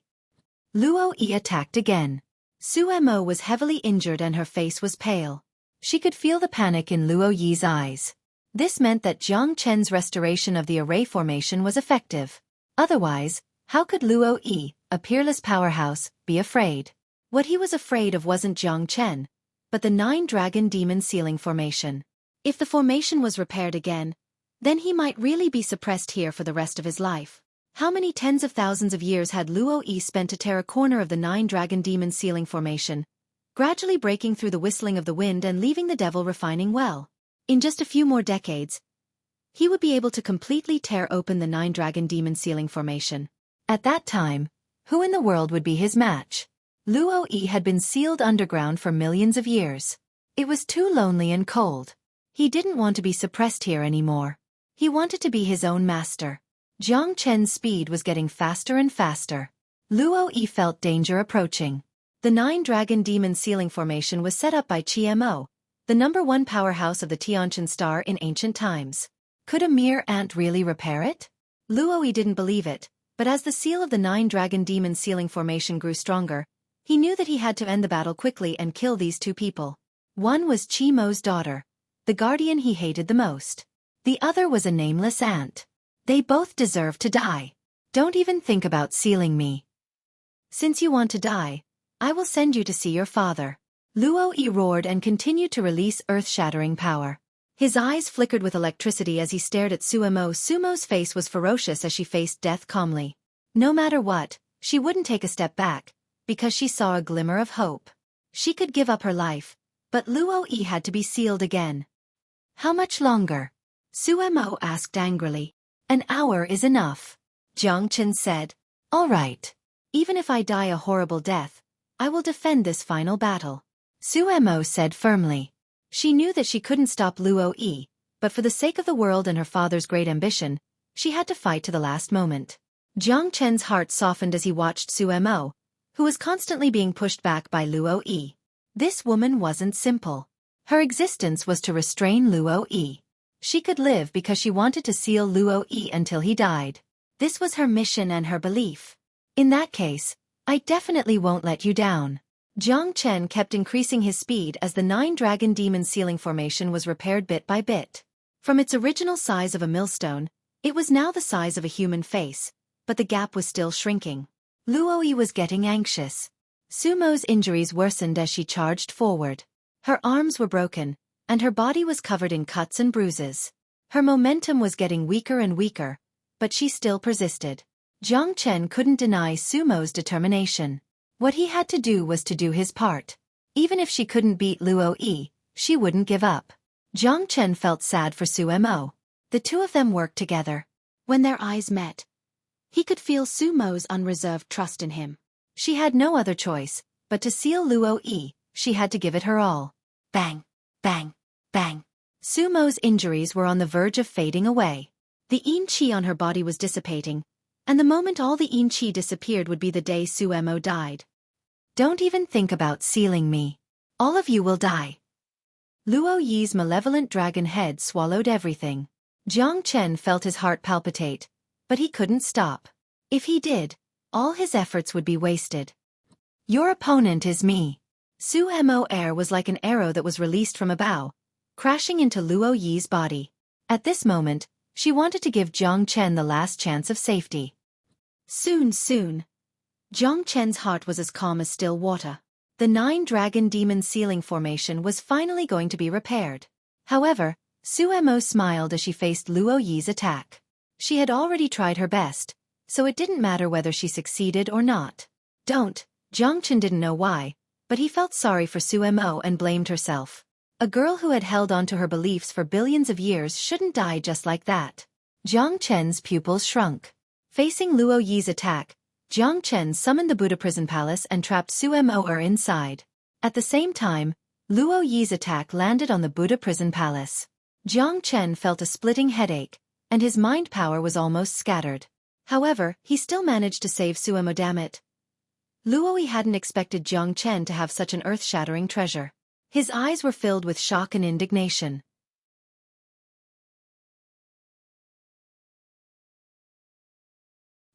Luo-yi attacked again. Suemo was heavily injured and her face was pale. She could feel the panic in Luo-yi's eyes. This meant that Jiang Chen's restoration of the array formation was effective. Otherwise, how could Luo-yi, a peerless powerhouse, be afraid? What he was afraid of wasn't Jiang Chen, but the 9-dragon demon sealing formation. If the formation was repaired again, then he might really be suppressed here for the rest of his life. How many tens of thousands of years had Luo-yi spent to tear a corner of the 9-dragon demon sealing formation, gradually breaking through the whistling of the wind and leaving the devil refining well? In just a few more decades, he would be able to completely tear open the 9-dragon demon sealing formation. At that time, who in the world would be his match? Luo-yi had been sealed underground for millions of years. It was too lonely and cold. He didn't want to be suppressed here anymore. He wanted to be his own master. Jiang Chen's speed was getting faster and faster. Luo-yi felt danger approaching. The 9-dragon demon sealing formation was set up by Mo, the #1 powerhouse of the Tianqin star in ancient times. Could a mere ant really repair it? Luo-yi didn't believe it, but as the seal of the 9-dragon demon sealing formation grew stronger, he knew that he had to end the battle quickly and kill these two people. One was Mo's daughter, the guardian he hated the most. The other was a nameless ant. They both deserved to die. Don't even think about sealing me. Since you want to die, I will send you to see your father. Luo-yi roared and continued to release earth-shattering power. His eyes flickered with electricity as he stared at Suemo. Sumo's face was ferocious as she faced death calmly. No matter what, she wouldn't take a step back, because she saw a glimmer of hope. She could give up her life, but Luo-yi had to be sealed again. How much longer? Suemo asked angrily. An hour is enough. Jiang Chen said. All right. Even if I die a horrible death, I will defend this final battle. Suemo said firmly. She knew that she couldn't stop Luo-yi, but for the sake of the world and her father's great ambition, she had to fight to the last moment. Jiang Chen's heart softened as he watched Suemo, who was constantly being pushed back by Luo-yi. This woman wasn't simple. Her existence was to restrain Luo-yi. She could live because she wanted to seal Luo-yi until he died. This was her mission and her belief. In that case, I definitely won't let you down. Jiang Chen kept increasing his speed as the 9-dragon demon sealing formation was repaired bit by bit. From its original size of a millstone, it was now the size of a human face, but the gap was still shrinking. Luo-yi was getting anxious. Sumo's injuries worsened as she charged forward. Her arms were broken, and her body was covered in cuts and bruises. Her momentum was getting weaker and weaker, but she still persisted. Jiang Chen couldn't deny Sumo's determination. What he had to do was to do his part. Even if she couldn't beat Luo-yi, she wouldn't give up. Jiang Chen felt sad for Sumo. The two of them worked together. When their eyes met, he could feel Sumo's unreserved trust in him. She had no other choice, but to seal Luo-yi, she had to give it her all. Bang, bang, bang. Sumo's injuries were on the verge of fading away. The yin qi on her body was dissipating, and the moment all the yin qi disappeared would be the day Sumo died. Don't even think about sealing me. All of you will die. Luo-yi's malevolent dragon head swallowed everything. Jiang Chen felt his heart palpitate, but he couldn't stop. If he did, all his efforts would be wasted. Your opponent is me. Sumo air was like an arrow that was released from a bow, crashing into Luo-yi's body. At this moment, she wanted to give Jiang Chen the last chance of safety. Soon. Jiang Chen's heart was as calm as still water. The 9-dragon demon sealing formation was finally going to be repaired. However, Sumo smiled as she faced Luo-yi's attack. She had already tried her best, so it didn't matter whether she succeeded or not. Jiang Chen didn't know why, but he felt sorry for Sumo and blamed herself. A girl who had held on to her beliefs for billions of years shouldn't die just like that. Jiang Chen's pupils shrunk. Facing Luo-yi's attack, Jiang Chen summoned the Buddha prison palace and trapped Sumo inside. At the same time, Luo-yi's attack landed on the Buddha prison palace. Jiang Chen felt a splitting headache, and his mind power was almost scattered. However, he still managed to save Sumo. Damn it. Luo-yi hadn't expected Jiang Chen to have such an earth-shattering treasure. His eyes were filled with shock and indignation.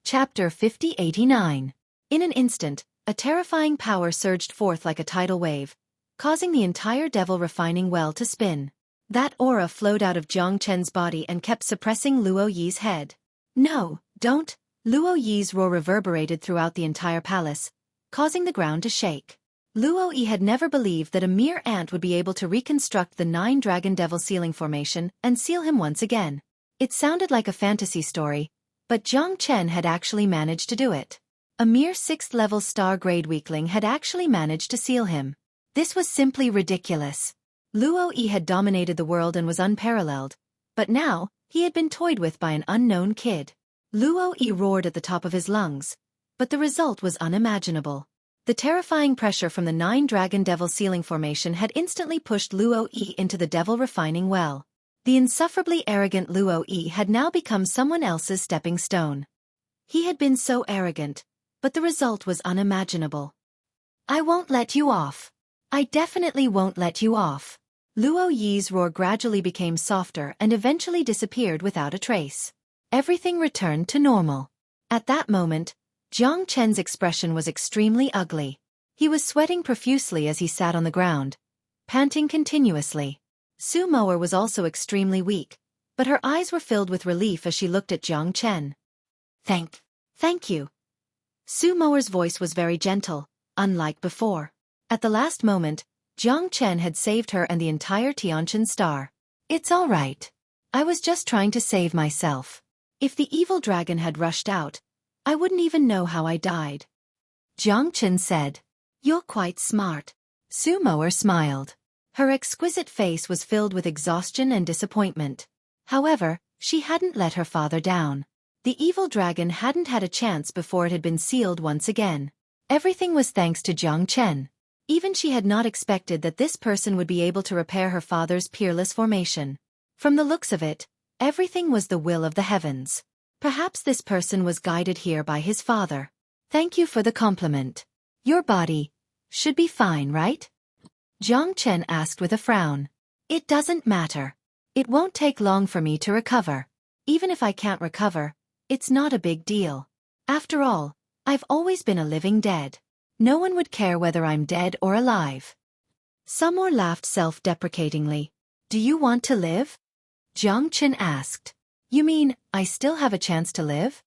Chapter 5089. In an instant, a terrifying power surged forth like a tidal wave, causing the entire devil refining well to spin. That aura flowed out of Jiang Chen's body and kept suppressing Luo-yi's head. No, don't! Luo-yi's roar reverberated throughout the entire palace, causing the ground to shake. Luo-yi had never believed that a mere ant would be able to reconstruct the 9-dragon devil sealing formation and seal him once again. It sounded like a fantasy story, but Jiang Chen had actually managed to do it. A mere 6th-level star-grade weakling had actually managed to seal him. This was simply ridiculous. Luo-yi had dominated the world and was unparalleled, but now, he had been toyed with by an unknown kid. Luo-yi roared at the top of his lungs, but the result was unimaginable. The terrifying pressure from the 9-dragon devil sealing formation had instantly pushed Luo-yi into the devil refining well. The insufferably arrogant Luo-yi had now become someone else's stepping stone. He had been so arrogant, but the result was unimaginable. I won't let you off. I definitely won't let you off. Luo-yi's roar gradually became softer and eventually disappeared without a trace. Everything returned to normal. At that moment, Jiang Chen's expression was extremely ugly. He was sweating profusely as he sat on the ground, panting continuously. Sumo was also extremely weak, but her eyes were filled with relief as she looked at Jiang Chen. Thank you. Sumo's voice was very gentle, unlike before. At the last moment, Jiang Chen had saved her and the entire Tianqian star. It's all right. I was just trying to save myself. If the evil dragon had rushed out, I wouldn't even know how I died. Jiang Chen said. You're quite smart. Sumo smiled. Her exquisite face was filled with exhaustion and disappointment. However, she hadn't let her father down. The evil dragon hadn't had a chance before it had been sealed once again. Everything was thanks to Jiang Chen. Even she had not expected that this person would be able to repair her father's peerless formation. From the looks of it, everything was the will of the heavens. Perhaps this person was guided here by his father. Thank you for the compliment. Your body should be fine, right? Jiang Chen asked with a frown. It doesn't matter. It won't take long for me to recover. Even if I can't recover, it's not a big deal. After all, I've always been a living dead. No one would care whether I'm dead or alive. Sumor laughed self-deprecatingly. Do you want to live? Jiang Chen asked. You mean, I still have a chance to live?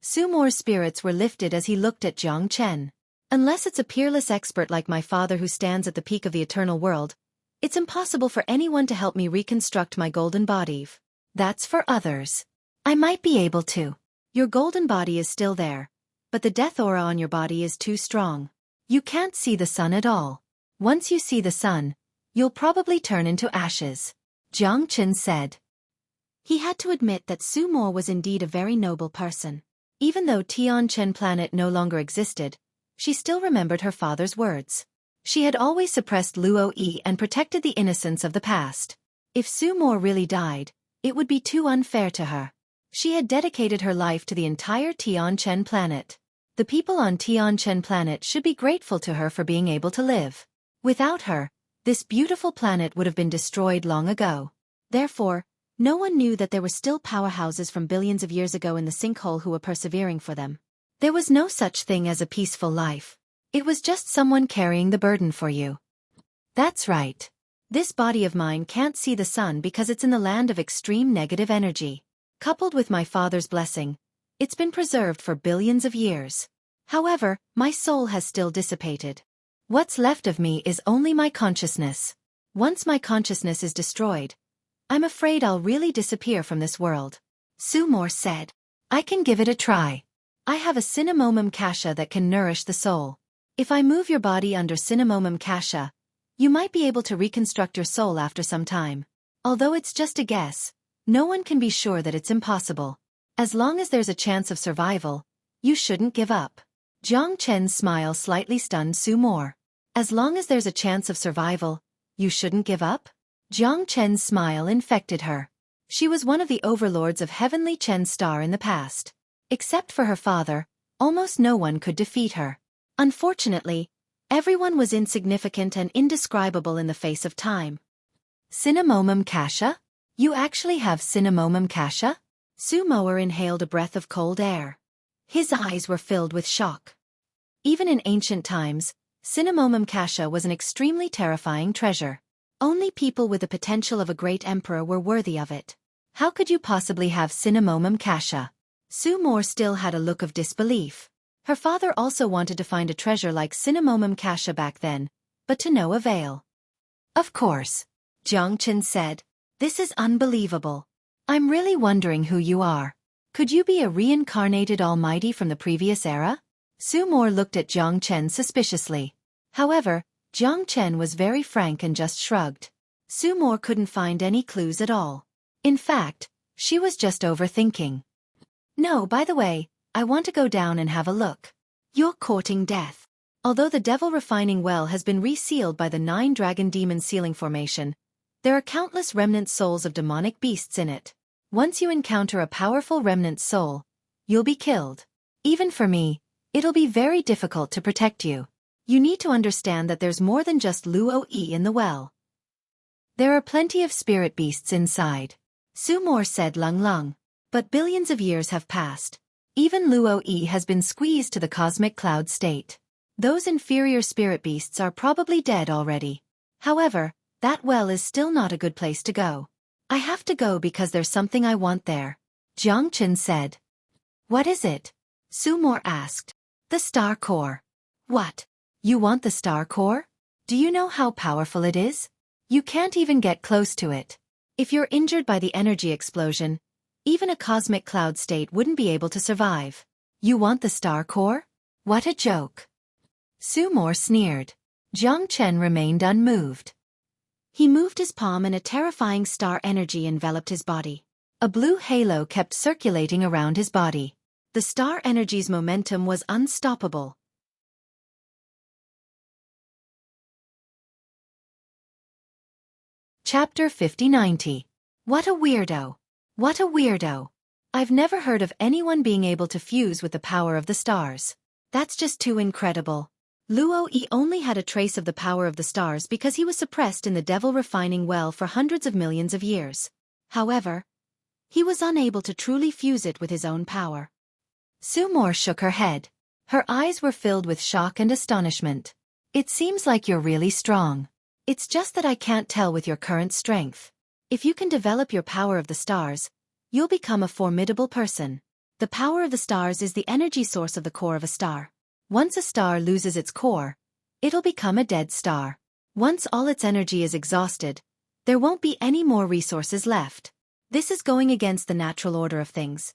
Sumor's spirits were lifted as he looked at Jiang Chen. Unless it's a peerless expert like my father who stands at the peak of the eternal world, it's impossible for anyone to help me reconstruct my golden body. That's for others. I might be able to. Your golden body is still there, but the death aura on your body is too strong. You can't see the sun at all. Once you see the sun, you'll probably turn into ashes. Jiang Chen said. He had to admit that Sumor was indeed a very noble person. Even though Tianchen planet no longer existed, she still remembered her father's words. She had always suppressed Luo Yi and protected the innocence of the past. If Sumor really died, it would be too unfair to her. She had dedicated her life to the entire Tianchen planet. The people on Tianchen planet should be grateful to her for being able to live. Without her, this beautiful planet would have been destroyed long ago. Therefore, no one knew that there were still powerhouses from billions of years ago in the sinkhole who were persevering for them. There was no such thing as a peaceful life. It was just someone carrying the burden for you. That's right. This body of mine can't see the sun because it's in the land of extreme negative energy. Coupled with my father's blessing, it's been preserved for billions of years. However, my soul has still dissipated. What's left of me is only my consciousness. Once my consciousness is destroyed, I'm afraid I'll really disappear from this world. Sumor said. I can give it a try. I have a cinnamomum kasha that can nourish the soul. If I move your body under cinnamomum kasha, you might be able to reconstruct your soul after some time. Although it's just a guess, no one can be sure that it's impossible. As long as there's a chance of survival, you shouldn't give up. Jiang Chen's smile slightly stunned Sumor. As long as there's a chance of survival, you shouldn't give up? Jiang Chen's smile infected her. She was one of the overlords of Heavenly Chen Star in the past. Except for her father, almost no one could defeat her. Unfortunately, everyone was insignificant and indescribable in the face of time. Cinnamomum kasha? You actually have cinnamomum kasha? Sumor inhaled a breath of cold air. His eyes were filled with shock. Even in ancient times, cinnamomum kasha was an extremely terrifying treasure. Only people with the potential of a great emperor were worthy of it. How could you possibly have cinnamomum kasha? Sumor still had a look of disbelief. Her father also wanted to find a treasure like cinnamomum kasha back then, but to no avail. Of course, Jiang Chen said. This is unbelievable. I'm really wondering who you are. Could you be a reincarnated almighty from the previous era? Sumor looked at Jiang Chen suspiciously. However, Jiang Chen was very frank and just shrugged. Sumor couldn't find any clues at all. In fact, she was just overthinking. No, by the way, I want to go down and have a look. You're courting death. Although the Devil Refining Well has been resealed by the 9 Dragon Demon Sealing Formation, there are countless remnant souls of demonic beasts in it. Once you encounter a powerful remnant soul, you'll be killed. Even for me, it'll be very difficult to protect you. You need to understand that there's more than just Luo Yi in the well. There are plenty of spirit beasts inside. Sumor said Lung Lung. But billions of years have passed. Even Luo Yi has been squeezed to the cosmic cloud state. Those inferior spirit beasts are probably dead already. However, that well is still not a good place to go. I have to go because there's something I want there. Jiang Chen said. What is it? Sumor asked. The star core. What? You want the star core? Do you know how powerful it is? You can't even get close to it. If you're injured by the energy explosion, even a cosmic cloud state wouldn't be able to survive. You want the star core? What a joke. Sumor sneered. Jiang Chen remained unmoved. He moved his palm and a terrifying star energy enveloped his body. A blue halo kept circulating around his body. The star energy's momentum was unstoppable. Chapter 5090. What a weirdo. What a weirdo. I've never heard of anyone being able to fuse with the power of the stars. That's just too incredible. Luo Yi only had a trace of the power of the stars because he was suppressed in the Devil Refining Well for hundreds of millions of years. However, he was unable to truly fuse it with his own power. Sumo shook her head. Her eyes were filled with shock and astonishment. It seems like you're really strong. It's just that I can't tell with your current strength. If you can develop your power of the stars, you'll become a formidable person. The power of the stars is the energy source of the core of a star. Once a star loses its core, it'll become a dead star. Once all its energy is exhausted, there won't be any more resources left. This is going against the natural order of things.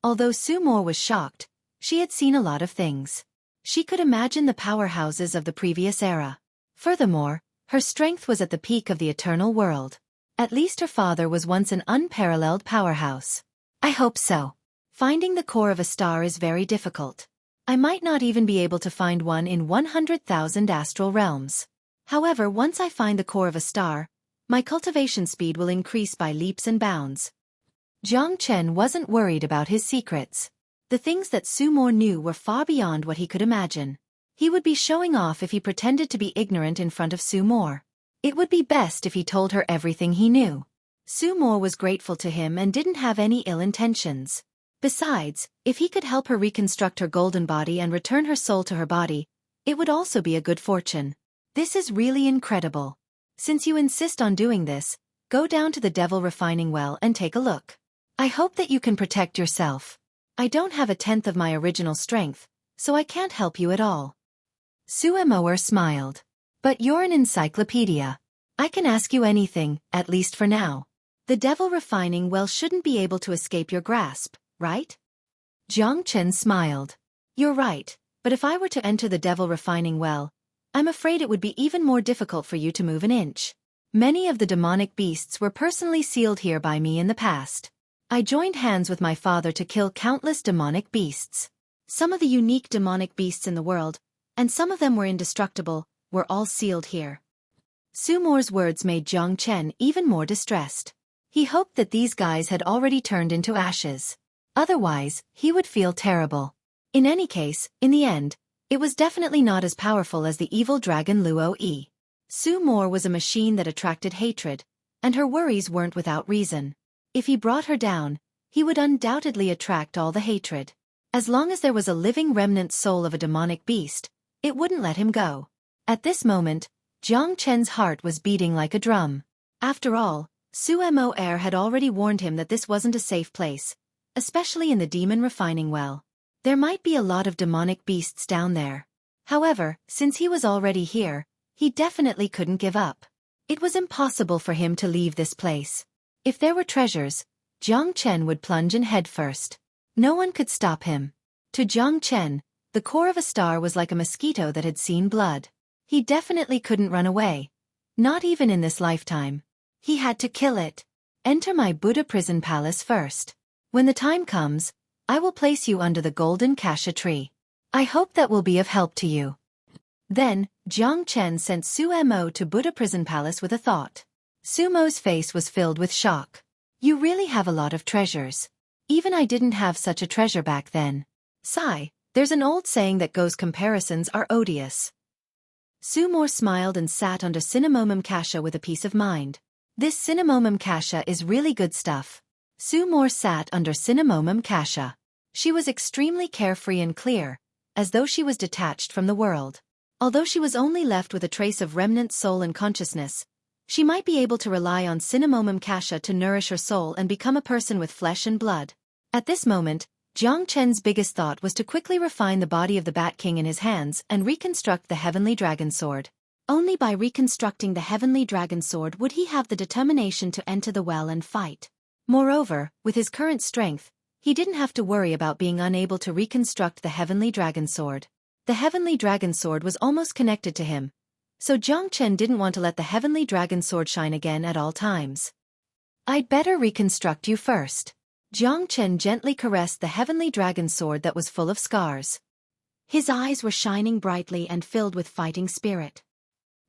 Although Sumo was shocked, she had seen a lot of things. She could imagine the powerhouses of the previous era. Furthermore, her strength was at the peak of the eternal world. At least her father was once an unparalleled powerhouse. I hope so. Finding the core of a star is very difficult. I might not even be able to find one in 100,000 astral realms. However, once I find the core of a star, my cultivation speed will increase by leaps and bounds. Jiang Chen wasn't worried about his secrets. The things that Sumo knew were far beyond what he could imagine. He would be showing off if he pretended to be ignorant in front of Sumo. It would be best if he told her everything he knew. Sumo was grateful to him and didn't have any ill intentions. Besides, if he could help her reconstruct her golden body and return her soul to her body, it would also be a good fortune. This is really incredible. Since you insist on doing this, go down to the Devil Refining Well and take a look. I hope that you can protect yourself. I don't have a tenth of my original strength, so I can't help you at all. Sumo smiled. But you're an encyclopedia. I can ask you anything, at least for now. The Devil Refining Well shouldn't be able to escape your grasp, right? Jiang Chen smiled. You're right, but if I were to enter the Devil Refining Well, I'm afraid it would be even more difficult for you to move an inch. Many of the demonic beasts were personally sealed here by me in the past. I joined hands with my father to kill countless demonic beasts. Some of the unique demonic beasts in the world, and some of them were indestructible, were all sealed here. Sumo's words made Jiang Chen even more distressed. He hoped that these guys had already turned into ashes. Otherwise, he would feel terrible. In any case, in the end, it was definitely not as powerful as the evil dragon Luo Yi. Sumo was a machine that attracted hatred, and her worries weren't without reason. If he brought her down, he would undoubtedly attract all the hatred. As long as there was a living remnant soul of a demonic beast, it wouldn't let him go. At this moment, Jiang Chen's heart was beating like a drum. After all, Sumo had already warned him that this wasn't a safe place, especially in the demon refining well. There might be a lot of demonic beasts down there. However, since he was already here, he definitely couldn't give up. It was impossible for him to leave this place. If there were treasures, Jiang Chen would plunge in head first. No one could stop him. To Jiang Chen, the core of a star was like a mosquito that had seen blood. He definitely couldn't run away. Not even in this lifetime. He had to kill it. Enter my Buddha prison palace first. When the time comes, I will place you under the golden cassia tree. I hope that will be of help to you. Then, Jiang Chen sent Sumo to Buddha prison palace with a thought. Sumo's face was filled with shock. You really have a lot of treasures. Even I didn't have such a treasure back then. Sigh, there's an old saying that goes comparisons are odious. Sumo smiled and sat under Cinnamomum cassia with a peace of mind. This Cinnamomum cassia is really good stuff. Sumo sat under Cinnamomum cassia. She was extremely carefree and clear, as though she was detached from the world. Although she was only left with a trace of remnant soul and consciousness, she might be able to rely on Cinnamomum cassia to nourish her soul and become a person with flesh and blood. At this moment, Jiang Chen's biggest thought was to quickly refine the body of the Bat King in his hands and reconstruct the Heavenly Dragon Sword. Only by reconstructing the Heavenly Dragon Sword would he have the determination to enter the well and fight. Moreover, with his current strength, he didn't have to worry about being unable to reconstruct the Heavenly Dragon Sword. The Heavenly Dragon Sword was almost connected to him, so Jiang Chen didn't want to let the Heavenly Dragon Sword shine again at all times. I'd better reconstruct you first. Jiang Chen gently caressed the Heavenly Dragon Sword that was full of scars. His eyes were shining brightly and filled with fighting spirit.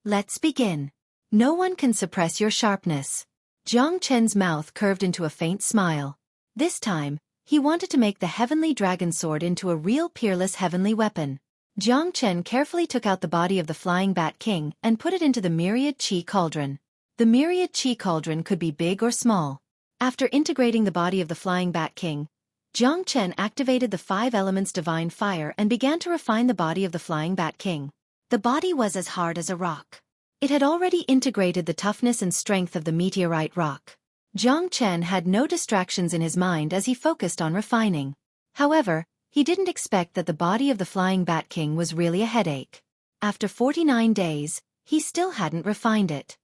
Let's begin. No one can suppress your sharpness. Jiang Chen's mouth curved into a faint smile. This time, he wanted to make the Heavenly Dragon Sword into a real peerless heavenly weapon. Jiang Chen carefully took out the body of the Flying Bat King and put it into the Myriad Chi Cauldron. The Myriad Chi Cauldron could be big or small. After integrating the body of the Flying Bat King, Jiang Chen activated the 5 elements divine fire and began to refine the body of the Flying Bat King. The body was as hard as a rock. It had already integrated the toughness and strength of the meteorite rock. Jiang Chen had no distractions in his mind as he focused on refining. However, he didn't expect that the body of the Flying Bat King was really a headache. After 49 days, he still hadn't refined it.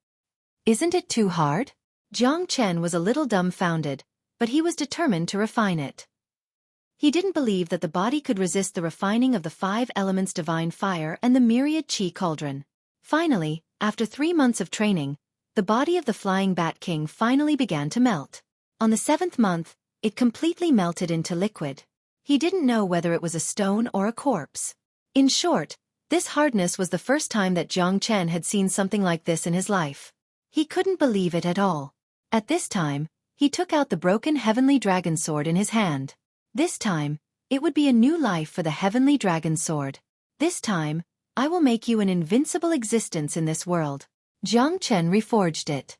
Isn't it too hard? Jiang Chen was a little dumbfounded, but he was determined to refine it. He didn't believe that the body could resist the refining of the 5 elements divine fire and the myriad qi cauldron. Finally, after 3 months of training, the body of the Flying Bat King finally began to melt. On the 7th month, it completely melted into liquid. He didn't know whether it was a stone or a corpse. In short, this hardness was the first time that Jiang Chen had seen something like this in his life. He couldn't believe it at all. At this time, he took out the broken heavenly dragon sword in his hand. This time, it would be a new life for the heavenly dragon sword. This time, I will make you an invincible existence in this world. Jiang Chen reforged it.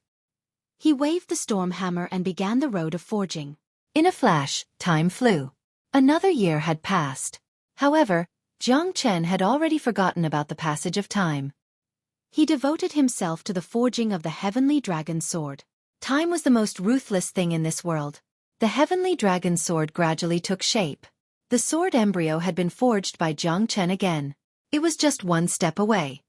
He waved the storm hammer and began the road of forging. In a flash, time flew. Another year had passed. However, Jiang Chen had already forgotten about the passage of time. He devoted himself to the forging of the heavenly dragon sword. Time was the most ruthless thing in this world. The heavenly dragon sword gradually took shape. The sword embryo had been forged by Jiang Chen again. It was just one step away.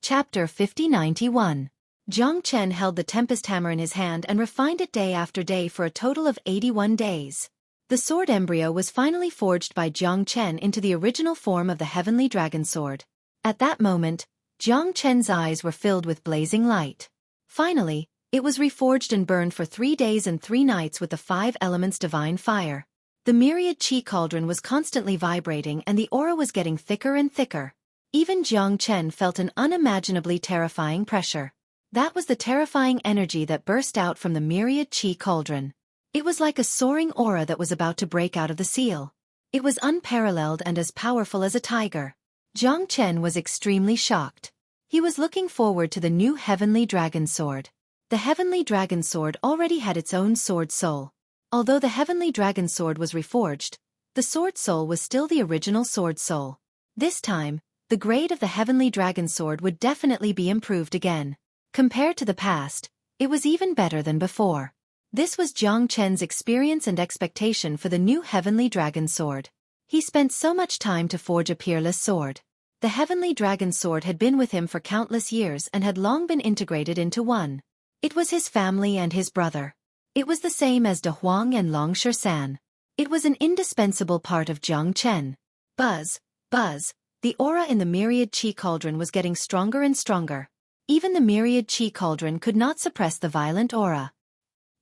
Chapter 5091. Jiang Chen held the Tempest Hammer in his hand and refined it day after day for a total of 81 days. The sword embryo was finally forged by Jiang Chen into the original form of the heavenly dragon sword. At that moment, Jiang Chen's eyes were filled with blazing light. Finally, it was reforged and burned for 3 days and 3 nights with the 5 elements divine fire. The myriad qi cauldron was constantly vibrating and the aura was getting thicker and thicker. Even Jiang Chen felt an unimaginably terrifying pressure. That was the terrifying energy that burst out from the myriad qi cauldron. It was like a soaring aura that was about to break out of the seal. It was unparalleled and as powerful as a tiger. Jiang Chen was extremely shocked. He was looking forward to the new heavenly dragon sword. The heavenly dragon sword already had its own sword soul. Although the heavenly dragon sword was reforged, the sword soul was still the original sword soul. This time, the grade of the heavenly dragon sword would definitely be improved again. Compared to the past, it was even better than before. This was Jiang Chen's experience and expectation for the new heavenly dragon sword. He spent so much time to forge a peerless sword. The heavenly dragon sword had been with him for countless years and had long been integrated into one. It was his family and his brother. It was the same as De Huang and Long Shan. It was an indispensable part of Jiang Chen. Buzz, buzz, the aura in the myriad qi cauldron was getting stronger and stronger. Even the myriad qi cauldron could not suppress the violent aura.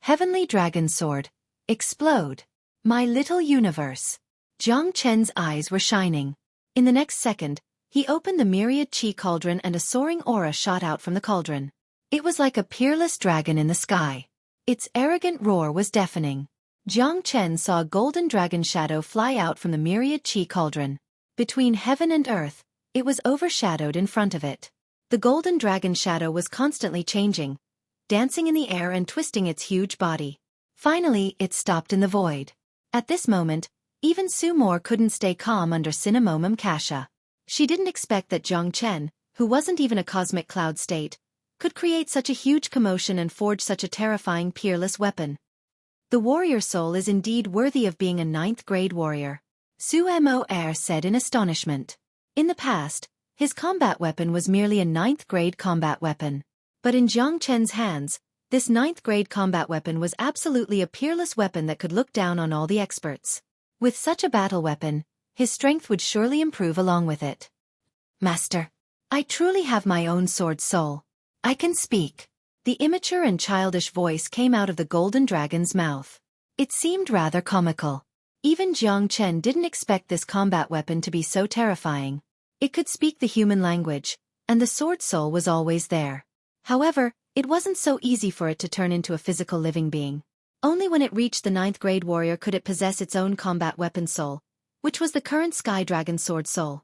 Heavenly dragon sword, explode. My little universe. Jiang Chen's eyes were shining. In the next second, he opened the myriad qi cauldron and a soaring aura shot out from the cauldron. It was like a peerless dragon in the sky. Its arrogant roar was deafening. Jiang Chen saw a golden dragon shadow fly out from the myriad qi cauldron. Between heaven and earth, it was overshadowed in front of it. The golden dragon shadow was constantly changing, dancing in the air and twisting its huge body. Finally, it stopped in the void. At this moment, even Sumor couldn't stay calm under Cinnamomum Kasha. She didn't expect that Jiang Chen, who wasn't even a cosmic cloud state, could create such a huge commotion and forge such a terrifying peerless weapon. The warrior soul is indeed worthy of being a 9th-grade warrior, Sumo said in astonishment. In the past, his combat weapon was merely a 9th-grade combat weapon. But in Jiang Chen's hands, this 9th-grade combat weapon was absolutely a peerless weapon that could look down on all the experts. With such a battle weapon, his strength would surely improve along with it. Master, I truly have my own sword soul. I can speak. The immature and childish voice came out of the golden dragon's mouth. It seemed rather comical. Even Jiang Chen didn't expect this combat weapon to be so terrifying. It could speak the human language, and the sword soul was always there. However, it wasn't so easy for it to turn into a physical living being. Only when it reached the 9th-grade warrior could it possess its own combat weapon soul, which was the current Sky Dragon sword soul.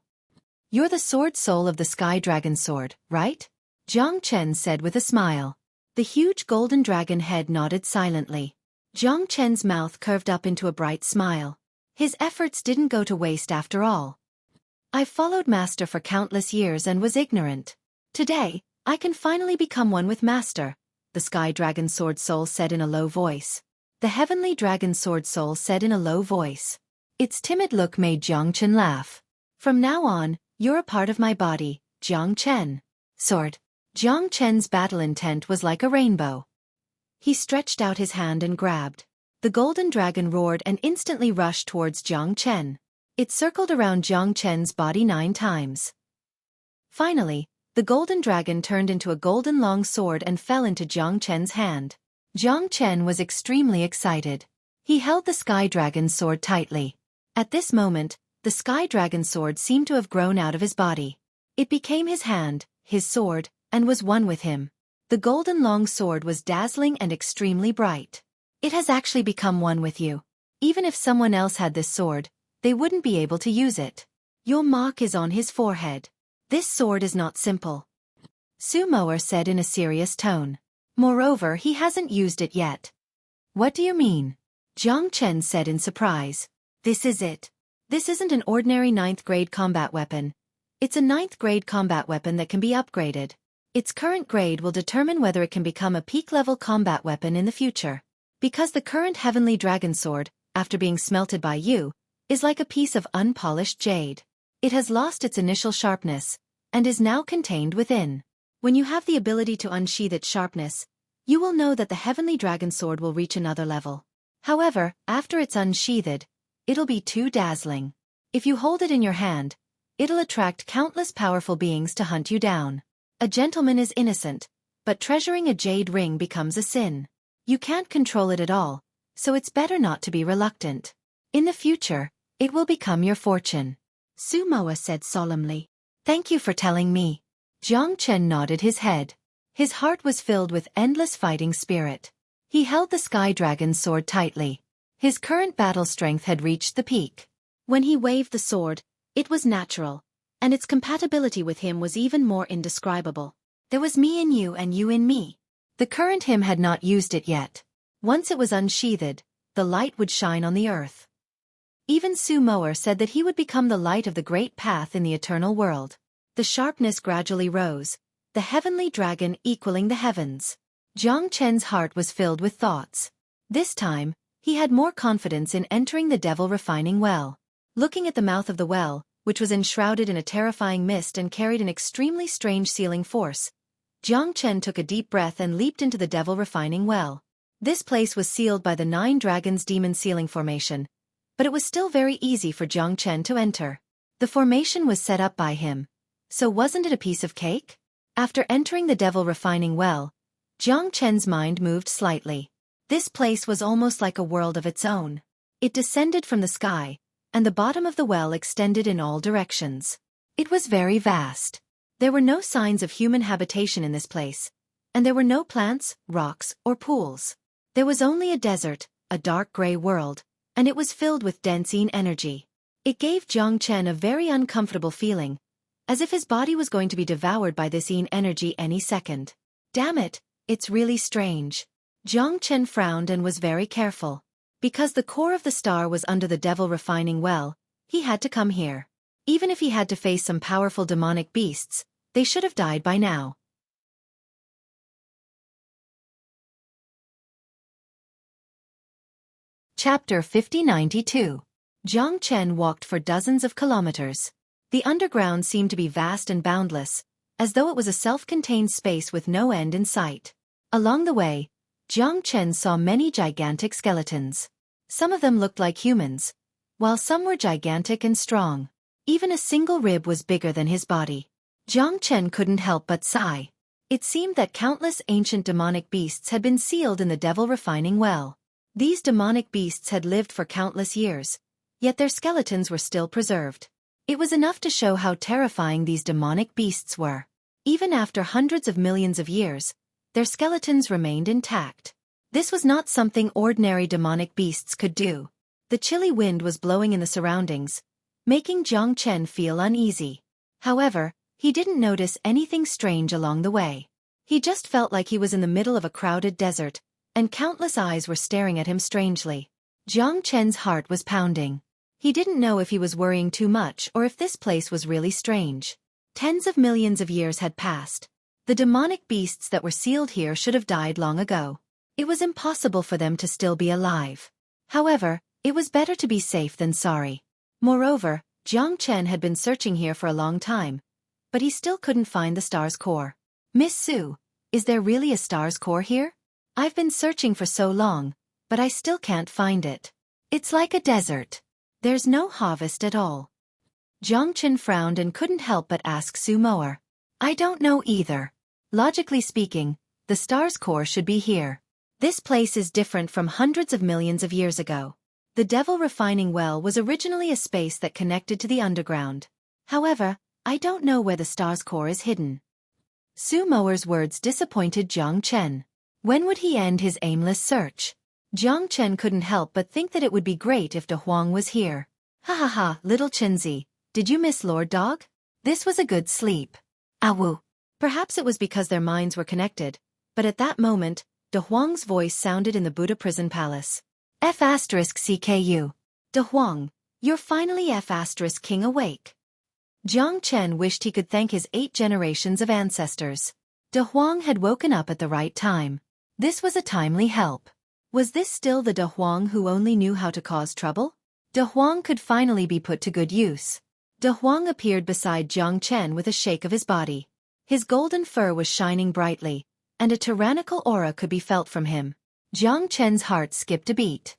You're the sword soul of the sky dragon sword, right? Jiang Chen said with a smile. The huge golden dragon head nodded silently. Jiang Chen's mouth curved up into a bright smile. His efforts didn't go to waste after all. I've followed Master for countless years and was ignorant. Today, I can finally become one with Master, the Sky Dragon Sword Soul said in a low voice. The Heavenly Dragon Sword Soul said in a low voice. Its timid look made Jiang Chen laugh. From now on, you're a part of my body, Jiang Chen. Sword. Jiang Chen's battle intent was like a rainbow. He stretched out his hand and grabbed. The golden dragon roared and instantly rushed towards Jiang Chen. It circled around Jiang Chen's body 9 times. Finally, the golden dragon turned into a golden long sword and fell into Jiang Chen's hand. Jiang Chen was extremely excited. He held the sky dragon sword tightly. At this moment, the sky dragon sword seemed to have grown out of his body. It became his hand, his sword, and was one with him. The golden long sword was dazzling and extremely bright. It has actually become one with you. Even if someone else had this sword, they wouldn't be able to use it. Your mark is on his forehead. This sword is not simple. Sumoer said in a serious tone. Moreover, he hasn't used it yet. What do you mean? Jiang Chen said in surprise. This is it. This isn't an ordinary 9th grade combat weapon. It's a 9th grade combat weapon that can be upgraded. Its current grade will determine whether it can become a peak-level combat weapon in the future. Because the current Heavenly Dragon Sword, after being smelted by you, is like a piece of unpolished jade. It has lost its initial sharpness, and is now contained within. When you have the ability to unsheath its sharpness, you will know that the Heavenly Dragon Sword will reach another level. However, after it's unsheathed, it'll be too dazzling. If you hold it in your hand, it'll attract countless powerful beings to hunt you down. A gentleman is innocent, but treasuring a jade ring becomes a sin. You can't control it at all, so it's better not to be reluctant. In the future, it will become your fortune. Sumoa said solemnly. Thank you for telling me. Jiang Chen nodded his head. His heart was filled with endless fighting spirit. He held the sky dragon's sword tightly. His current battle strength had reached the peak. When he waved the sword, it was natural, and its compatibility with him was even more indescribable. There was me in you and you in me. The current him had not used it yet. Once it was unsheathed, the light would shine on the earth. Even Sumoer said that he would become the light of the great path in the eternal world. The sharpness gradually rose, the heavenly dragon equaling the heavens. Jiang Chen's heart was filled with thoughts. This time, he had more confidence in entering the devil refining well. Looking at the mouth of the well, which was enshrouded in a terrifying mist and carried an extremely strange sealing force, Jiang Chen took a deep breath and leaped into the devil refining well. This place was sealed by the 9 dragons demon sealing formation, but it was still very easy for Jiang Chen to enter. The formation was set up by him, so wasn't it a piece of cake? After entering the devil refining well, Jiang Chen's mind moved slightly. This place was almost like a world of its own. It descended from the sky, and the bottom of the well extended in all directions. It was very vast. There were no signs of human habitation in this place, and there were no plants, rocks, or pools. There was only a desert, a dark gray world, and it was filled with dense energy. It gave Jiang Chen a very uncomfortable feeling, as if his body was going to be devoured by this energy any second. Damn it, it's really strange. Jiang Chen frowned and was very careful. Because the core of the star was under the devil refining well, he had to come here. Even if he had to face some powerful demonic beasts, they should have died by now. Chapter 5092. Jiang Chen walked for dozens of kilometers. The underground seemed to be vast and boundless, as though it was a self-contained space with no end in sight. Along the way, Jiang Chen saw many gigantic skeletons. Some of them looked like humans, while some were gigantic and strong. Even a single rib was bigger than his body. Jiang Chen couldn't help but sigh. It seemed that countless ancient demonic beasts had been sealed in the devil refining well. These demonic beasts had lived for countless years, yet their skeletons were still preserved. It was enough to show how terrifying these demonic beasts were. Even after hundreds of millions of years, their skeletons remained intact. This was not something ordinary demonic beasts could do. The chilly wind was blowing in the surroundings, making Jiang Chen feel uneasy. However, he didn't notice anything strange along the way. He just felt like he was in the middle of a crowded desert, and countless eyes were staring at him strangely. Jiang Chen's heart was pounding. He didn't know if he was worrying too much or if this place was really strange. Tens of millions of years had passed. The demonic beasts that were sealed here should have died long ago. It was impossible for them to still be alive. However, it was better to be safe than sorry. Moreover, Jiang Chen had been searching here for a long time, but he still couldn't find the star's core. Miss Su, is there really a star's core here? I've been searching for so long, but I still can't find it. It's like a desert. There's no harvest at all. Jiang Chen frowned and couldn't help but ask Su Moer. I don't know either. Logically speaking, the star's core should be here. This place is different from hundreds of millions of years ago. The Devil Refining Well was originally a space that connected to the underground. However, I don't know where the star's core is hidden. Su Moer's words disappointed Jiang Chen. When would he end his aimless search? Jiang Chen couldn't help but think that it would be great if De Huang was here. Ha ha ha, little Chenzi, did you miss Lord Dog? This was a good sleep. Awu. Perhaps it was because their minds were connected, but at that moment, De Huang's voice sounded in the Buddha prison palace. F*CKU. De Huang, you're finally F*King awake. Jiang Chen wished he could thank his 8 generations of ancestors. De Huang had woken up at the right time. This was a timely help. Was this still the De Huang who only knew how to cause trouble? De Huang could finally be put to good use. De Huang appeared beside Jiang Chen with a shake of his body. His golden fur was shining brightly, and a tyrannical aura could be felt from him. Jiang Chen's heart skipped a beat.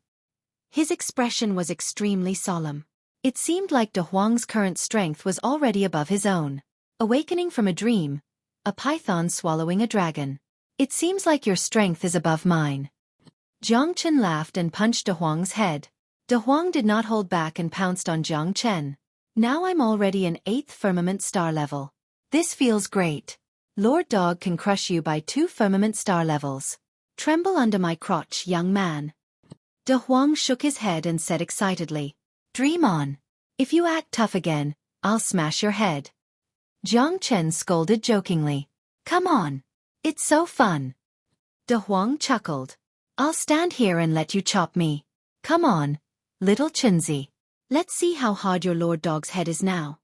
His expression was extremely solemn. It seemed like De Huang's current strength was already above his own. Awakening from a dream, a python swallowing a dragon. It seems like your strength is above mine. Jiang Chen laughed and punched De Huang's head. De Huang did not hold back and pounced on Jiang Chen. Now I'm already an 8th firmament star level. This feels great. Lord Dog can crush you by 2 firmament star levels. Tremble under my crotch, young man. De Huang shook his head and said excitedly, dream on. If you act tough again, I'll smash your head. Jiang Chen scolded jokingly. Come on. It's so fun. De Huang chuckled. I'll stand here and let you chop me. Come on, little Chenzi. Let's see how hard your Lord Dog's head is now.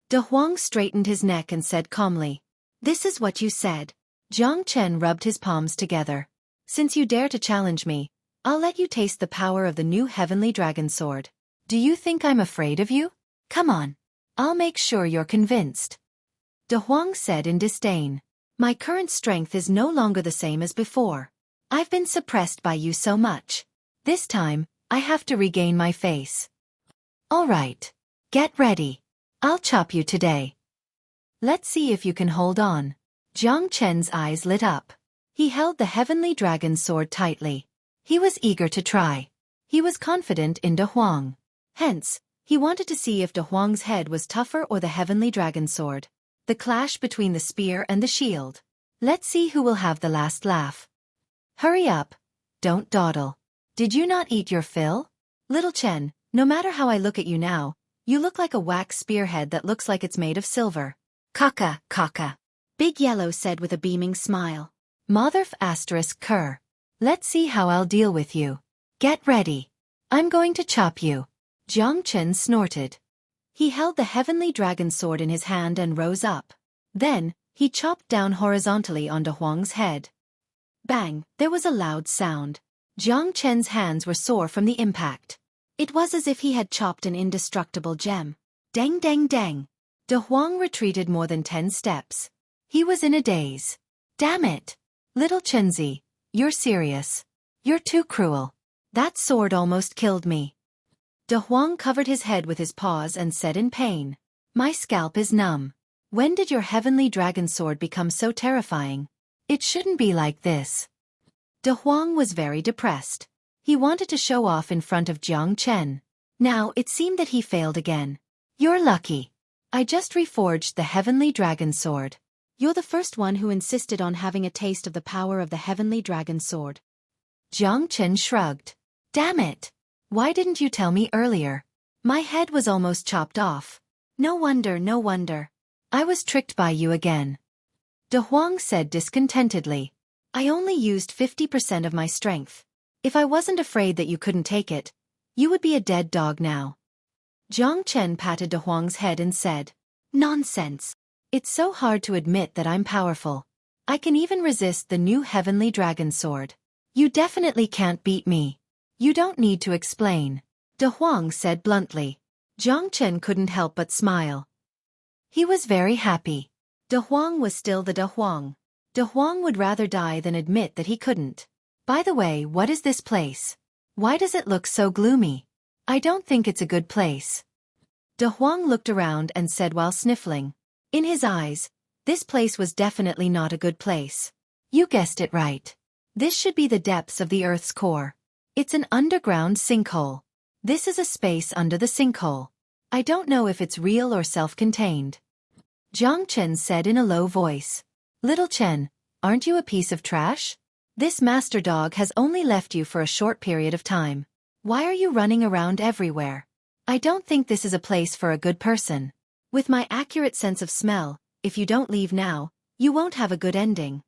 De Huang straightened his neck and said calmly, this is what you said. Jiang Chen rubbed his palms together. Since you dare to challenge me, I'll let you taste the power of the new heavenly dragon sword. Do you think I'm afraid of you? Come on. I'll make sure you're convinced. De Huang said in disdain. My current strength is no longer the same as before. I've been suppressed by you so much. This time, I have to regain my face. All right. Get ready. I'll chop you today. Let's see if you can hold on. Jiang Chen's eyes lit up. He held the heavenly dragon sword tightly. He was eager to try. He was confident in De Huang. Hence, he wanted to see if De Huang's head was tougher or the heavenly dragon sword. The clash between the spear and the shield. Let's see who will have the last laugh. Hurry up. Don't dawdle. Did you not eat your fill? Little Chen, no matter how I look at you now, you look like a wax spearhead that looks like it's made of silver. Kaka, kaka. Big Yellow said with a beaming smile. Motherf * cur. Let's see how I'll deal with you. Get ready. I'm going to chop you. Jiang Chen snorted. He held the heavenly dragon sword in his hand and rose up. Then, he chopped down horizontally on De Huang's head. Bang, there was a loud sound. Jiang Chen's hands were sore from the impact. It was as if he had chopped an indestructible gem. Dang dang dang. De Huang retreated more than 10 steps. He was in a daze. Damn it. Little Chenzi, you're serious. You're too cruel. That sword almost killed me. De Huang covered his head with his paws and said in pain. My scalp is numb. When did your heavenly dragon sword become so terrifying? It shouldn't be like this. De Huang was very depressed. He wanted to show off in front of Jiang Chen. Now it seemed that he failed again. You're lucky. I just reforged the heavenly dragon sword. You're the first one who insisted on having a taste of the power of the heavenly dragon sword. Jiang Chen shrugged. Damn it. Why didn't you tell me earlier? My head was almost chopped off. No wonder, no wonder. I was tricked by you again. De Huang said discontentedly. I only used 50% of my strength. If I wasn't afraid that you couldn't take it, you would be a dead dog now. Jiang Chen patted De Huang's head and said, Nonsense. It's so hard to admit that I'm powerful. I can even resist the new heavenly dragon sword. You definitely can't beat me. You don't need to explain. De Huang said bluntly. Jiang Chen couldn't help but smile. He was very happy. De Huang was still the De Huang. De Huang would rather die than admit that he couldn't. By the way, what is this place? Why does it look so gloomy? I don't think it's a good place. De Huang looked around and said while sniffling. In his eyes, this place was definitely not a good place. You guessed it right. This should be the depths of the Earth's core. It's an underground sinkhole. This is a space under the sinkhole. I don't know if it's real or self-contained. Jiang Chen said in a low voice. Little Chen, aren't you a piece of trash? This master dog has only left you for a short period of time. Why are you running around everywhere? I don't think this is a place for a good person. With my accurate sense of smell, if you don't leave now, you won't have a good ending.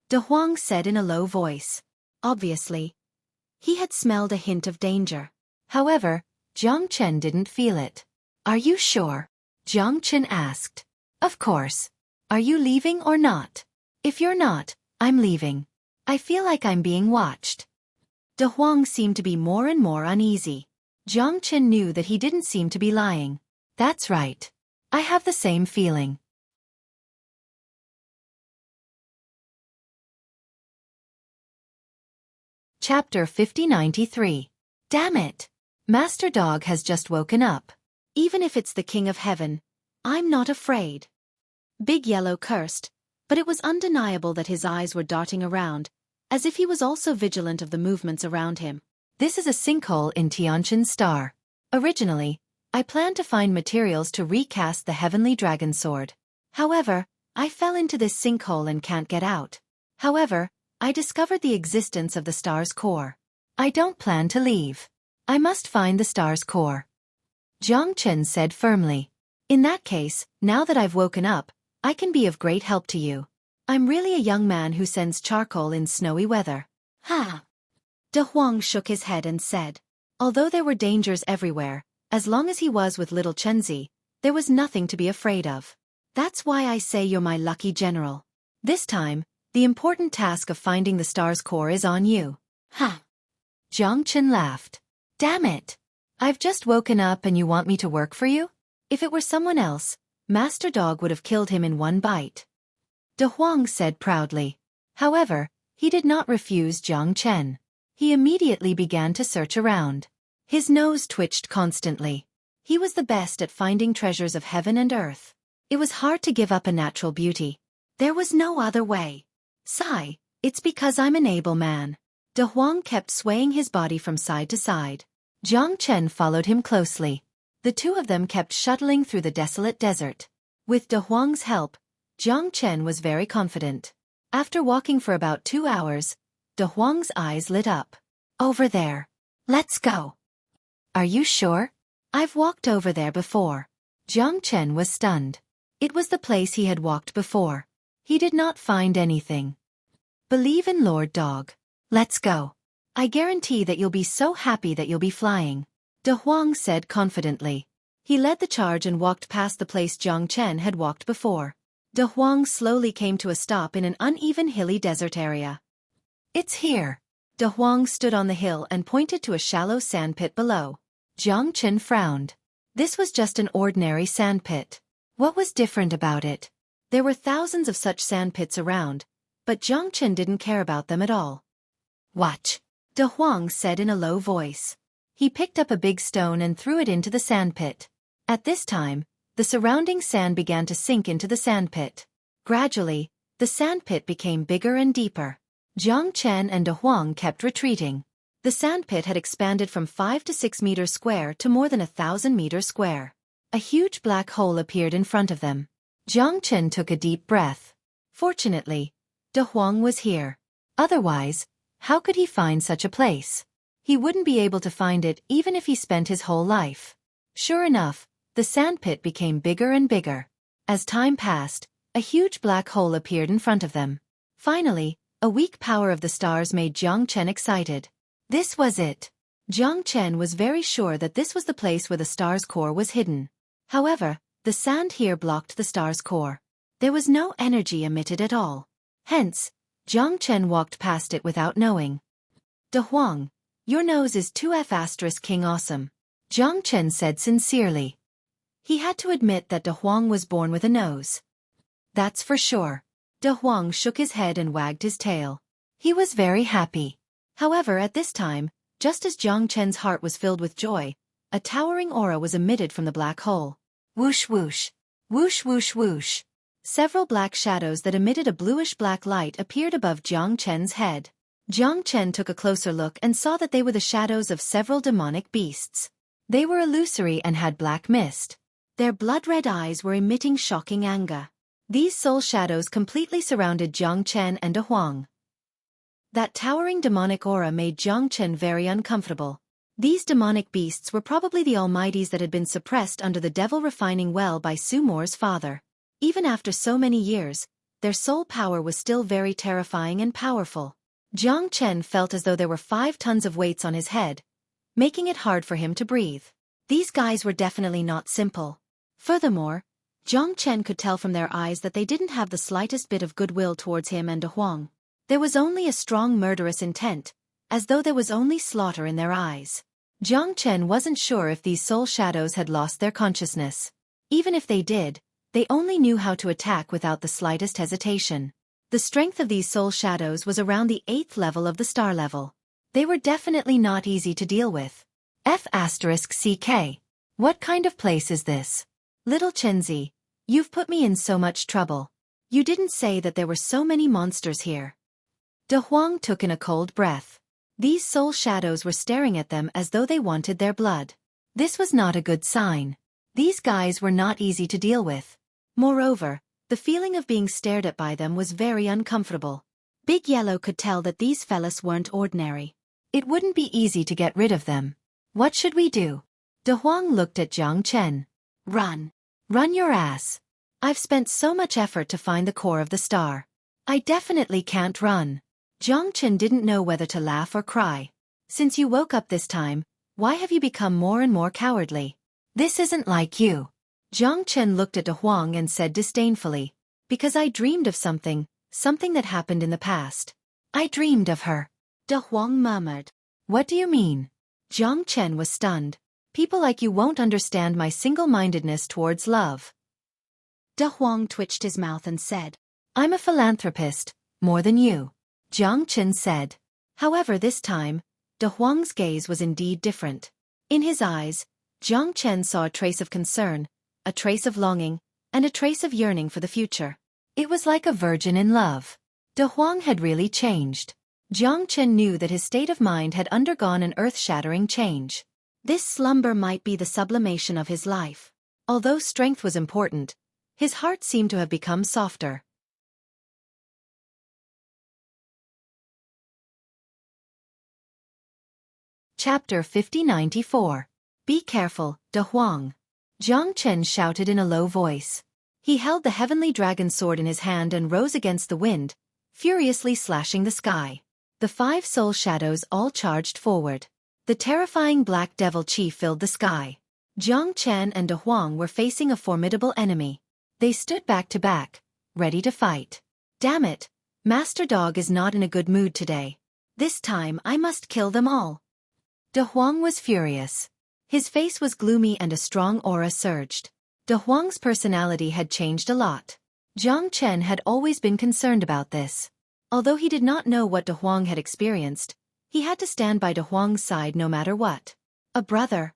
De Huang said in a low voice. Obviously, he had smelled a hint of danger. However, Jiang Chen didn't feel it. Are you sure? Jiang Chen asked. Of course. Are you leaving or not? If you're not, I'm leaving. I feel like I'm being watched. De Huang seemed to be more and more uneasy. Jiang Chen knew that he didn't seem to be lying. That's right. I have the same feeling. Chapter 5093. Damn it! Master Dog has just woken up. Even if it's the King of Heaven, I'm not afraid. Big Yellow cursed, but it was undeniable that his eyes were darting around, as if he was also vigilant of the movements around him. This is a sinkhole in Tianqian Star. Originally, I planned to find materials to recast the heavenly dragon sword. However, I fell into this sinkhole and can't get out. However, I discovered the existence of the star's core. I don't plan to leave. I must find the star's core. Jiang Chen said firmly. In that case, now that I've woken up, I can be of great help to you. I'm really a young man who sends charcoal in snowy weather. Ha! De Huang shook his head and said. Although there were dangers everywhere, as long as he was with little Chenzi, there was nothing to be afraid of. That's why I say you're my lucky general. This time, the important task of finding the star's core is on you. Ha! Jiang Chen laughed. Damn it! I've just woken up and you want me to work for you? If it were someone else, Master Dog would have killed him in one bite. De Huang said proudly. However, he did not refuse Jiang Chen. He immediately began to search around. His nose twitched constantly. He was the best at finding treasures of heaven and earth. It was hard to give up a natural beauty. There was no other way. Sigh, it's because I'm an able man. De Huang kept swaying his body from side to side. Jiang Chen followed him closely. The two of them kept shuttling through the desolate desert. With De Huang's help, Jiang Chen was very confident. After walking for about 2 hours, De Huang's eyes lit up. Over there. Let's go. Are you sure? I've walked over there before. Jiang Chen was stunned. It was the place he had walked before. He did not find anything. Believe in Lord Dog. Let's go. I guarantee that you'll be so happy that you'll be flying. De Huang said confidently. He led the charge and walked past the place Jiang Chen had walked before. De Huang slowly came to a stop in an uneven hilly desert area. It's here. De Huang stood on the hill and pointed to a shallow sandpit below. Jiang Chen frowned. This was just an ordinary sandpit. What was different about it? There were thousands of such sandpits around, but Jiang Chen didn't care about them at all. Watch, De Huang said in a low voice. He picked up a big stone and threw it into the sandpit. At this time, the surrounding sand began to sink into the sandpit. Gradually, the sandpit became bigger and deeper. Jiang Chen and De Huang kept retreating. The sandpit had expanded from 5 to 6 meters square to more than 1,000 meters square. A huge black hole appeared in front of them. Jiang Chen took a deep breath. Fortunately, De Huang was here. Otherwise, how could he find such a place? He wouldn't be able to find it even if he spent his whole life. Sure enough, the sandpit became bigger and bigger. As time passed, a huge black hole appeared in front of them. Finally, a weak power of the stars made Jiang Chen excited. This was it. Jiang Chen was very sure that this was the place where the star's core was hidden. However, the sand here blocked the star's core. There was no energy emitted at all. Hence, Jiang Chen walked past it without knowing. "De Huang, your nose is 2F** King awesome," Jiang Chen said sincerely. He had to admit that De Huang was born with a nose. "That's for sure." De Huang shook his head and wagged his tail. He was very happy. However, at this time, just as Jiang Chen's heart was filled with joy, a towering aura was emitted from the black hole. Whoosh whoosh. Whoosh whoosh whoosh. Several black shadows that emitted a bluish-black light appeared above Jiang Chen's head. Jiang Chen took a closer look and saw that they were the shadows of several demonic beasts. They were illusory and had black mist. Their blood-red eyes were emitting shocking anger. These soul shadows completely surrounded Jiang Chen and De Huang. That towering demonic aura made Jiang Chen very uncomfortable. These demonic beasts were probably the almighties that had been suppressed under the devil refining well by Su More's father. Even after so many years, their soul power was still very terrifying and powerful. Jiang Chen felt as though there were 5 tons of weights on his head, making it hard for him to breathe. These guys were definitely not simple. Furthermore, Jiang Chen could tell from their eyes that they didn't have the slightest bit of goodwill towards him and De Huang. There was only a strong murderous intent, as though there was only slaughter in their eyes. Jiang Chen wasn't sure if these soul shadows had lost their consciousness. Even if they did, they only knew how to attack without the slightest hesitation. The strength of these soul shadows was around the 8th level of the star level. They were definitely not easy to deal with. F***CK. What kind of place is this? Little Chenzi, you've put me in so much trouble. You didn't say that there were so many monsters here. De Huang took in a cold breath. These soul shadows were staring at them as though they wanted their blood. This was not a good sign. These guys were not easy to deal with. Moreover, the feeling of being stared at by them was very uncomfortable. Big Yellow could tell that these fellas weren't ordinary. It wouldn't be easy to get rid of them. What should we do? De Huang looked at Jiang Chen. Run. Run your ass. I've spent so much effort to find the core of the star. I definitely can't run. Jiang Chen didn't know whether to laugh or cry. Since you woke up this time, why have you become more and more cowardly? This isn't like you. Jiang Chen looked at De Huang and said disdainfully, "Because I dreamed of something that happened in the past. I dreamed of her." De Huang murmured. "What do you mean?" Jiang Chen was stunned. "People like you won't understand my single-mindedness towards love." De Huang twitched his mouth and said, "I'm a philanthropist, more than you," Jiang Chen said. However, this time, De Huang's gaze was indeed different. In his eyes, Jiang Chen saw a trace of concern, a trace of longing, and a trace of yearning for the future. It was like a virgin in love. De Huang had really changed. Jiang Chen knew that his state of mind had undergone an earth-shattering change. This slumber might be the sublimation of his life. Although strength was important, his heart seemed to have become softer. Chapter 5094. Be careful, De Huang. Jiang Chen shouted in a low voice. He held the heavenly dragon sword in his hand and rose against the wind, furiously slashing the sky. The 5 soul shadows all charged forward. The terrifying Black Devil Chief filled the sky. Jiang Chen and De Huang were facing a formidable enemy. They stood back to back, ready to fight. Damn it, Master Dog is not in a good mood today. This time I must kill them all. De Huang was furious. His face was gloomy and a strong aura surged. De Huang's personality had changed a lot. Jiang Chen had always been concerned about this. Although he did not know what De Huang had experienced, he had to stand by De Huang's side no matter what. A brother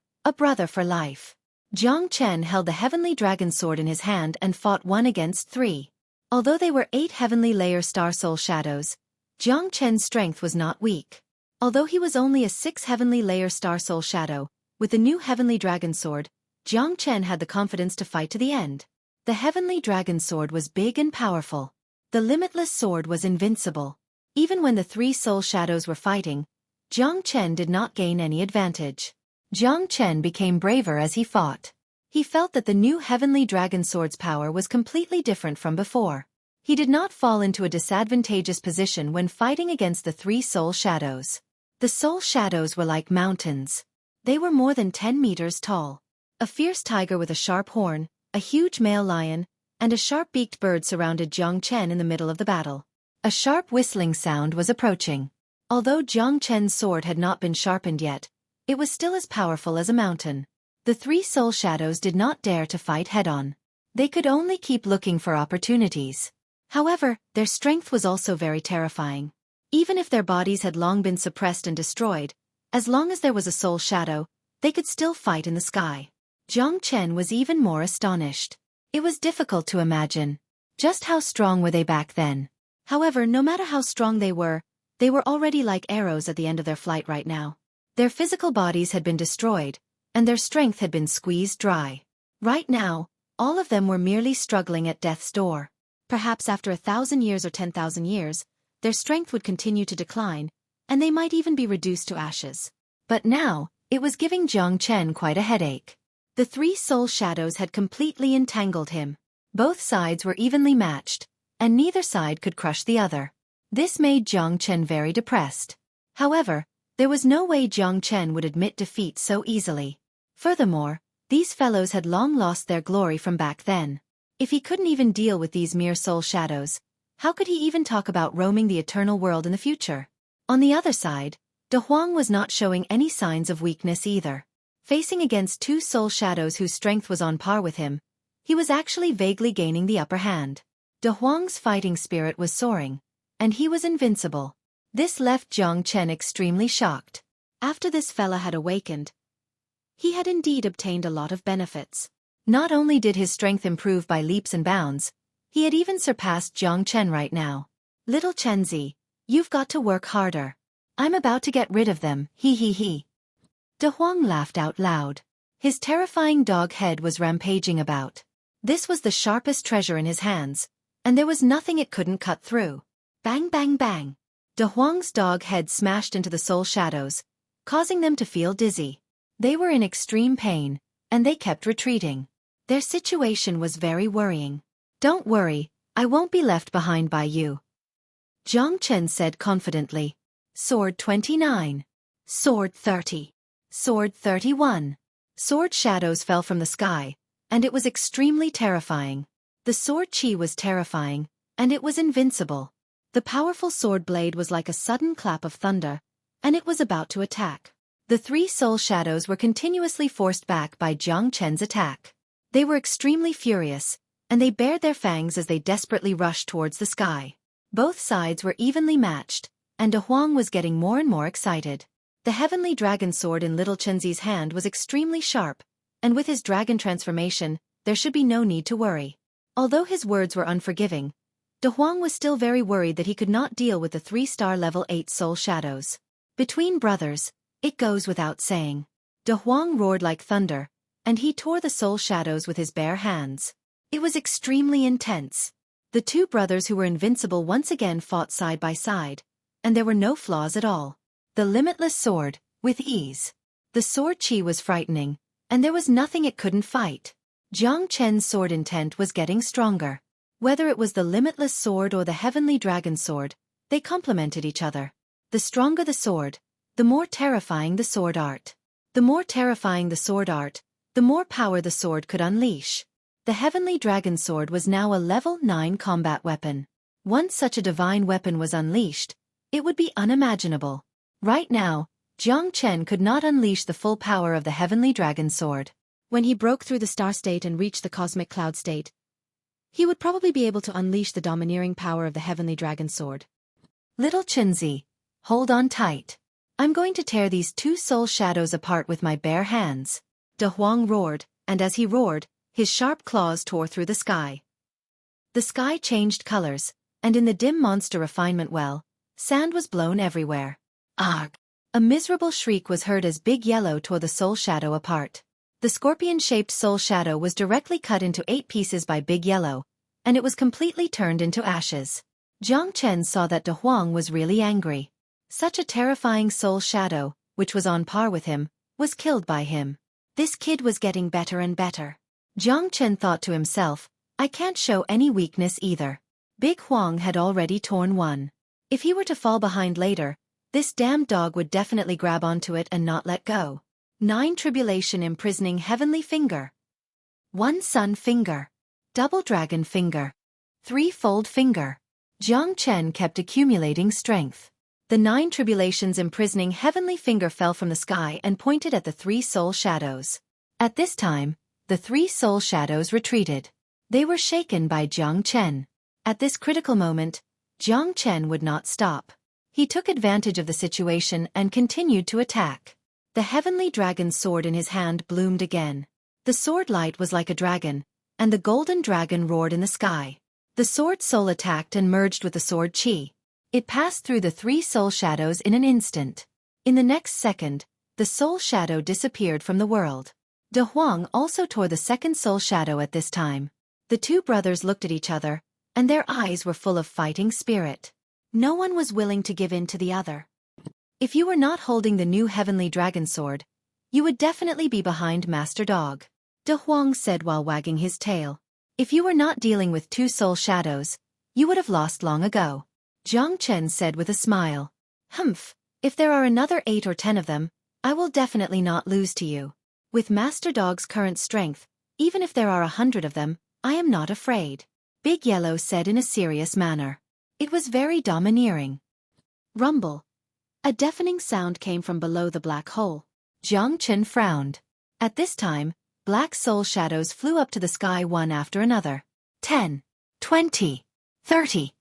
for life. Jiang Chen held the heavenly dragon sword in his hand and fought 1 against 3. Although they were 8 heavenly layer star soul shadows, Jiang Chen's strength was not weak. Although he was only a 6 heavenly layer star soul shadow, with the new heavenly dragon sword, Jiang Chen had the confidence to fight to the end. The heavenly dragon sword was big and powerful. The limitless sword was invincible. Even when the 3 soul shadows were fighting, Jiang Chen did not gain any advantage. Jiang Chen became braver as he fought. He felt that the new heavenly dragon sword's power was completely different from before. He did not fall into a disadvantageous position when fighting against the three soul shadows. The soul shadows were like mountains. They were more than 10 meters tall. A fierce tiger with a sharp horn, a huge male lion, and a sharp-beaked bird surrounded Jiang Chen in the middle of the battle. A sharp whistling sound was approaching. Although Jiang Chen's sword had not been sharpened yet, it was still as powerful as a mountain. The three soul shadows did not dare to fight head-on. They could only keep looking for opportunities. However, their strength was also very terrifying. Even if their bodies had long been suppressed and destroyed, as long as there was a soul shadow, they could still fight in the sky. Jiang Chen was even more astonished. It was difficult to imagine. Just how strong were they back then? However, no matter how strong they were already like arrows at the end of their flight right now. Their physical bodies had been destroyed, and their strength had been squeezed dry. Right now, all of them were merely struggling at death's door. Perhaps after 1,000 years or 10,000 years, their strength would continue to decline, and they might even be reduced to ashes. But now, it was giving Jiang Chen quite a headache. The three soul shadows had completely entangled him. Both sides were evenly matched, and neither side could crush the other. This made Jiang Chen very depressed. However, there was no way Jiang Chen would admit defeat so easily. Furthermore, these fellows had long lost their glory from back then. If he couldn't even deal with these mere soul shadows, how could he even talk about roaming the eternal world in the future? On the other side, De Huang was not showing any signs of weakness either. Facing against two soul shadows whose strength was on par with him, he was actually vaguely gaining the upper hand. De Huang's fighting spirit was soaring, and he was invincible. This left Jiang Chen extremely shocked. After this fella had awakened, he had indeed obtained a lot of benefits. Not only did his strength improve by leaps and bounds, he had even surpassed Jiang Chen right now. Little Chenzi, you've got to work harder. I'm about to get rid of them, he he he. De Huang laughed out loud. His terrifying dog head was rampaging about. This was the sharpest treasure in his hands, and there was nothing it couldn't cut through. Bang bang bang. De Huang's dog head smashed into the soul shadows, causing them to feel dizzy. They were in extreme pain, and they kept retreating. Their situation was very worrying. Don't worry, I won't be left behind by you, Jiang Chen said confidently. Sword 29. Sword 30. Sword 31. Sword shadows fell from the sky, and it was extremely terrifying. The sword chi was terrifying, and it was invincible. The powerful sword blade was like a sudden clap of thunder, and it was about to attack. The three soul shadows were continuously forced back by Jiang Chen's attack. They were extremely furious, and they bared their fangs as they desperately rushed towards the sky. Both sides were evenly matched, and De Huang was getting more and more excited. The heavenly dragon sword in little Chenzi's hand was extremely sharp, and with his dragon transformation, there should be no need to worry. Although his words were unforgiving, De Huang was still very worried that he could not deal with the 3-star level 8 soul shadows. Between brothers, it goes without saying. De Huang roared like thunder, and he tore the soul shadows with his bare hands. It was extremely intense. The two brothers who were invincible once again fought side by side, and there were no flaws at all. The limitless sword, with ease. The sword chi was frightening, and there was nothing it couldn't fight. Jiang Chen's sword intent was getting stronger. Whether it was the limitless sword or the heavenly dragon sword, they complemented each other. The stronger the sword, the more terrifying the sword art. The more terrifying the sword art, the more power the sword could unleash. The heavenly dragon sword was now a level 9 combat weapon. Once such a divine weapon was unleashed, it would be unimaginable. Right now, Jiang Chen could not unleash the full power of the heavenly dragon sword. When he broke through the star state and reached the cosmic cloud state, he would probably be able to unleash the domineering power of the heavenly dragon sword. Little Chenzi, hold on tight. I'm going to tear these two soul shadows apart with my bare hands. De Huang roared, and as he roared, his sharp claws tore through the sky. The sky changed colors, and in the dim monster refinement well, sand was blown everywhere. Arg! A miserable shriek was heard as Big Yellow tore the soul shadow apart. The scorpion-shaped soul shadow was directly cut into 8 pieces by Big Yellow, and it was completely turned into ashes. Jiang Chen saw that De Huang was really angry. Such a terrifying soul shadow, which was on par with him, was killed by him. This kid was getting better and better. Jiang Chen thought to himself, I can't show any weakness either. Big Huang had already torn one. If he were to fall behind later, this damned dog would definitely grab onto it and not let go. 9 Tribulation imprisoning heavenly finger. 1 Sun finger. Double dragon finger. 3-fold finger. Jiang Chen kept accumulating strength. The 9 Tribulations imprisoning heavenly finger fell from the sky and pointed at the 3 soul shadows. At this time, the 3 soul shadows retreated. They were shaken by Jiang Chen. At this critical moment, Jiang Chen would not stop. He took advantage of the situation and continued to attack. The heavenly dragon's sword in his hand bloomed again. The sword light was like a dragon, and the golden dragon roared in the sky. The sword soul attacked and merged with the sword chi. It passed through the 3 soul shadows in an instant. In the next second, the soul shadow disappeared from the world. De Huang also tore the 2nd soul shadow at this time. The 2 brothers looked at each other, and their eyes were full of fighting spirit. No one was willing to give in to the other. If you were not holding the new heavenly dragon sword, you would definitely be behind Master Dog. De Huang said while wagging his tail. If you were not dealing with 2 soul shadows, you would have lost long ago. Jiang Chen said with a smile. Humph, if there are another 8 or 10 of them, I will definitely not lose to you. With Master Dog's current strength, even if there are 100 of them, I am not afraid. Big Yellow said in a serious manner. It was very domineering. Rumble. A deafening sound came from below the black hole. Jiang Chen frowned. At this time, black soul shadows flew up to the sky one after another. 10, 20, 30,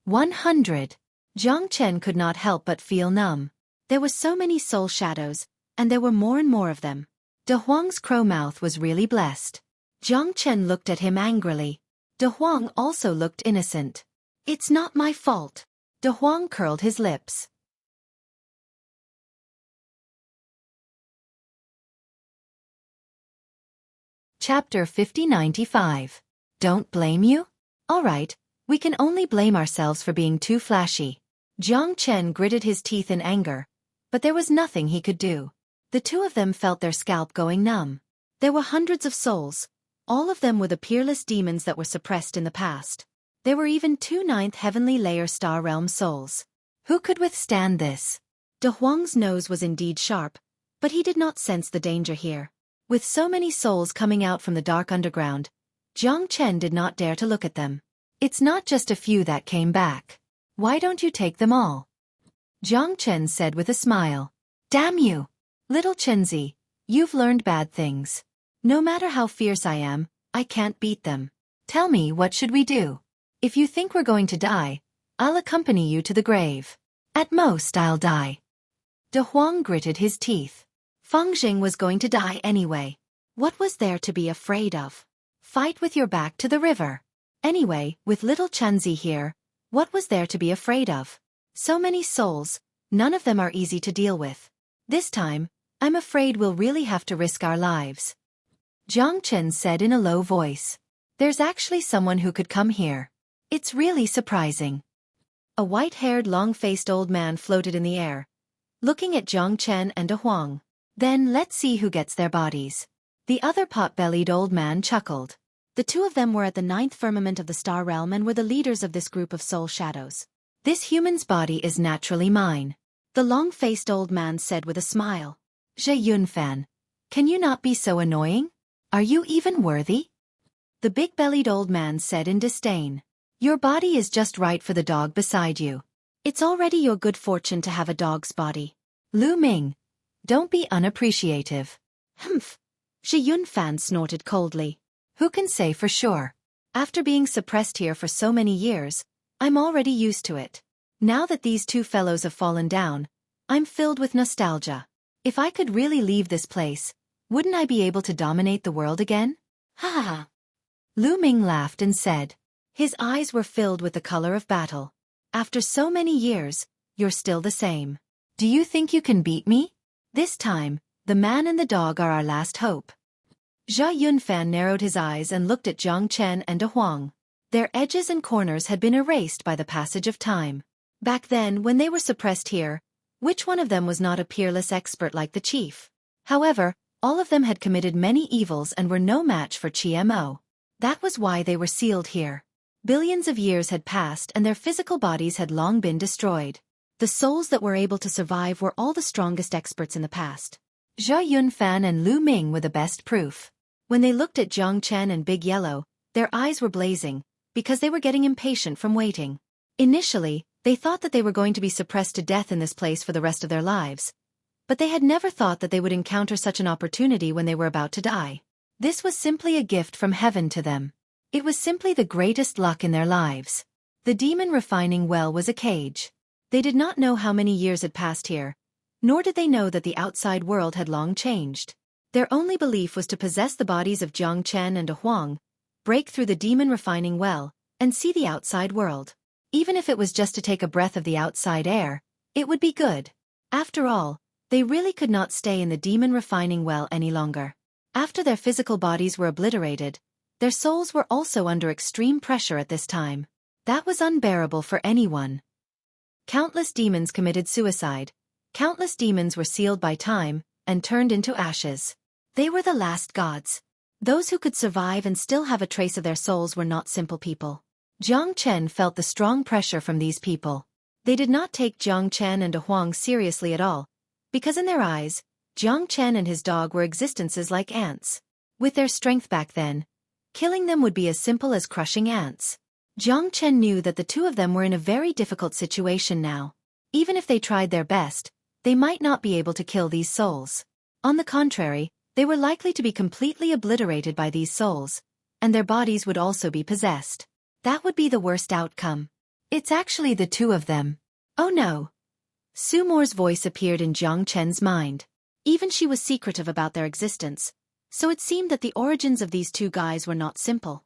100. Jiang Chen could not help but feel numb. There were so many soul shadows, and there were more and more of them. De Huang's crow mouth was really blessed. Jiang Chen looked at him angrily. De Huang also looked innocent. It's not my fault. De Huang curled his lips. Chapter 5095. Don't blame you? Alright, we can only blame ourselves for being too flashy. Jiang Chen gritted his teeth in anger, but there was nothing he could do. The 2 of them felt their scalp going numb. There were hundreds of souls, all of them were the peerless demons that were suppressed in the past. There were even 2 9th heavenly layer star realm souls. Who could withstand this? De Huang's nose was indeed sharp, but he did not sense the danger here. With so many souls coming out from the dark underground, Jiang Chen did not dare to look at them. It's not just a few that came back. Why don't you take them all? Jiang Chen said with a smile. Damn you! Little Chenzi, you've learned bad things. No matter how fierce I am, I can't beat them. Tell me, what should we do? If you think we're going to die, I'll accompany you to the grave. At most I'll die. De Huang gritted his teeth. Feng Jing was going to die anyway. What was there to be afraid of? Fight with your back to the river. Anyway, with little Chenzi here, what was there to be afraid of? So many souls, none of them are easy to deal with. This time, I'm afraid we'll really have to risk our lives. Jiang Chen said in a low voice. There's actually someone who could come here. It's really surprising. A white-haired, long-faced old man floated in the air, looking at Jiang Chen and De Huang. Then let's see who gets their bodies. The other pot-bellied old man chuckled. The 2 of them were at the 9th firmament of the star realm and were the leaders of this group of soul shadows. This human's body is naturally mine. The long-faced old man said with a smile. Zhe Yunfan, can you not be so annoying? Are you even worthy? The big-bellied old man said in disdain. Your body is just right for the dog beside you. It's already your good fortune to have a dog's body. Lu Ming, don't be unappreciative. Humph. Zhe Yunfan snorted coldly. Who can say for sure? After being suppressed here for so many years, I'm already used to it. Now that these 2 fellows have fallen down, I'm filled with nostalgia. If I could really leave this place, wouldn't I be able to dominate the world again? Ha ha ha. Lu Ming laughed and said. His eyes were filled with the color of battle. After so many years, you're still the same. Do you think you can beat me? This time, the man and the dog are our last hope. Zhe Yunfan narrowed his eyes and looked at Jiang Chen and De Huang. Their edges and corners had been erased by the passage of time. Back then, when they were suppressed here, which one of them was not a peerless expert like the chief? However, All of them had committed many evils and were no match for Mo. That was why they were sealed here. Billions of years had passed and their physical bodies had long been destroyed. The souls that were able to survive were all the strongest experts in the past. Zhe Yunfan and Lu Ming were the best proof. When they looked at Jiang Chen and Big Yellow, their eyes were blazing, because they were getting impatient from waiting. Initially, they thought that they were going to be suppressed to death in this place for the rest of their lives. But they had never thought that they would encounter such an opportunity when they were about to die. This was simply a gift from heaven to them. It was simply the greatest luck in their lives. The demon refining well was a cage. They did not know how many years had passed here, nor did they know that the outside world had long changed. Their only belief was to possess the bodies of Jiang Chen and De Huang, break through the demon refining well, and see the outside world. Even if it was just to take a breath of the outside air, it would be good. After all, they really could not stay in the demon refining well any longer. After their physical bodies were obliterated, their souls were also under extreme pressure at this time. That was unbearable for anyone. Countless demons committed suicide. Countless demons were sealed by time and turned into ashes. They were the last gods. Those who could survive and still have a trace of their souls were not simple people. Jiang Chen felt the strong pressure from these people. They did not take Jiang Chen and De Huang seriously at all, because in their eyes, Jiang Chen and his dog were existences like ants. With their strength back then, killing them would be as simple as crushing ants. Jiang Chen knew that the two of them were in a very difficult situation now. Even if they tried their best, they might not be able to kill these souls. On the contrary, they were likely to be completely obliterated by these souls, and their bodies would also be possessed. That would be the worst outcome. It's actually the two of them. Oh no. Su More's voice appeared in Jiang Chen's mind. Even she was secretive about their existence, so it seemed that the origins of these two guys were not simple.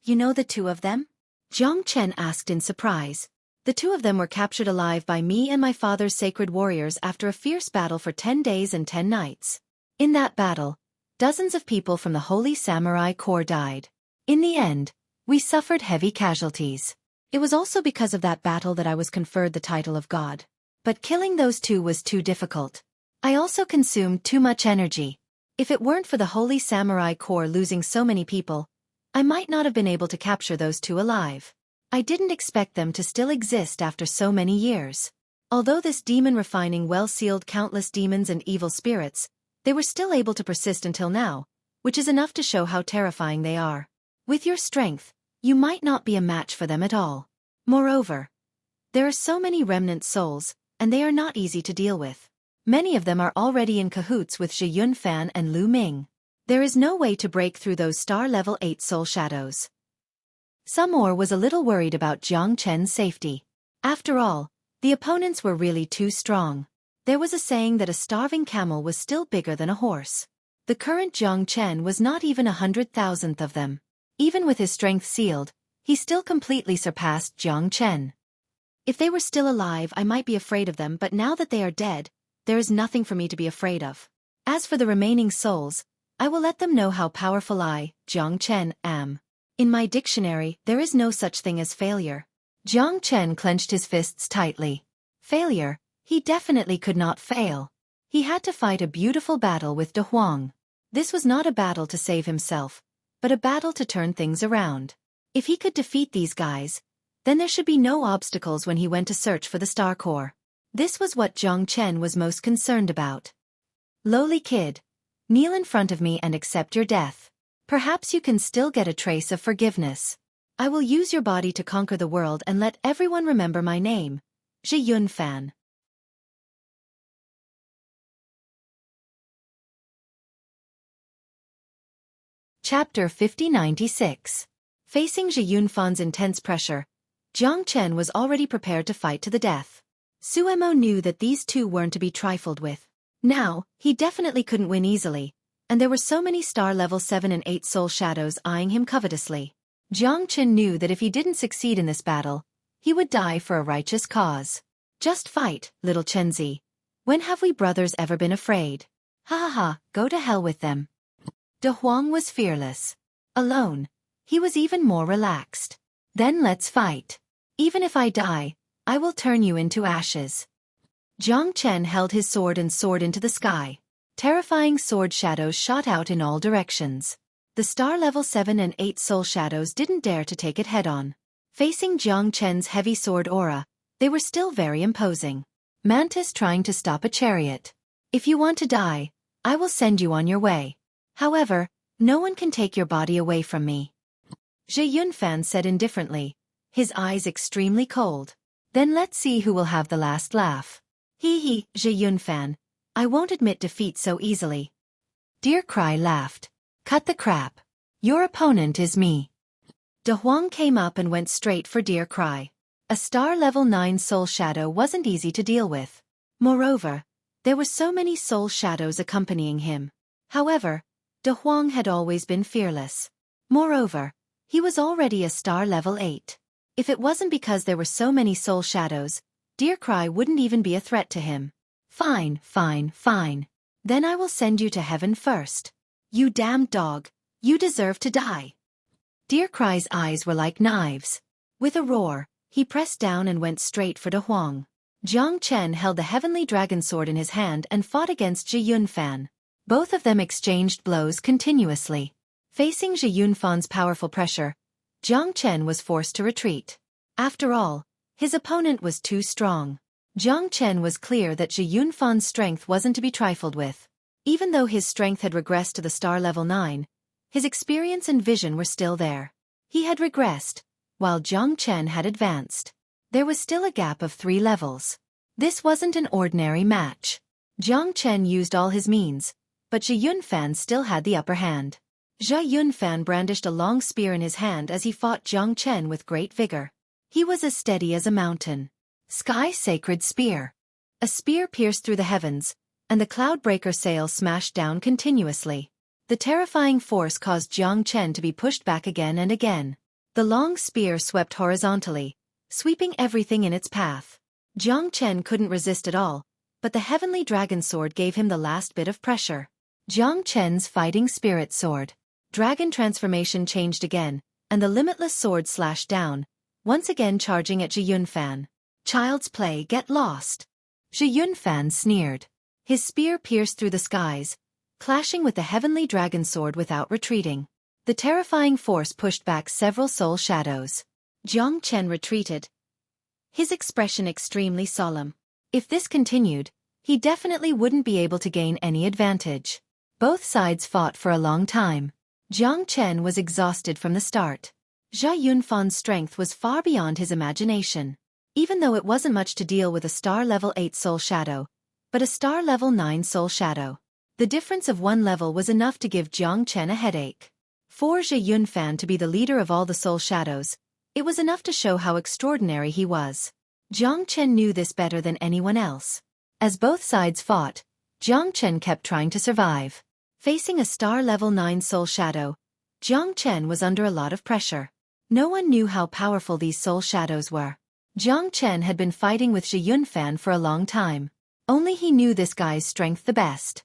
You know the two of them? Jiang Chen asked in surprise. The two of them were captured alive by me and my father's sacred warriors after a fierce battle for 10 days and 10 nights. In that battle, dozens of people from the Holy Samurai Corps died. In the end, we suffered heavy casualties. It was also because of that battle that I was conferred the title of God. But killing those two was too difficult. I also consumed too much energy. If it weren't for the Holy Samurai Corps losing so many people, I might not have been able to capture those two alive. I didn't expect them to still exist after so many years. Although this demon refining well sealed countless demons and evil spirits, they were still able to persist until now, which is enough to show how terrifying they are. With your strength, you might not be a match for them at all. Moreover, there are so many remnant souls, and they are not easy to deal with. Many of them are already in cahoots with Zhe Yunfan and Lu Ming. There is no way to break through those star level 8 soul shadows. Some more was a little worried about Jiang Chen's safety. After all, the opponents were really too strong. There was a saying that a starving camel was still bigger than a horse. The current Jiang Chen was not even 100,000th of them. Even with his strength sealed, he still completely surpassed Jiang Chen. If they were still alive, I might be afraid of them, but now that they are dead, there is nothing for me to be afraid of. As for the remaining souls, I will let them know how powerful I, Jiang Chen, am. In my dictionary, there is no such thing as failure. Jiang Chen clenched his fists tightly. Failure? He definitely could not fail. He had to fight a beautiful battle with De Huang. This was not a battle to save himself, but a battle to turn things around. If he could defeat these guys, then there should be no obstacles when he went to search for the Star Core. This was what Jiang Chen was most concerned about. Lowly kid, kneel in front of me and accept your death. Perhaps you can still get a trace of forgiveness. I will use your body to conquer the world and let everyone remember my name, Zhe Yunfan. Chapter 5096. Facing Zhe Yunfan's intense pressure, Jiang Chen was already prepared to fight to the death. Suemo knew that these two weren't to be trifled with. Now, he definitely couldn't win easily, and there were so many star level 7 and 8 soul shadows eyeing him covetously. Jiang Chen knew that if he didn't succeed in this battle, he would die for a righteous cause. Just fight, little Chenzi. When have we brothers ever been afraid? Ha ha ha, go to hell with them. De Huang was fearless. Alone, he was even more relaxed. Then let's fight. Even if I die, I will turn you into ashes. Jiang Chen held his sword and soared into the sky. Terrifying sword shadows shot out in all directions. The star level 7 and 8 soul shadows didn't dare to take it head-on. Facing Jiang Chen's heavy sword aura, they were still very imposing. Mantis trying to stop a chariot. If you want to die, I will send you on your way. However, no one can take your body away from me. Zhe Yunfan said indifferently, his eyes extremely cold. Then let's see who will have the last laugh. Hee, Zhe Yunfan, I won't admit defeat so easily. Deer Cry laughed. Cut the crap. Your opponent is me. De Huang came up and went straight for Deer Cry. A star level 9 soul shadow wasn't easy to deal with. Moreover, there were so many soul shadows accompanying him. However, De Huang had always been fearless. Moreover, he was already a star level 8. If it wasn't because there were so many soul shadows, Deer Cry wouldn't even be a threat to him. Fine. Then I will send you to heaven first. You damned dog, you deserve to die. Deer Cry's eyes were like knives. With a roar, he pressed down and went straight for De Huang. Jiang Chen held the heavenly dragon sword in his hand and fought against Zhe Yunfan. Both of them exchanged blows continuously. Facing Zhe Yunfan's powerful pressure, Jiang Chen was forced to retreat. After all, his opponent was too strong. Jiang Chen was clear that Zhe Yunfan's strength wasn't to be trifled with. Even though his strength had regressed to the star level 9, his experience and vision were still there. He had regressed, while Jiang Chen had advanced. There was still a gap of 3 levels. This wasn't an ordinary match. Jiang Chen used all his means, but Zhe Yunfan still had the upper hand. Zhe Yunfan brandished a long spear in his hand as he fought Jiang Chen with great vigor. He was as steady as a mountain. Sky Sacred Spear. A spear pierced through the heavens, and the Cloudbreaker sail smashed down continuously. The terrifying force caused Jiang Chen to be pushed back again and again. The long spear swept horizontally, sweeping everything in its path. Jiang Chen couldn't resist at all, but the heavenly dragon sword gave him the last bit of pressure. Jiang Chen's fighting spirit sword. Dragon transformation changed again, and the limitless sword slashed down, once again charging at Zhe Yunfan. Child's play, get lost. Zhe Yunfan sneered. His spear pierced through the skies, clashing with the heavenly dragon sword without retreating. The terrifying force pushed back several soul shadows. Jiang Chen retreated, his expression extremely solemn. If this continued, he definitely wouldn't be able to gain any advantage. Both sides fought for a long time. Jiang Chen was exhausted from the start. Zhe Yunfan's strength was far beyond his imagination. Even though it wasn't much to deal with a star level 8 soul shadow, but a star level 9 soul shadow. The difference of 1 level was enough to give Jiang Chen a headache. For Zhe Yunfan to be the leader of all the soul shadows, it was enough to show how extraordinary he was. Jiang Chen knew this better than anyone else. As both sides fought, Jiang Chen kept trying to survive. Facing a star level 9 soul shadow, Jiang Chen was under a lot of pressure. No one knew how powerful these soul shadows were. Jiang Chen had been fighting with Zhe Yunfan for a long time. Only he knew this guy's strength the best.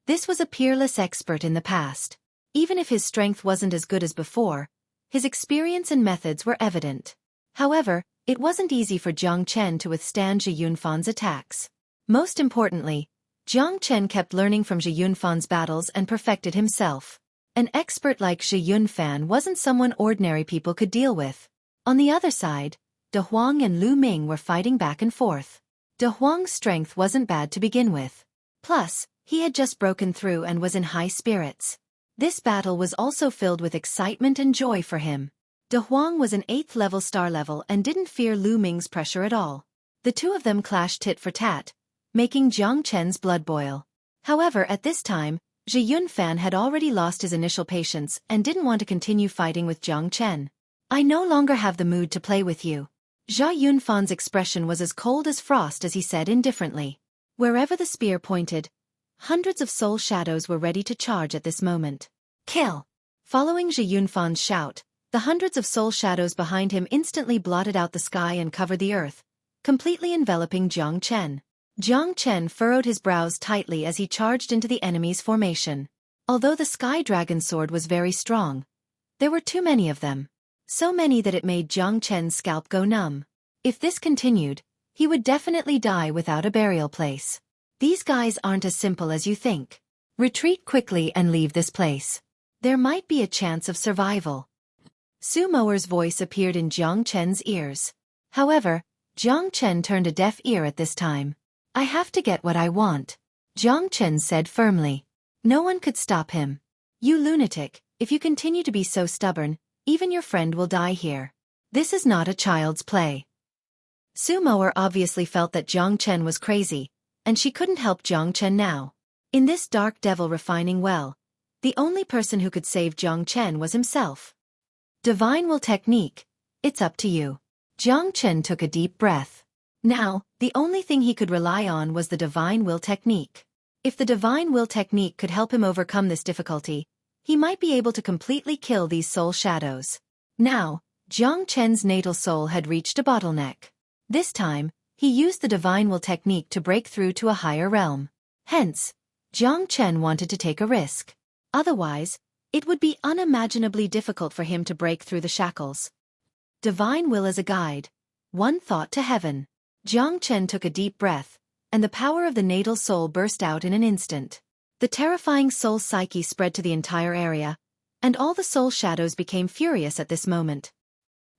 This was a peerless expert in the past. Even if his strength wasn't as good as before, his experience and methods were evident. However, it wasn't easy for Jiang Chen to withstand Zhe Yunfan's attacks. Most importantly, Jiang Chen kept learning from Zhe Yunfan's battles and perfected himself. An expert like Zhe Yunfan wasn't someone ordinary people could deal with. On the other side, De Huang and Lu Ming were fighting back and forth. De Huang's strength wasn't bad to begin with. Plus, he had just broken through and was in high spirits. This battle was also filled with excitement and joy for him. De Huang was an 8th level star level and didn't fear Lu Ming's pressure at all. The two of them clashed tit for tat, making Jiang Chen's blood boil. However, at this time, Zhe Yunfan had already lost his initial patience and didn't want to continue fighting with Jiang Chen. I no longer have the mood to play with you. Zhe Yunfan's expression was as cold as frost as he said indifferently. Wherever the spear pointed, hundreds of soul shadows were ready to charge at this moment. Kill! Following Zhe Yunfan's shout, the hundreds of soul shadows behind him instantly blotted out the sky and covered the earth, completely enveloping Jiang Chen. Jiang Chen furrowed his brows tightly as he charged into the enemy's formation. Although the Sky Dragon Sword was very strong, there were too many of them. So many that it made Jiang Chen's scalp go numb. If this continued, he would definitely die without a burial place. These guys aren't as simple as you think. Retreat quickly and leave this place. There might be a chance of survival. Su Moer's voice appeared in Jiang Chen's ears. However, Jiang Chen turned a deaf ear at this time. I have to get what I want, Jiang Chen said firmly. No one could stop him. You lunatic, if you continue to be so stubborn, even your friend will die here. This is not a child's play. Su Moer obviously felt that Jiang Chen was crazy, and she couldn't help Jiang Chen now. In this dark devil refining well, the only person who could save Jiang Chen was himself. Divine will technique, it's up to you. Jiang Chen took a deep breath. Now, the only thing he could rely on was the divine will technique. If the divine will technique could help him overcome this difficulty, he might be able to completely kill these soul shadows. Now, Jiang Chen's natal soul had reached a bottleneck. This time, he used the divine will technique to break through to a higher realm. Hence, Jiang Chen wanted to take a risk. Otherwise, it would be unimaginably difficult for him to break through the shackles. Divine will as a guide. One thought to heaven. Jiang Chen took a deep breath, and the power of the natal soul burst out in an instant. The terrifying soul psyche spread to the entire area, and all the soul shadows became furious at this moment.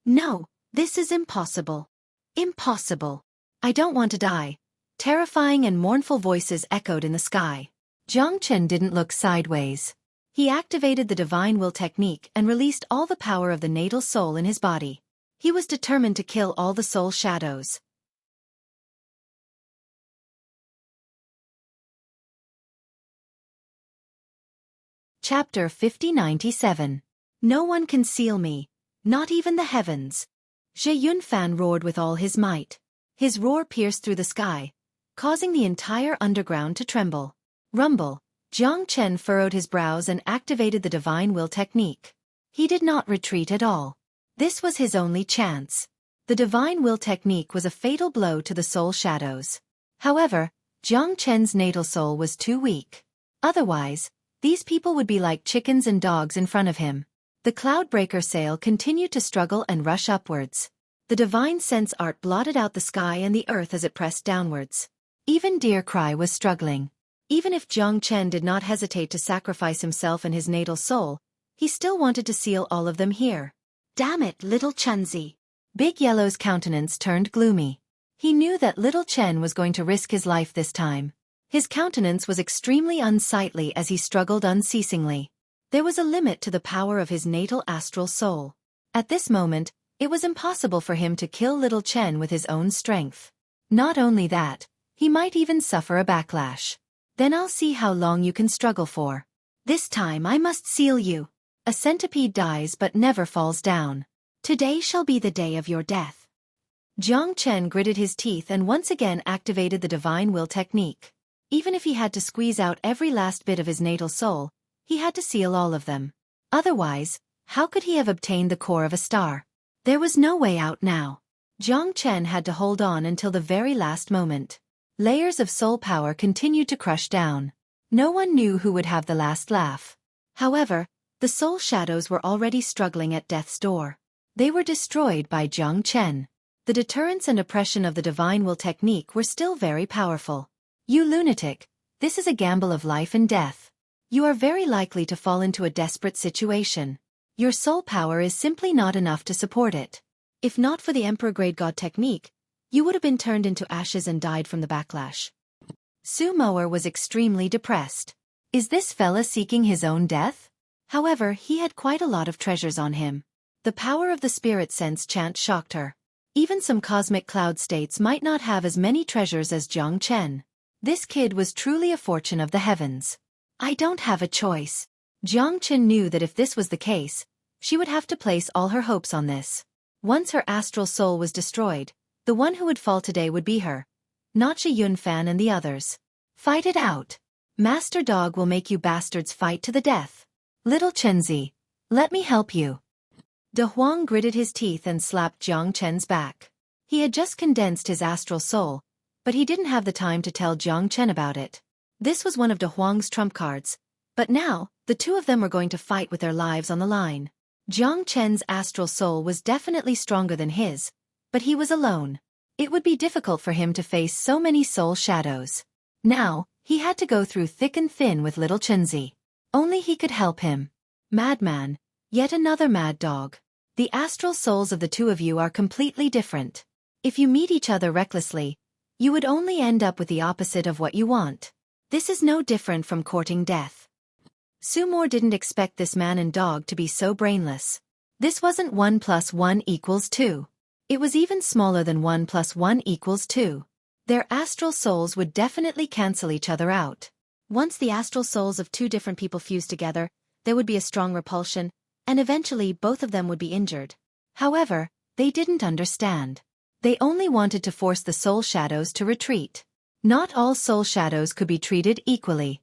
No, this is impossible. Impossible. I don't want to die. Terrifying and mournful voices echoed in the sky. Jiang Chen didn't look sideways. He activated the divine will technique and released all the power of the natal soul in his body. He was determined to kill all the soul shadows. Chapter 5097. No one can seal me, not even the heavens. Zhe Yunfan roared with all his might. His roar pierced through the sky, causing the entire underground to tremble. Rumble. Jiang Chen furrowed his brows and activated the divine will technique. He did not retreat at all. This was his only chance. The divine will technique was a fatal blow to the soul shadows. However, Jiang Chen's natal soul was too weak. Otherwise, these people would be like chickens and dogs in front of him. The cloudbreaker sail continued to struggle and rush upwards. The divine sense art blotted out the sky and the earth as it pressed downwards. Even Deer Cry was struggling. Even if Jiang Chen did not hesitate to sacrifice himself and his natal soul, he still wanted to seal all of them here. Damn it, little Chenzi. Big Yellow's countenance turned gloomy. He knew that little Chen was going to risk his life this time. His countenance was extremely unsightly as he struggled unceasingly. There was a limit to the power of his natal astral soul. At this moment, it was impossible for him to kill little Chen with his own strength. Not only that, he might even suffer a backlash. Then I'll see how long you can struggle for. This time I must seal you. A centipede dies but never falls down. Today shall be the day of your death. Jiang Chen gritted his teeth and once again activated the divine will technique. Even if he had to squeeze out every last bit of his natal soul, he had to seal all of them. Otherwise, how could he have obtained the core of a star? There was no way out now. Jiang Chen had to hold on until the very last moment. Layers of soul power continued to crush down. No one knew who would have the last laugh. However, the soul shadows were already struggling at death's door. They were destroyed by Jiang Chen. The deterrence and oppression of the divine will technique were still very powerful. You lunatic, this is a gamble of life and death. You are very likely to fall into a desperate situation. Your soul power is simply not enough to support it. If not for the Emperor Grade God technique, you would have been turned into ashes and died from the backlash. Su Moer was extremely depressed. Is this fella seeking his own death? However, he had quite a lot of treasures on him. The power of the spirit sense chant shocked her. Even some cosmic cloud states might not have as many treasures as Jiang Chen. This kid was truly a fortune of the heavens. I don't have a choice. Jiang Chen knew that if this was the case, she would have to place all her hopes on this. Once her astral soul was destroyed, the one who would fall today would be her, not Zhe Yunfan and the others. Fight it out. Master Dog will make you bastards fight to the death. Little Chenzi, let me help you. De Huang gritted his teeth and slapped Jiang Chen's back. He had just condensed his astral soul, but he didn't have the time to tell Jiang Chen about it. This was one of De Huang's trump cards, but now, the two of them were going to fight with their lives on the line. Jiang Chen's astral soul was definitely stronger than his, but he was alone. It would be difficult for him to face so many soul shadows. Now, he had to go through thick and thin with little Chunzi. Only he could help him. Madman, yet another mad dog. The astral souls of the two of you are completely different. If you meet each other recklessly, you would only end up with the opposite of what you want. This is no different from courting death. Sumo didn't expect this man and dog to be so brainless. This wasn't 1 + 1 = 2. It was even smaller than 1 + 1 = 2. Their astral souls would definitely cancel each other out. Once the astral souls of two different people fused together, there would be a strong repulsion, and eventually both of them would be injured. However, they didn't understand. They only wanted to force the soul shadows to retreat. Not all soul shadows could be treated equally.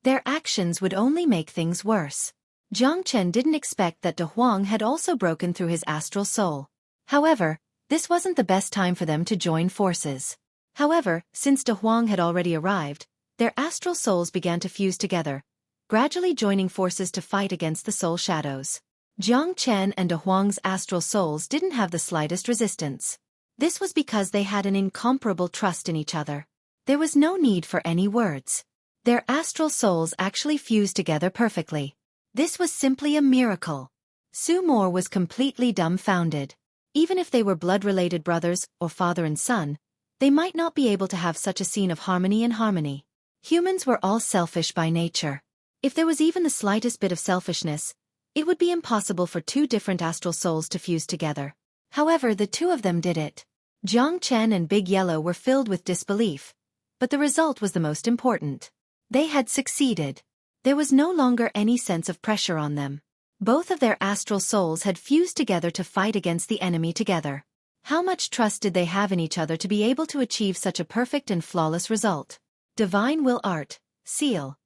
Their actions would only make things worse. Jiang Chen didn't expect that De Huang had also broken through his astral soul. However, this wasn't the best time for them to join forces. However, since De Huang had already arrived, their astral souls began to fuse together, gradually joining forces to fight against the soul shadows. Jiang Chen and De Huang's astral souls didn't have the slightest resistance. This was because they had an incomparable trust in each other. There was no need for any words. Their astral souls actually fused together perfectly. This was simply a miracle. Sumo was completely dumbfounded. Even if they were blood-related brothers or father and son, they might not be able to have such a scene of harmony and harmony. Humans were all selfish by nature. If there was even the slightest bit of selfishness, it would be impossible for two different astral souls to fuse together. However, the two of them did it. Jiang Chen and Big Yellow were filled with disbelief, but the result was the most important. They had succeeded. There was no longer any sense of pressure on them. Both of their astral souls had fused together to fight against the enemy together. How much trust did they have in each other to be able to achieve such a perfect and flawless result? Divine Will Art, Seal.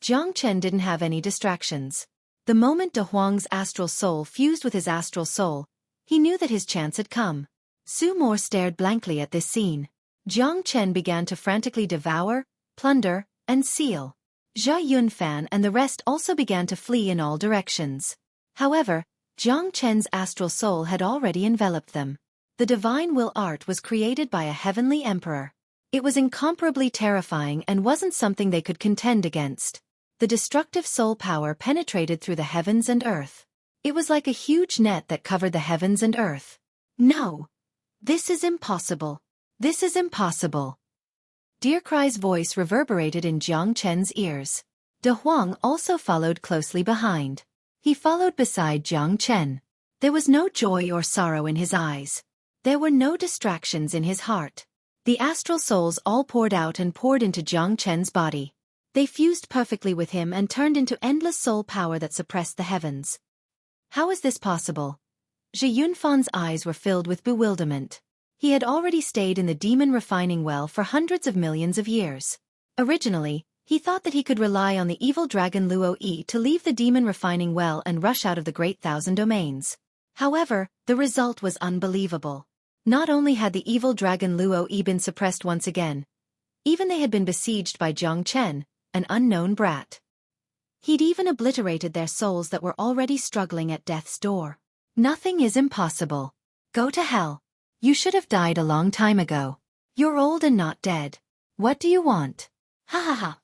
Jiang Chen didn't have any distractions. The moment De Huang's astral soul fused with his astral soul, he knew that his chance had come. Sumo stared blankly at this scene. Jiang Chen began to frantically devour, plunder, and seal. Zhe Yunfan and the rest also began to flee in all directions. However, Jiang Chen's astral soul had already enveloped them. The divine will art was created by a heavenly emperor. It was incomparably terrifying and wasn't something they could contend against. The destructive soul power penetrated through the heavens and earth. It was like a huge net that covered the heavens and earth. No! This is impossible. This is impossible. Dear Cry's voice reverberated in Jiang Chen's ears. De Huang also followed closely behind. He followed beside Jiang Chen. There was no joy or sorrow in his eyes. There were no distractions in his heart. The astral souls all poured out and poured into Jiang Chen's body. They fused perfectly with him and turned into endless soul power that suppressed the heavens. How is this possible? Zhe Yunfan's eyes were filled with bewilderment. He had already stayed in the demon refining well for hundreds of millions of years. Originally, he thought that he could rely on the evil dragon Luo Yi to leave the demon refining well and rush out of the Great Thousand Domains. However, the result was unbelievable. Not only had the evil dragon Luo Yi been suppressed once again, even they had been besieged by Jiang Chen, an unknown brat. He'd even obliterated their souls that were already struggling at death's door. Nothing is impossible. Go to hell. You should have died a long time ago. You're old and not dead. What do you want? Ha ha ha.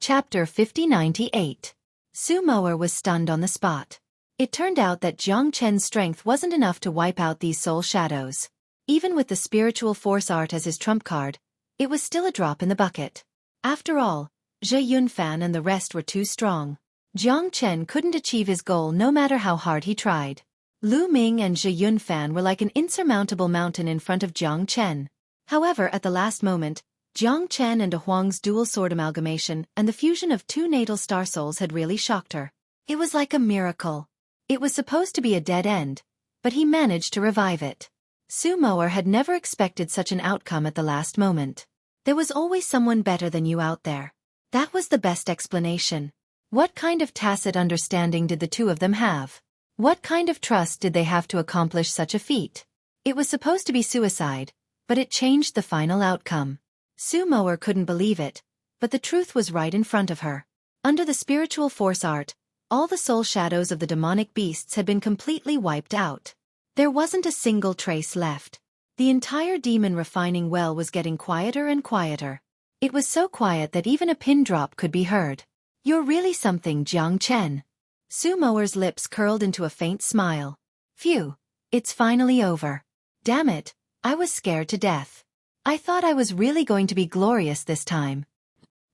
Chapter 5098. Sumoer was stunned on the spot. It turned out that Jiang Chen's strength wasn't enough to wipe out these soul shadows. Even with the spiritual force art as his trump card, it was still a drop in the bucket. After all, Zhe Yunfan and the rest were too strong. Jiang Chen couldn't achieve his goal no matter how hard he tried. Lu Ming and Zhe Yunfan were like an insurmountable mountain in front of Jiang Chen. However, at the last moment, Jiang Chen and De Huang's dual sword amalgamation and the fusion of two natal star souls had really shocked her. It was like a miracle. It was supposed to be a dead end, but he managed to revive it. Sumoer had never expected such an outcome at the last moment. There was always someone better than you out there. That was the best explanation. What kind of tacit understanding did the two of them have? What kind of trust did they have to accomplish such a feat? It was supposed to be suicide, but it changed the final outcome. Sumoer couldn't believe it, but the truth was right in front of her. Under the spiritual force art, all the soul shadows of the demonic beasts had been completely wiped out. There wasn't a single trace left. The entire demon refining well was getting quieter and quieter. It was so quiet that even a pin drop could be heard. You're really something, Jiang Chen. Su Moer's lips curled into a faint smile. Phew, it's finally over. Damn it, I was scared to death. I thought I was really going to be glorious this time.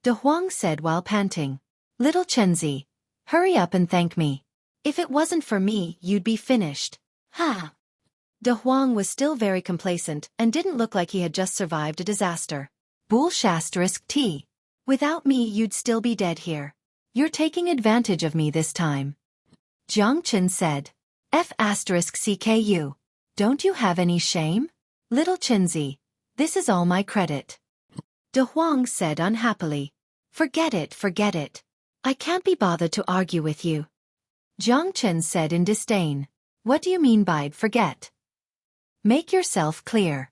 De Huang said while panting. Little Chenzi, hurry up and thank me. If it wasn't for me, you'd be finished. Ha! De Huang was still very complacent and didn't look like he had just survived a disaster. Bull*T. Without me, you'd still be dead here. You're taking advantage of me this time. Jiang Chen said. F***CKU. Don't you have any shame? Little Chenzi, this is all my credit. De Huang said unhappily. Forget it. I can't be bothered to argue with you. Jiang Chen said in disdain. What do you mean by forget? Make yourself clear.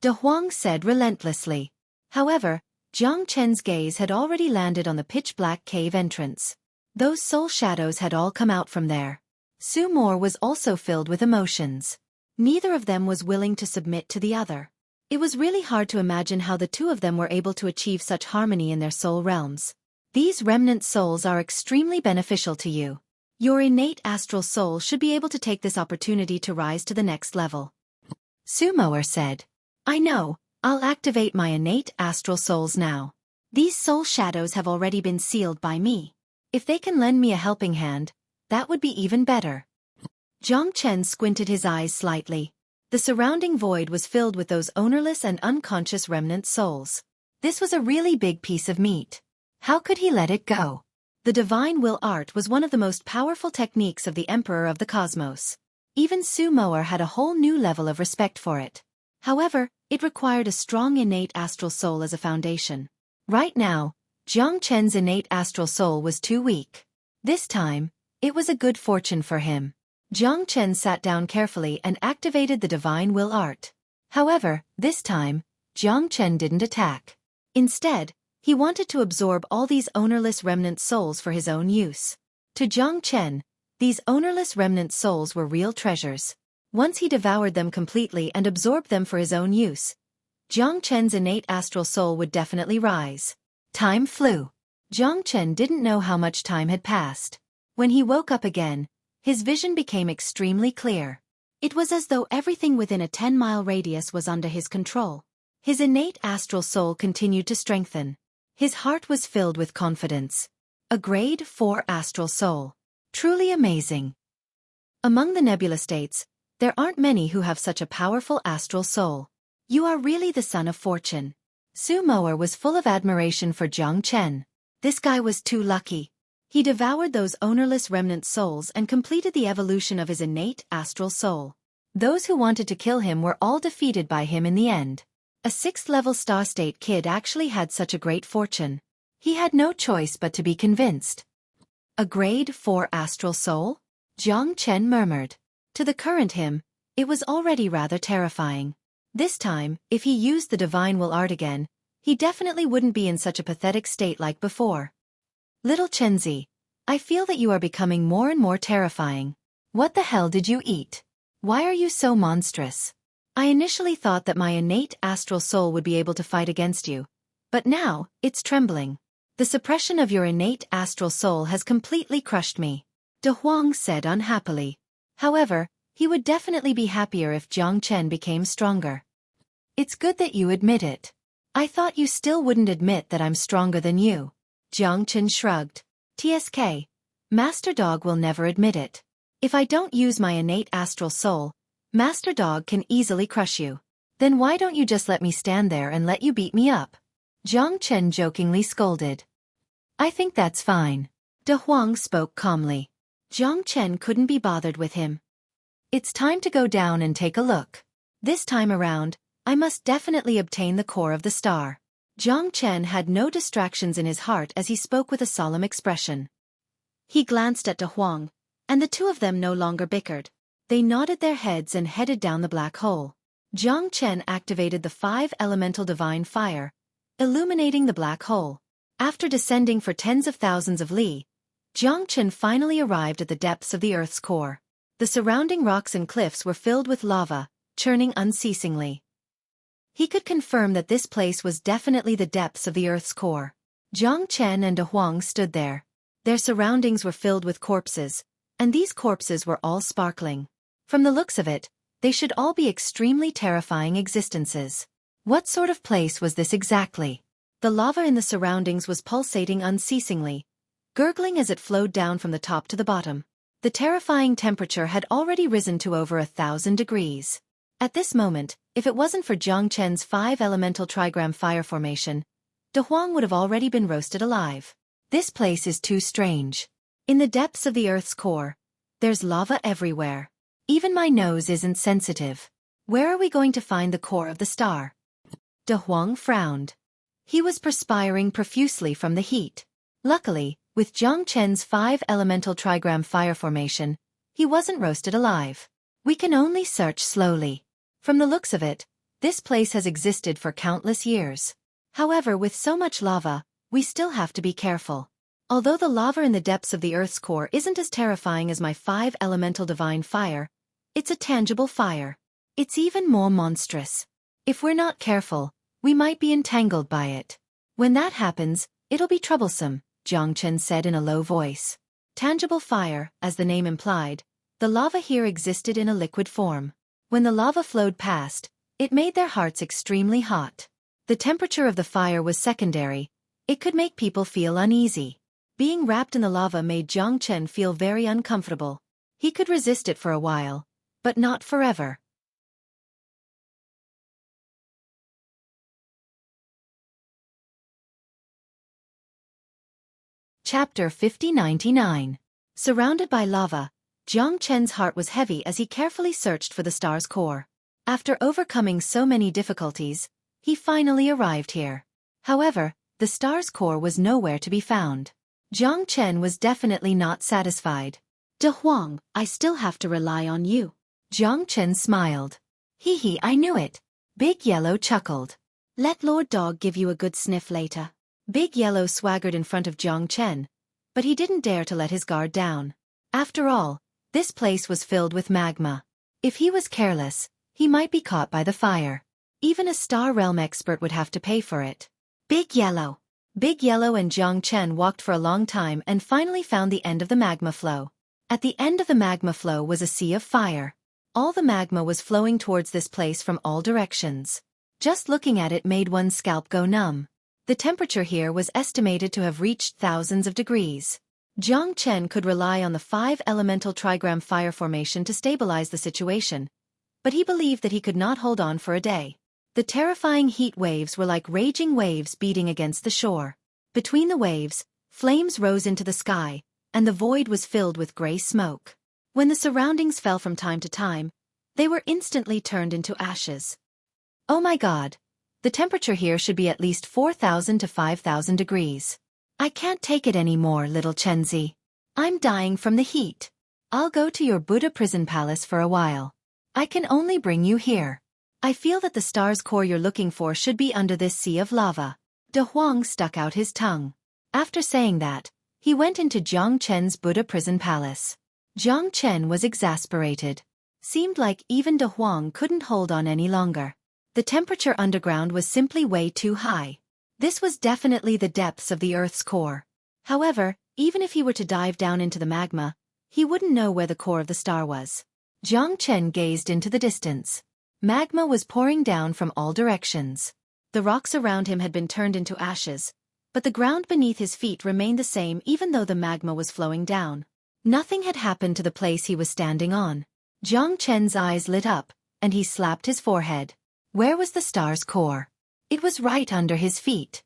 De Huang said relentlessly. However, Jiang Chen's gaze had already landed on the pitch-black cave entrance. Those soul shadows had all come out from there. Su Moer was also filled with emotions. Neither of them was willing to submit to the other. It was really hard to imagine how the two of them were able to achieve such harmony in their soul realms. These remnant souls are extremely beneficial to you. Your innate astral soul should be able to take this opportunity to rise to the next level. Su Moer said. I know, I'll activate my innate astral souls now. These soul shadows have already been sealed by me. If they can lend me a helping hand, that would be even better. Jiang Chen squinted his eyes slightly. The surrounding void was filled with those ownerless and unconscious remnant souls. This was a really big piece of meat. How could he let it go? The divine will art was one of the most powerful techniques of the Emperor of the Cosmos. Even Su Moer had a whole new level of respect for it. However, it required a strong innate astral soul as a foundation. Right now, Jiang Chen's innate astral soul was too weak. This time, it was a good fortune for him. Jiang Chen sat down carefully and activated the divine will art. However, this time, Jiang Chen didn't attack. Instead, he wanted to absorb all these ownerless remnant souls for his own use. To Jiang Chen, these ownerless remnant souls were real treasures. Once he devoured them completely and absorbed them for his own use, Jiang Chen's innate astral soul would definitely rise. Time flew. Jiang Chen didn't know how much time had passed. When he woke up again, his vision became extremely clear. It was as though everything within a 10-mile radius was under his control. His innate astral soul continued to strengthen. His heart was filled with confidence. A grade 4 astral soul. Truly amazing. Among the nebula states, there aren't many who have such a powerful astral soul. You are really the son of fortune. Su Moer was full of admiration for Jiang Chen. This guy was too lucky. He devoured those ownerless remnant souls and completed the evolution of his innate astral soul. Those who wanted to kill him were all defeated by him in the end. A 6th-level star-state kid actually had such a great fortune. He had no choice but to be convinced. A grade 4 astral soul? Jiang Chen murmured. To the current him, it was already rather terrifying. This time, if he used the divine will art again, he definitely wouldn't be in such a pathetic state like before. Little Chenzi, I feel that you are becoming more and more terrifying. What the hell did you eat? Why are you so monstrous? I initially thought that my innate astral soul would be able to fight against you, but now, it's trembling. The suppression of your innate astral soul has completely crushed me. De Huang said unhappily. However, he would definitely be happier if Jiang Chen became stronger. It's good that you admit it. I thought you still wouldn't admit that I'm stronger than you. Jiang Chen shrugged. TSK. Master Dog will never admit it. If I don't use my innate astral soul, Master Dog can easily crush you. Then why don't you just let me stand there and let you beat me up? Jiang Chen jokingly scolded. I think that's fine. De Huang spoke calmly. Jiang Chen couldn't be bothered with him. It's time to go down and take a look. This time around, I must definitely obtain the core of the star. Jiang Chen had no distractions in his heart as he spoke with a solemn expression. He glanced at De Huang, and the two of them no longer bickered. They nodded their heads and headed down the black hole. Jiang Chen activated the 5 elemental divine fire, illuminating the black hole. After descending for tens of thousands of li, Jiang Chen finally arrived at the depths of the Earth's core. The surrounding rocks and cliffs were filled with lava, churning unceasingly. He could confirm that this place was definitely the depths of the Earth's core. Jiang Chen and De Huang stood there. Their surroundings were filled with corpses, and these corpses were all sparkling. From the looks of it, they should all be extremely terrifying existences. What sort of place was this exactly? The lava in the surroundings was pulsating unceasingly, gurgling as it flowed down from the top to the bottom. The terrifying temperature had already risen to over 1,000 degrees. At this moment, if it wasn't for Jiang Chen's 5-elemental trigram fire formation, De Huang would have already been roasted alive. This place is too strange. In the depths of the Earth's core, there's lava everywhere. Even my nose isn't sensitive. Where are we going to find the core of the star? De Huang frowned. He was perspiring profusely from the heat. Luckily, with Jiang Chen's 5-elemental trigram fire formation, he wasn't roasted alive. We can only search slowly. From the looks of it, this place has existed for countless years. However, with so much lava, we still have to be careful. Although the lava in the depths of the Earth's core isn't as terrifying as my 5-elemental divine fire, it's a tangible fire. It's even more monstrous. If we're not careful, we might be entangled by it. When that happens, it'll be troublesome, Jiang Chen said in a low voice. Tangible fire, as the name implied, the lava here existed in a liquid form. When the lava flowed past, it made their hearts extremely hot. The temperature of the fire was secondary. It could make people feel uneasy. Being wrapped in the lava made Jiang Chen feel very uncomfortable. He could resist it for a while, but not forever. Chapter 5099. Surrounded by lava, Jiang Chen's heart was heavy as he carefully searched for the star's core. After overcoming so many difficulties, he finally arrived here. However, the star's core was nowhere to be found. Jiang Chen was definitely not satisfied. De Huang, I still have to rely on you. Jiang Chen smiled. Hee hee, I knew it. Big Yellow chuckled. Let Lord Dog give you a good sniff later. Big Yellow swaggered in front of Jiang Chen, but he didn't dare to let his guard down. After all, this place was filled with magma. If he was careless, he might be caught by the fire. Even a Star Realm expert would have to pay for it. Big Yellow. Big Yellow and Jiang Chen walked for a long time and finally found the end of the magma flow. At the end of the magma flow was a sea of fire. All the magma was flowing towards this place from all directions. Just looking at it made one's scalp go numb. The temperature here was estimated to have reached thousands of degrees. Jiang Chen could rely on the 5-elemental trigram fire formation to stabilize the situation, but he believed that he could not hold on for a day. The terrifying heat waves were like raging waves beating against the shore. Between the waves, flames rose into the sky, and the void was filled with gray smoke. When the surroundings fell from time to time, they were instantly turned into ashes. Oh my God! The temperature here should be at least 4,000 to 5,000 degrees. I can't take it anymore, little Chenzi. I'm dying from the heat. I'll go to your Buddha prison palace for a while. I can only bring you here. I feel that the star's core you're looking for should be under this sea of lava. De Huang stuck out his tongue. After saying that, he went into Jiang Chen's Buddha prison palace. Jiang Chen was exasperated. Seemed like even De Huang couldn't hold on any longer. The temperature underground was simply way too high. This was definitely the depths of the Earth's core. However, even if he were to dive down into the magma, he wouldn't know where the core of the star was. Jiang Chen gazed into the distance. Magma was pouring down from all directions. The rocks around him had been turned into ashes, but the ground beneath his feet remained the same even though the magma was flowing down. Nothing had happened to the place he was standing on. Jiang Chen's eyes lit up, and he slapped his forehead. Where was the star's core? It was right under his feet.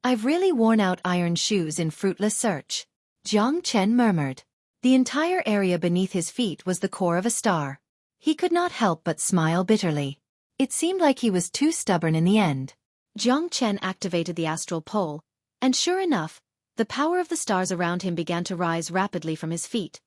I've really worn out iron shoes in fruitless search. Jiang Chen murmured. The entire area beneath his feet was the core of a star. He could not help but smile bitterly. It seemed like he was too stubborn in the end. Jiang Chen activated the astral pole, and sure enough, the power of the stars around him began to rise rapidly from his feet.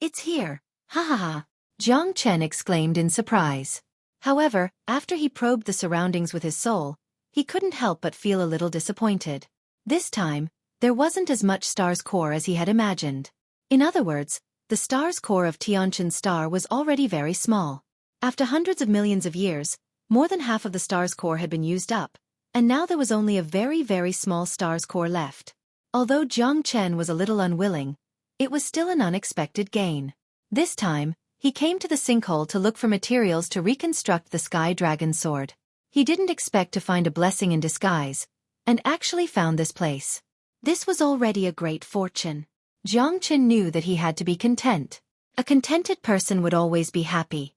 It's here! Ha ha ha! Jiang Chen exclaimed in surprise. However, after he probed the surroundings with his soul, he couldn't help but feel a little disappointed. This time, there wasn't as much star's core as he had imagined. In other words, the star's core of Tianqian's star was already very small. After hundreds of millions of years, more than half of the star's core had been used up, and now there was only a very, very small star's core left. Although Jiang Chen was a little unwilling, it was still an unexpected gain. This time, he came to the sinkhole to look for materials to reconstruct the Sky Dragon sword. He didn't expect to find a blessing in disguise, and actually found this place. This was already a great fortune. Jiang Chen knew that he had to be content. A contented person would always be happy.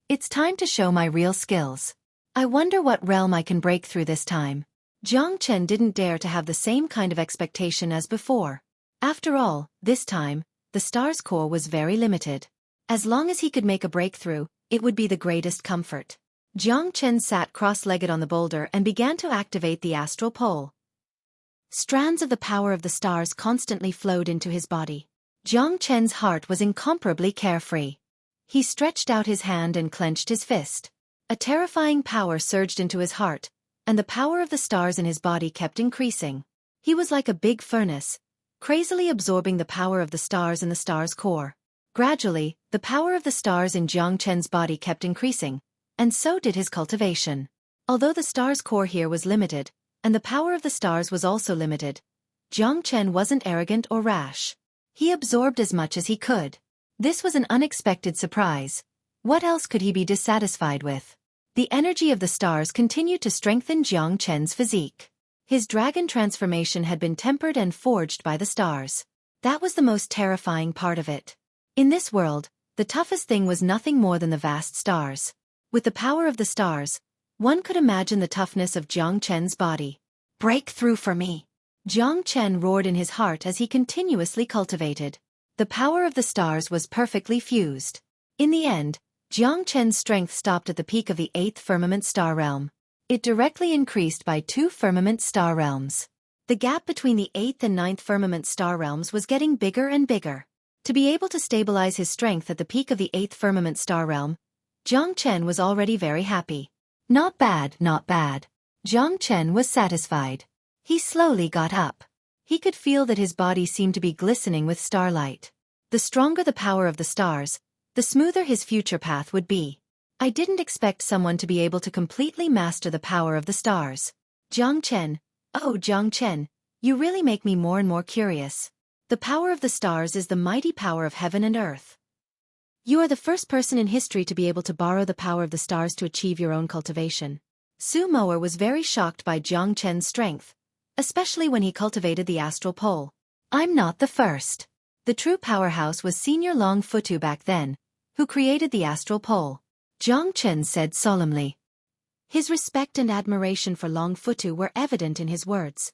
It's time to show my real skills. I wonder what realm I can break through this time. Jiang Chen didn't dare to have the same kind of expectation as before. After all, this time, the star's core was very limited. As long as he could make a breakthrough, it would be the greatest comfort. Jiang Chen sat cross-legged on the boulder and began to activate the astral pole. Strands of the power of the stars constantly flowed into his body. Jiang Chen's heart was incomparably carefree. He stretched out his hand and clenched his fist. A terrifying power surged into his heart, and the power of the stars in his body kept increasing. He was like a big furnace, crazily absorbing the power of the stars in the star's core. Gradually, the power of the stars in Jiang Chen's body kept increasing, and so did his cultivation. Although the star's core here was limited, and the power of the stars was also limited, Jiang Chen wasn't arrogant or rash. He absorbed as much as he could. This was an unexpected surprise. What else could he be dissatisfied with? The energy of the stars continued to strengthen Jiang Chen's physique. His dragon transformation had been tempered and forged by the stars. That was the most terrifying part of it. In this world, the toughest thing was nothing more than the vast stars. With the power of the stars, one could imagine the toughness of Jiang Chen's body. Break through for me! Jiang Chen roared in his heart as he continuously cultivated. The power of the stars was perfectly fused. In the end, Jiang Chen's strength stopped at the peak of the 8th firmament star realm. It directly increased by 2 firmament star realms. The gap between the 8th and 9th firmament star realms was getting bigger and bigger. To be able to stabilize his strength at the peak of the 8th firmament star realm, Jiang Chen was already very happy. Not bad, not bad. Jiang Chen was satisfied. He slowly got up. He could feel that his body seemed to be glistening with starlight. The stronger the power of the stars, the smoother his future path would be. I didn't expect someone to be able to completely master the power of the stars. Jiang Chen, oh Jiang Chen, you really make me more and more curious. The power of the stars is the mighty power of heaven and earth. You are the first person in history to be able to borrow the power of the stars to achieve your own cultivation. Su Moer was very shocked by Jiang Chen's strength, especially when he cultivated the astral pole. I'm not the first. The true powerhouse was Senior Long Futu back then, who created the astral pole. Jiang Chen said solemnly. His respect and admiration for Long Futu were evident in his words.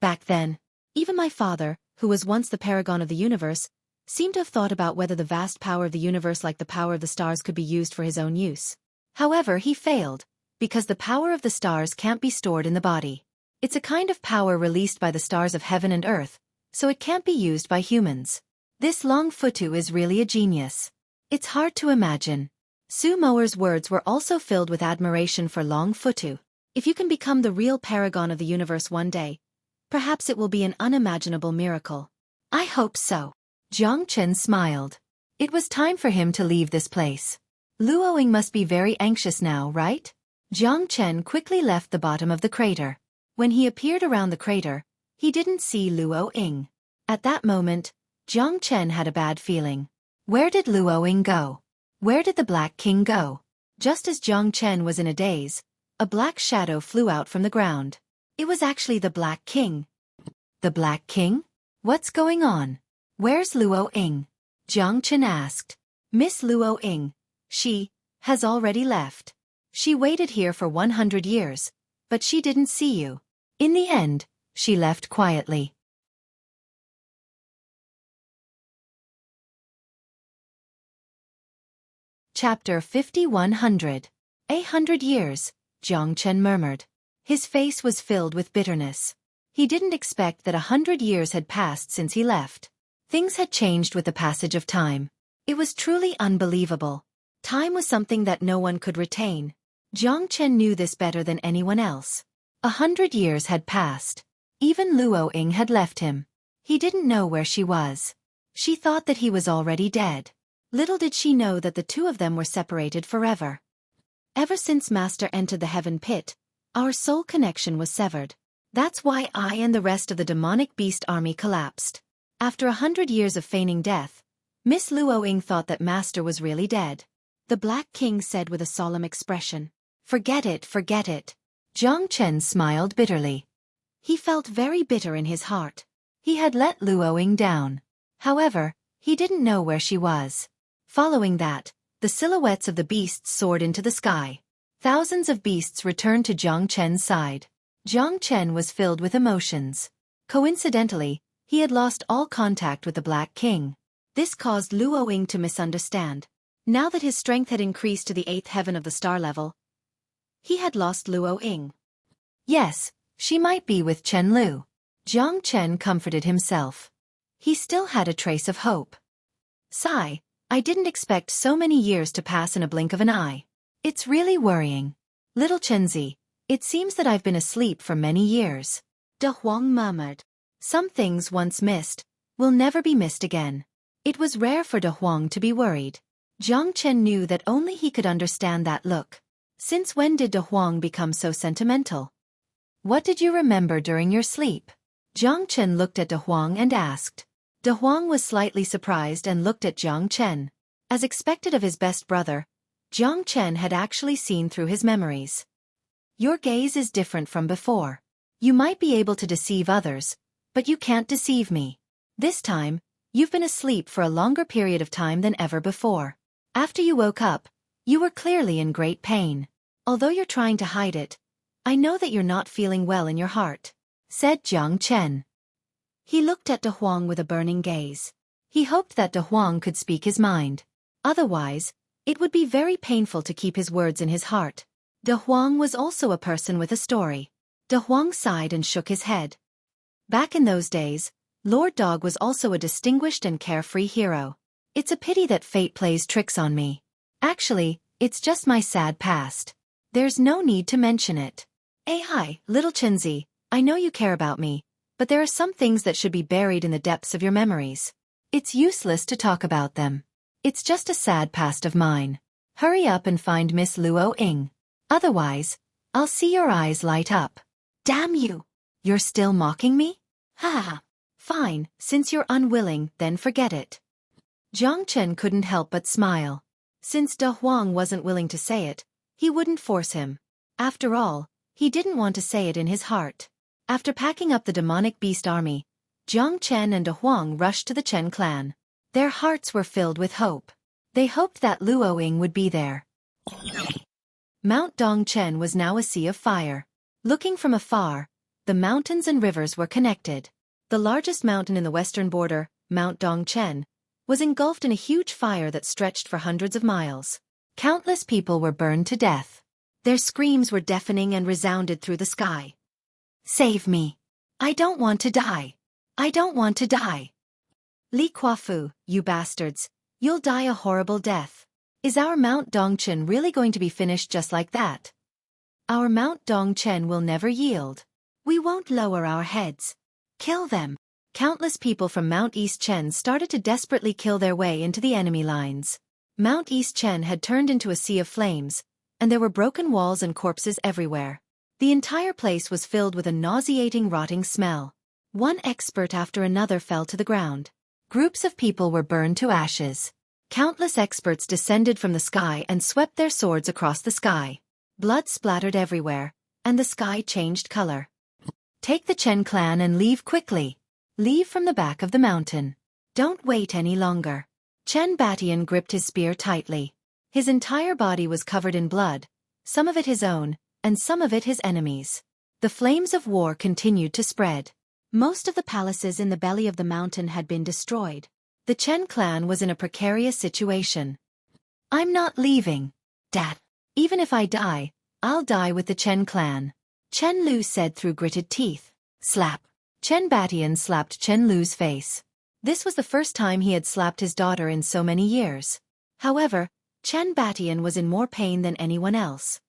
Back then, even my father, who was once the paragon of the universe, seemed to have thought about whether the vast power of the universe like the power of the stars could be used for his own use. However, he failed, because the power of the stars can't be stored in the body. It's a kind of power released by the stars of heaven and earth, so it can't be used by humans. This Long Futu is really a genius. It's hard to imagine. Su Moer's words were also filled with admiration for Long Futu. If you can become the real paragon of the universe one day, perhaps it will be an unimaginable miracle. I hope so. Jiang Chen smiled. It was time for him to leave this place. Luoying must be very anxious now, right? Jiang Chen quickly left the bottom of the crater. When he appeared around the crater, he didn't see Luoying. At that moment, Jiang Chen had a bad feeling. Where did Luoying go? Where did the Black King go? Just as Jiang Chen was in a daze, a black shadow flew out from the ground. It was actually the Black King. The Black King? What's going on? Where's Luoying? Jiang Chen asked. Miss Luoying, she has already left. She waited here for 100 years, but she didn't see you. In the end, she left quietly. Chapter 5100. 100 years, Jiang Chen murmured. His face was filled with bitterness. He didn't expect that 100 years had passed since he left. Things had changed with the passage of time. It was truly unbelievable. Time was something that no one could retain. Jiang Chen knew this better than anyone else. 100 years had passed. Even Luoying had left him. He didn't know where she was. She thought that he was already dead. Little did she know that the two of them were separated forever. Ever since Master entered the heaven pit, our soul connection was severed. That's why I and the rest of the demonic beast army collapsed. After 100 years of feigning death, Miss Luoying thought that Master was really dead. The Black King said with a solemn expression. Forget it, forget it. Jiang Chen smiled bitterly. He felt very bitter in his heart. He had let Luoying down. However, he didn't know where she was. Following that, the silhouettes of the beasts soared into the sky. Thousands of beasts returned to Jiang Chen's side. Jiang Chen was filled with emotions. Coincidentally, he had lost all contact with the Black King. This caused Luoying to misunderstand. Now that his strength had increased to the 8th heaven of the star level, he had lost Luoying. Yes, she might be with Chen Lu. Jiang Chen comforted himself. He still had a trace of hope. Sigh, I didn't expect so many years to pass in a blink of an eye. It's really worrying. Little Chenzi, it seems that I've been asleep for many years. De Huang murmured. Some things once missed will never be missed again. It was rare for De Huang to be worried. Jiang Chen knew that only he could understand that look. Since when did De Huang become so sentimental? What did you remember during your sleep? Jiang Chen looked at De Huang and asked. De Huang was slightly surprised and looked at Jiang Chen. As expected of his best brother, Jiang Chen had actually seen through his memories. Your gaze is different from before. You might be able to deceive others, but you can't deceive me. This time, you've been asleep for a longer period of time than ever before. After you woke up, you were clearly in great pain. Although you're trying to hide it, I know that you're not feeling well in your heart, said Jiang Chen. He looked at De Huang with a burning gaze. He hoped that De Huang could speak his mind. Otherwise, it would be very painful to keep his words in his heart. De Huang was also a person with a story. De Huang sighed and shook his head. Back in those days, Lord Dog was also a distinguished and carefree hero. It's a pity that fate plays tricks on me. Actually, it's just my sad past. There's no need to mention it. Hi, little Chenzi, I know you care about me, but there are some things that should be buried in the depths of your memories. It's useless to talk about them. It's just a sad past of mine. Hurry up and find Miss Luoying. Otherwise, I'll see your eyes light up. Damn you! You're still mocking me? Ha ha. Fine, since you're unwilling, then forget it. Jiang Chen couldn't help but smile. Since De Huang wasn't willing to say it, he wouldn't force him. After all, he didn't want to say it in his heart. After packing up the demonic beast army, Jiang Chen and De Huang rushed to the Chen clan. Their hearts were filled with hope. They hoped that Luoying would be there. Mount Dongchen was now a sea of fire. Looking from afar, the mountains and rivers were connected. The largest mountain in the western border, Mount Dongchen, was engulfed in a huge fire that stretched for hundreds of miles. Countless people were burned to death. Their screams were deafening and resounded through the sky. Save me! I don't want to die! I don't want to die! Li Kuafu, you bastards, you'll die a horrible death. Is our Mount Dongchen really going to be finished just like that? Our Mount Dongchen will never yield. We won't lower our heads. Kill them! Countless people from Mount East Chen started to desperately kill their way into the enemy lines. Mount East Chen had turned into a sea of flames, and there were broken walls and corpses everywhere. The entire place was filled with a nauseating rotting smell. One expert after another fell to the ground. Groups of people were burned to ashes. Countless experts descended from the sky and swept their swords across the sky. Blood splattered everywhere, and the sky changed color. Take the Chen clan and leave quickly. Leave from the back of the mountain. Don't wait any longer. Chen Batian gripped his spear tightly. His entire body was covered in blood, some of it his own, and some of it his enemies. The flames of war continued to spread. Most of the palaces in the belly of the mountain had been destroyed. The Chen clan was in a precarious situation. I'm not leaving. Dad. Even if I die, I'll die with the Chen clan. Chen Lu said through gritted teeth. Slap. Chen Batian slapped Chen Lu's face. This was the first time he had slapped his daughter in so many years. However, Chen Batian was in more pain than anyone else.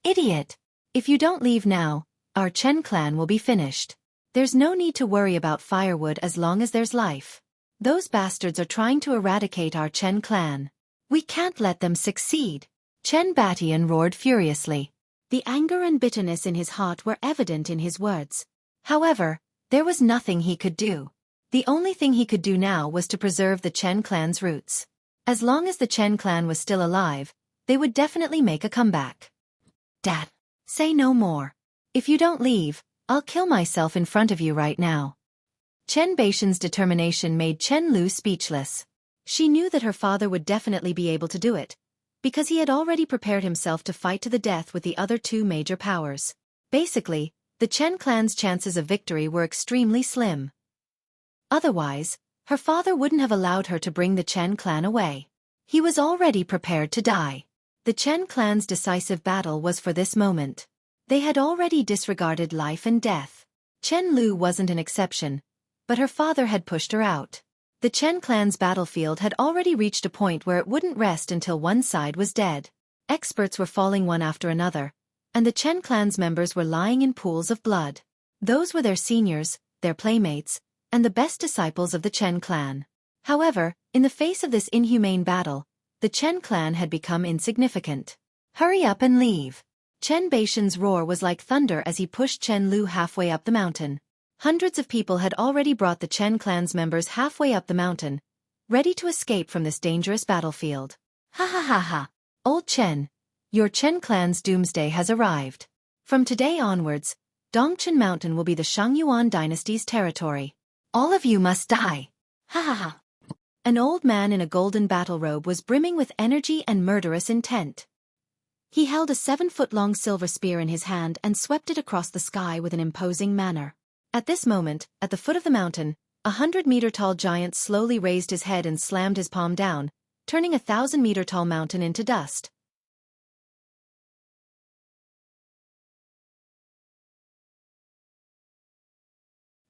Idiot! If you don't leave now, our Chen clan will be finished. There's no need to worry about firewood as long as there's life. Those bastards are trying to eradicate our Chen clan. We can't let them succeed. Chen Batian roared furiously. The anger and bitterness in his heart were evident in his words. However, there was nothing he could do. The only thing he could do now was to preserve the Chen clan's roots. As long as the Chen clan was still alive, they would definitely make a comeback. Dad, say no more. If you don't leave, I'll kill myself in front of you right now. Chen Batian's determination made Chen Lu speechless. She knew that her father would definitely be able to do it, because he had already prepared himself to fight to the death with the other two major powers. Basically, the Chen clan's chances of victory were extremely slim. Otherwise, her father wouldn't have allowed her to bring the Chen clan away. He was already prepared to die. The Chen clan's decisive battle was for this moment. They had already disregarded life and death. Chen Lu wasn't an exception, but her father had pushed her out. The Chen clan's battlefield had already reached a point where it wouldn't rest until one side was dead. Experts were falling one after another, and the Chen clan's members were lying in pools of blood. Those were their seniors, their playmates, and the best disciples of the Chen clan. However, in the face of this inhumane battle, the Chen clan had become insignificant. Hurry up and leave. Chen Batian's roar was like thunder as he pushed Chen Lu halfway up the mountain. Hundreds of people had already brought the Chen clan's members halfway up the mountain, ready to escape from this dangerous battlefield. Ha ha ha ha. Old Chen, your Chen clan's doomsday has arrived. From today onwards, Dongchen Mountain will be the Shangyuan dynasty's territory. All of you must die. Ha ha ha. An old man in a golden battle robe was brimming with energy and murderous intent. He held a 7-foot-long silver spear in his hand and swept it across the sky with an imposing manner. At this moment, at the foot of the mountain, a 100-meter-tall giant slowly raised his head and slammed his palm down, turning a 1,000-meter-tall mountain into dust.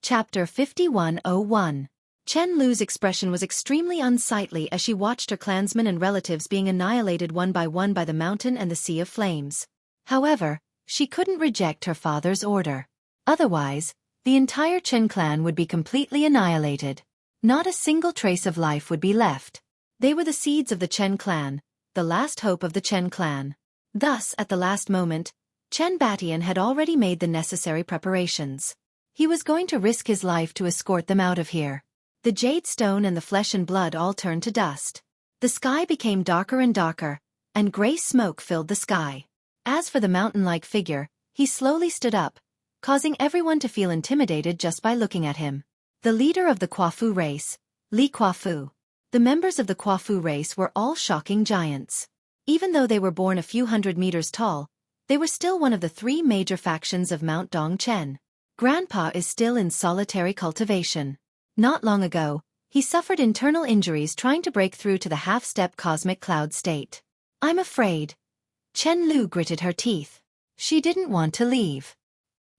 Chapter 5101. Chen Lu's expression was extremely unsightly as she watched her clansmen and relatives being annihilated one by the mountain and the sea of flames. However, she couldn't reject her father's order. Otherwise, the entire Chen clan would be completely annihilated. Not a single trace of life would be left. They were the seeds of the Chen clan, the last hope of the Chen clan. Thus, at the last moment, Chen Batian had already made the necessary preparations. He was going to risk his life to escort them out of here. The jade stone and the flesh and blood all turned to dust. The sky became darker and darker, and gray smoke filled the sky. As for the mountain-like figure, he slowly stood up, causing everyone to feel intimidated just by looking at him. The leader of the Quafu race, Li Quafu. The members of the Quafu race were all shocking giants. Even though they were born a few hundred meters tall, they were still one of the 3 major factions of Mount Dongchen. Grandpa is still in solitary cultivation. Not long ago, he suffered internal injuries trying to break through to the half-step cosmic cloud state. I'm afraid. Chen Lu gritted her teeth. She didn't want to leave.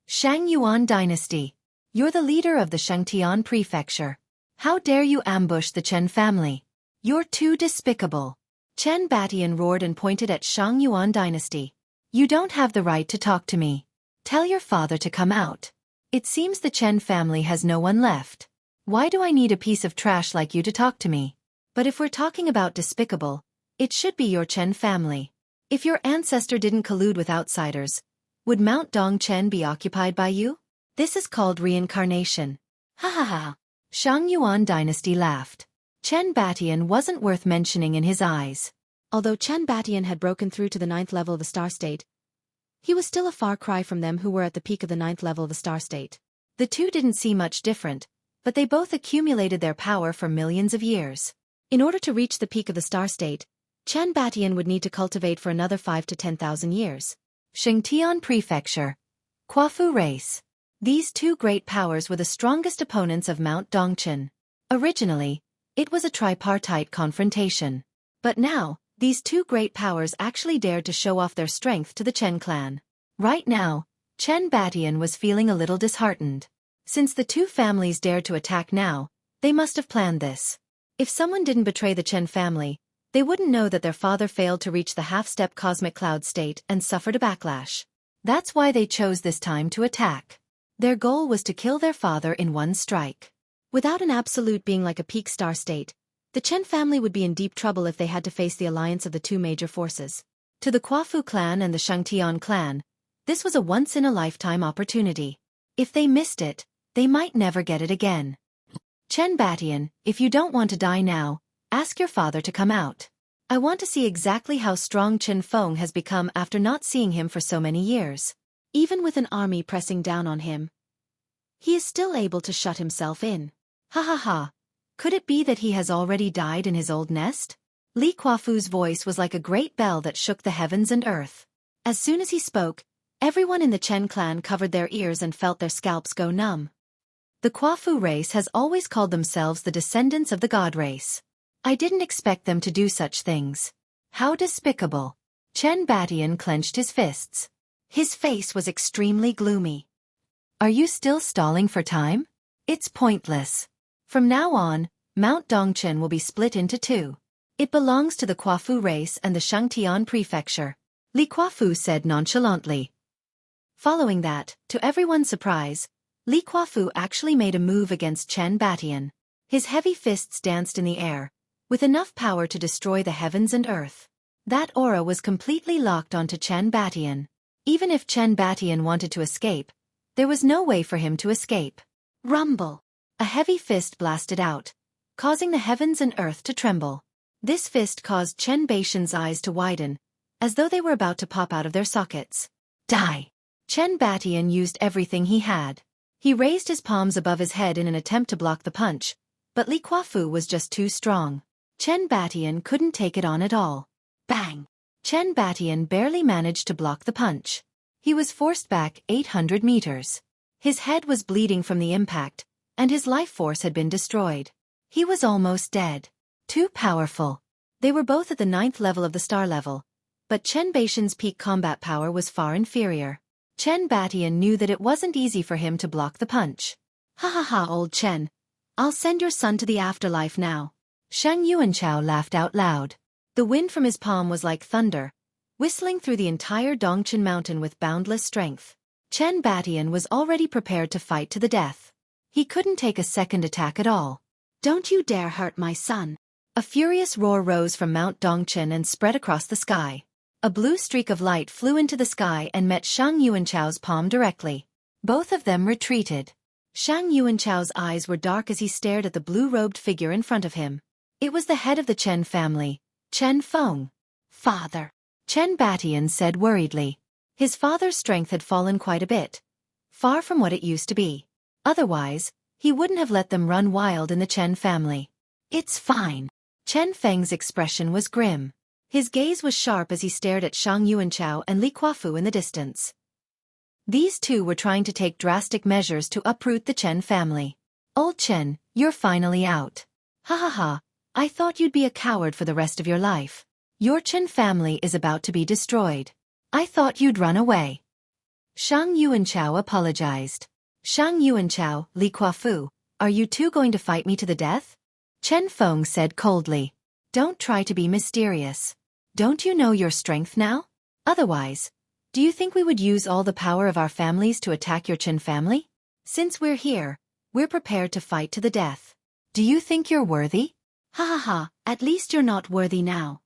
Shangyuan dynasty. You're the leader of the Shangtian prefecture. How dare you ambush the Chen family? You're too despicable. Chen Batian roared and pointed at Shangyuan dynasty. You don't have the right to talk to me. Tell your father to come out. It seems the Chen family has no one left. Why do I need a piece of trash like you to talk to me? But if we're talking about despicable, it should be your Chen family. If your ancestor didn't collude with outsiders, would Mount Dongchen be occupied by you? This is called reincarnation. Ha ha ha. Shangyuan dynasty laughed. Chen Batian wasn't worth mentioning in his eyes. Although Chen Batian had broken through to the 9th level of the star state, he was still a far cry from them who were at the peak of the 9th level of the star state. The two didn't see much different, but they both accumulated their power for millions of years. In order to reach the peak of the star state, Chen Batian would need to cultivate for another 5 to 10,000 years. Shangtian Prefecture. Quafu race. These two great powers were the strongest opponents of Mount Dongchen. Originally, it was a tripartite confrontation. But now, these two great powers actually dared to show off their strength to the Chen clan. Right now, Chen Batian was feeling a little disheartened. Since the two families dared to attack now, they must have planned this. If someone didn't betray the Chen family, they wouldn't know that their father failed to reach the half-step cosmic cloud state and suffered a backlash. That's why they chose this time to attack. Their goal was to kill their father in one strike. Without an absolute being like a peak star state, the Chen family would be in deep trouble if they had to face the alliance of the two major forces. To the Quafu clan and the Shangtian clan, this was a once-in-a-lifetime opportunity. If they missed it, they might never get it again. Chen Batian, if you don't want to die now, ask your father to come out. I want to see exactly how strong Chen Feng has become after not seeing him for so many years. Even with an army pressing down on him, he is still able to shut himself in. Ha ha ha. Could it be that he has already died in his old nest? Li Kuafu's voice was like a great bell that shook the heavens and earth. As soon as he spoke, everyone in the Chen clan covered their ears and felt their scalps go numb. The Quafu race has always called themselves the descendants of the god race. I didn't expect them to do such things. How despicable. Chen Batian clenched his fists. His face was extremely gloomy. Are you still stalling for time? It's pointless. From now on, Mount Dongchen will be split into two. It belongs to the Quafu race and the Shangtian prefecture, Li Kuafu said nonchalantly. Following that, to everyone's surprise, Li Kuafu actually made a move against Chen Batian. His heavy fists danced in the air, with enough power to destroy the heavens and earth. That aura was completely locked onto Chen Batian. Even if Chen Batian wanted to escape, there was no way for him to escape. Rumble! A heavy fist blasted out, causing the heavens and earth to tremble. This fist caused Chen Batian's eyes to widen, as though they were about to pop out of their sockets. Die! Chen Batian used everything he had. He raised his palms above his head in an attempt to block the punch, but Li Kuafu was just too strong. Chen Batian couldn't take it on at all. Bang! Chen Batian barely managed to block the punch. He was forced back 800 meters. His head was bleeding from the impact, and his life force had been destroyed. He was almost dead. Too powerful. They were both at the 9th level of the star level, but Chen Batian's peak combat power was far inferior. Chen Batian knew that it wasn't easy for him to block the punch. Ha ha ha, old Chen. I'll send your son to the afterlife now. Shang Yuanchao laughed out loud. The wind from his palm was like thunder, whistling through the entire Dongchen mountain with boundless strength. Chen Batian was already prepared to fight to the death. He couldn't take a second attack at all. Don't you dare hurt my son. A furious roar rose from Mount Dongchen and spread across the sky. A blue streak of light flew into the sky and met Shang Yuanchao's palm directly. Both of them retreated. Shang Yuanchao's eyes were dark as he stared at the blue-robed figure in front of him. It was the head of the Chen family, Chen Feng. Father, Chen Batian said worriedly. His father's strength had fallen quite a bit, far from what it used to be. Otherwise, he wouldn't have let them run wild in the Chen family. It's fine. Chen Feng's expression was grim. His gaze was sharp as he stared at Shang Yuanchao and Li Kuafu in the distance. These two were trying to take drastic measures to uproot the Chen family. Old Chen, you're finally out. Ha ha ha, I thought you'd be a coward for the rest of your life. Your Chen family is about to be destroyed. I thought you'd run away. Shang Yuanchao apologized. Shang Yuanchao, Li Kuafu, are you two going to fight me to the death? Chen Feng said coldly. Don't try to be mysterious. Don't you know your strength now? Otherwise, do you think we would use all the power of our families to attack your Chen family? Since we're here, we're prepared to fight to the death. Do you think you're worthy? Ha ha ha, at least you're not worthy now.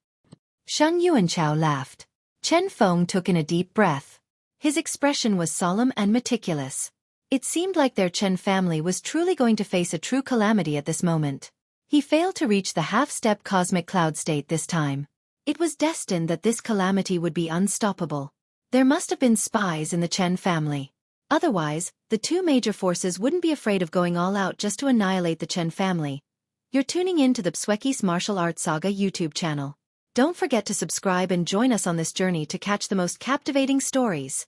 Shang Yuanchao laughed. Chen Feng took in a deep breath. His expression was solemn and meticulous. It seemed like their Chen family was truly going to face a true calamity at this moment. He failed to reach the half-step cosmic cloud state this time. It was destined that this calamity would be unstoppable. There must have been spies in the Chen family. Otherwise, the two major forces wouldn't be afraid of going all out just to annihilate the Chen family. You're tuning in to the Xueqi's Martial Arts Saga YouTube channel. Don't forget to subscribe and join us on this journey to catch the most captivating stories.